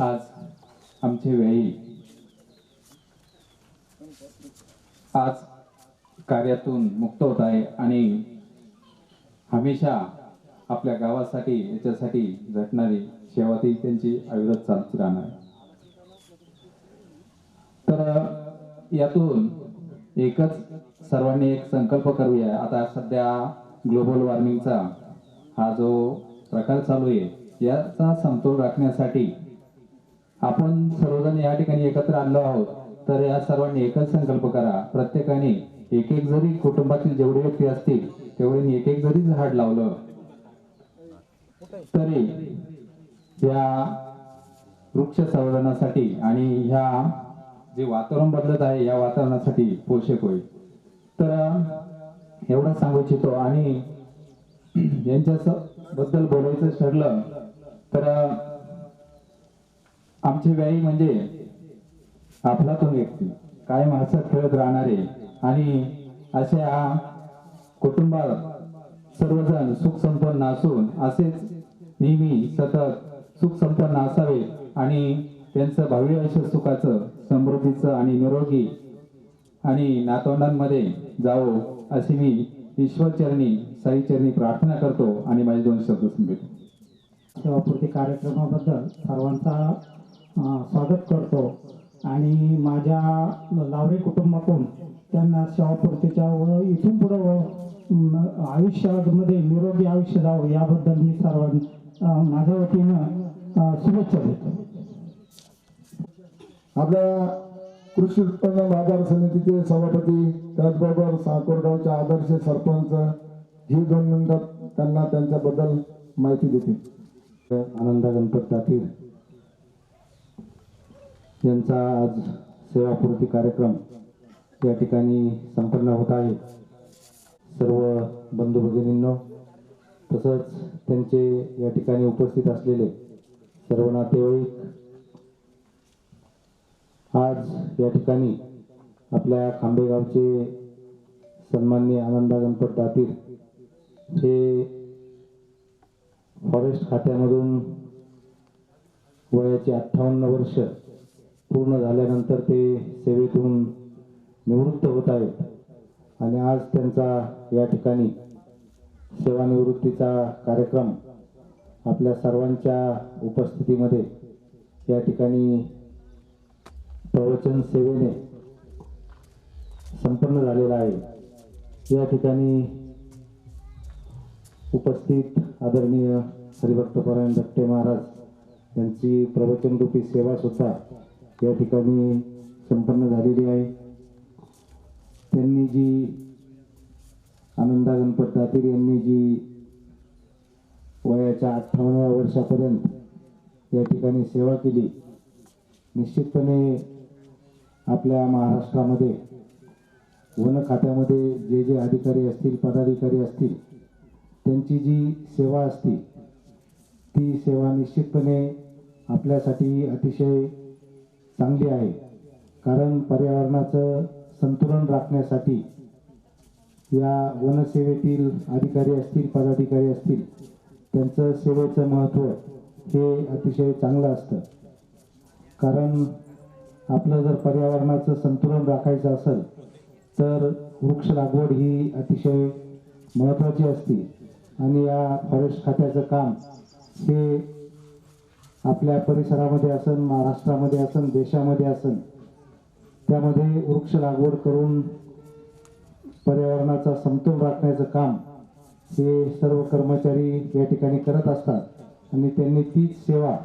आज आमची वेळी आज कार्यातून मुक्त होत आहे आणि हमेशा आपल्या गावासाठी याच्यासाठी झटणारी सेवा ती त्यांची अविरत चालत राहणार. तर यातून एकच सर्वांनी एक संकल्प करूया. आता सध्या ग्लोबल वॉर्मिंगचा हा जो प्रकार चालू आहे याचा समतोल राखण्यासाठी आपण सर्वजण या ठिकाणी एकत्र आलो आहोत, तर या सर्वांनी एकच संकल्प करा. प्रत्येकाने एक एक जरी कुटुंबातील जेवढे व्यक्ती असतील तेवढे एक एक जरी झाड लावलं तरी या वृक्ष संवर्धनासाठी आणि ह्या जे वातावरण बदलत आहे या वातावरणासाठी पोषक होईल. तर एवढं सांगू इच्छितो. आणि यांच्या बद्दल बोलायचं ठरलं तर आमची व्याई म्हणजे आपलातून व्यक्ती, कायम हसत खेळत राहणारे आणि अशा कुटुंबात सर्वजण सुख संपन्न असून असेच नेहमी सतत सुख संपन्न असावे आणि त्यांचं भावी आयुष्य सुखाचं, समृद्धीचं आणि निरोगी आणि नातवंडांमध्ये जावो अशी मी ईश्वरचरणी साईचरणी प्रार्थना करतो आणि माझे 2 शब्द संपवितो. सेवापूर्ती कार्यक्रमाबद्दल सर्वांचा स्वागत करतो आणि माझ्या लावरे कुटुंबातून त्यांना सेवापूर्तीच्या व इथून पुढं आयुष्यामध्ये निरोगी आयुष्य जावं याबद्दल मी सर्वांना माझ्या वतीनं शुभेच्छा देतो. आपल्या कृषी उत्पन्न बाजार समितीचे सभापती, त्याचबरोबर साकोरगावचे आदर्श सरपंच ही 2 मिनिटात त्यांना त्यांच्याबद्दल माहिती देतील. आनंदा गणपत दातीर यांचा आज सेवापूर्ती कार्यक्रम या ठिकाणी संपन्न होत आहे. सर्व बंधू भगिनींनो तसंच त्यांचे या ठिकाणी उपस्थित असलेले सर्व नातेवाईक, आज या ठिकाणी आपल्या खांबेगावचे सन्माननीय आनंदा गणपत दातीर हे फॉरेस्ट खात्यामधून वयाची 58 वर्ष पूर्ण झाल्यानंतर ते सेवेतून निवृत्त होत आहेत आणि आज त्यांचा या ठिकाणी सेवानिवृत्तीचा कार्यक्रम आपल्या सर्वांच्या उपस्थितीमध्ये या ठिकाणी प्रवचन सेवेने संपन्न झालेला आहे. या ठिकाणी उपस्थित आदरणीय हरिभक्तपरायण दत्ते महाराज यांची प्रवचनरूपी सेवा सुद्धा या ठिकाणी संपन्न झालेली आहे. त्यांनी जी आनंदा गणपत दातीर यांनी जी वयाच्या 58व्या वर्षापर्यंत या ठिकाणी सेवा केली, निश्चितपणे आपल्या महाराष्ट्रामध्ये वन खात्यामध्ये जे जे अधिकारी असतील, पदाधिकारी असतील, त्यांची जी सेवा असती ती सेवा निश्चितपणे आपल्यासाठी अतिशय चांगली आहे. कारण पर्यावरणाचं संतुलन राखण्यासाठी या वनसेवेतील अधिकारी असतील, पदाधिकारी असतील, त्यांचं सेवेचं महत्त्व हे अतिशय चांगलं असतं. कारण आपलं जर पर्यावरणाचं संतुलन राखायचं असेल तर वृक्ष लागवड ही अतिशय महत्त्वाची असते आणि या फॉरेस्ट खात्याचं काम हे आपल्या परिसरामध्ये असेल, महाराष्ट्रामध्ये असेल, देशामध्ये असेल, त्यामध्ये वृक्ष लागवड करून पर्यावरणाचा समतोल राखण्याचं काम हे सर्व कर्मचारी या ठिकाणी करत असतात आणि त्यांनी तीच सेवा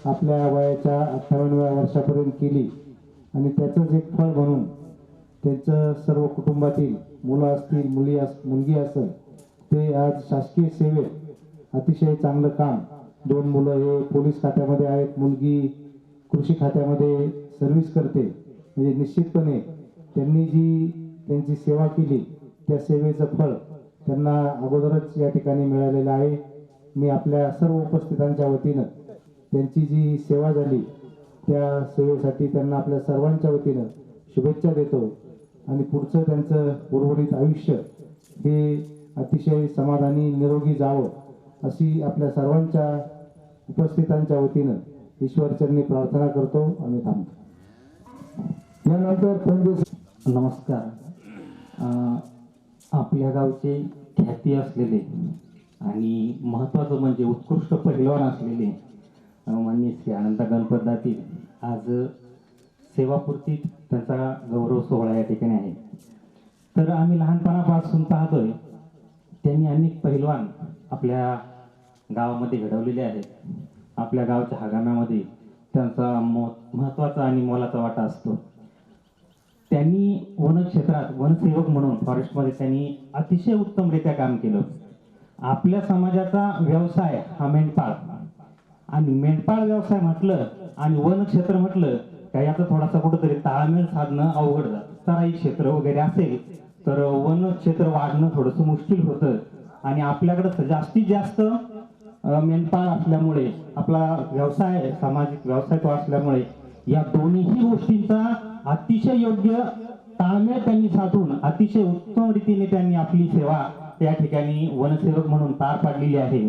आपल्या वयाच्या 58व्या वर्षापर्यंत केली आणि त्याचंच एक फळ म्हणून त्यांचं सर्व कुटुंबातील मुलं असतील, मुलगी असेल, ते आज शासकीय सेवेत अतिशय चांगलं काम, 2 मुलं हे पोलीस खात्यामध्ये आहेत, मुलगी कृषी खात्यामध्ये सर्व्हिस करते. म्हणजे निश्चितपणे त्यांनी जी त्यांची सेवा केली त्या सेवेचं फळ त्यांना अगोदरच या ठिकाणी मिळालेलं आहे. मी आपल्या सर्व उपस्थितांच्या वतीनं त्यांची जी सेवा झाली त्या सेवेसाठी त्यांना आपल्या सर्वांच्या वतीनं शुभेच्छा देतो आणि पुढचं त्यांचं उर्वरित आयुष्य हे अतिशय समाधानी, निरोगी जावं अशी आपल्या सर्वांच्या उपस्थितांच्या वतीनं ईश्वरचरणी प्रार्थना करतो आणि थांबतो. यानंतर नमस्कार. आपल्या गावचे ख्याती असलेले आणि महत्त्वाचं म्हणजे उत्कृष्ट पहिलवान असलेले माननीय श्री आनंदा गणपत दातीर आज सेवापूर्तीत त्यांचा गौरव सोहळा या ठिकाणी आहे. तर आम्ही लहानपणापासून पाहतोय त्यांनी अनेक पहिलवान आपल्या गावामध्ये घडवलेले आहेत. आपल्या गावच्या हंगामामध्ये त्यांचा महत्त्वाचा आणि मोलाचा वाटा असतो. त्यांनी वनक्षेत्रात वनसेवक म्हणून फॉरेस्टमध्ये त्यांनी अतिशय उत्तमरित्या काम केलं. आपल्या समाजाचा व्यवसाय हा मेंढपाळ, आणि मेंढपाळ व्यवसाय म्हटलं आणि वनक्षेत्र म्हटलं का याचा थोडासा कुठंतरी ताळमेळ साधणं अवघड जातं. चराई क्षेत्र वगैरे असेल तर वनक्षेत्र वाढणं थोडंसं मुश्किल होतं, आणि आपल्याकडं जास्तीत जास्त मेंढपाळ असल्यामुळे आपला व्यवसाय सामाजिक व्यवसाय तो असल्यामुळे या दोन्ही गोष्टींचा अतिशय योग्य ताळमेळ त्यांनी साधून अतिशय उत्तम रीतीने त्यांनी आपली सेवा त्या ठिकाणी वनसेवक म्हणून पार पाडलेली आहे.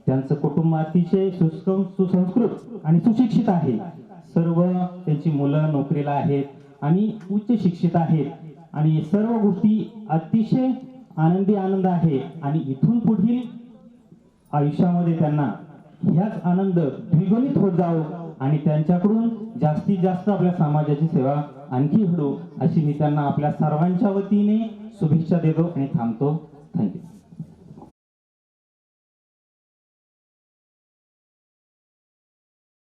त्यांचं कुटुंब अतिशय सुसंस्कृत आणि सुशिक्षित आहे. सर्व त्यांची मुलं नोकरीला आहेत आणि उच्च शिक्षित आहेत, आणि सर्व गोष्टी अतिशय आनंद आहे. आणि इथून पुढील आयुष्यामध्ये त्यांना ह्याच आनंद द्विगुणित होत जावो आणि त्यांच्याकडून जास्तीत जास्त आपल्या समाजाची सेवा आणखी घडो अशी मी त्यांना आपल्या सर्वांच्या वतीने शुभेच्छा देतो आणि थांबतो.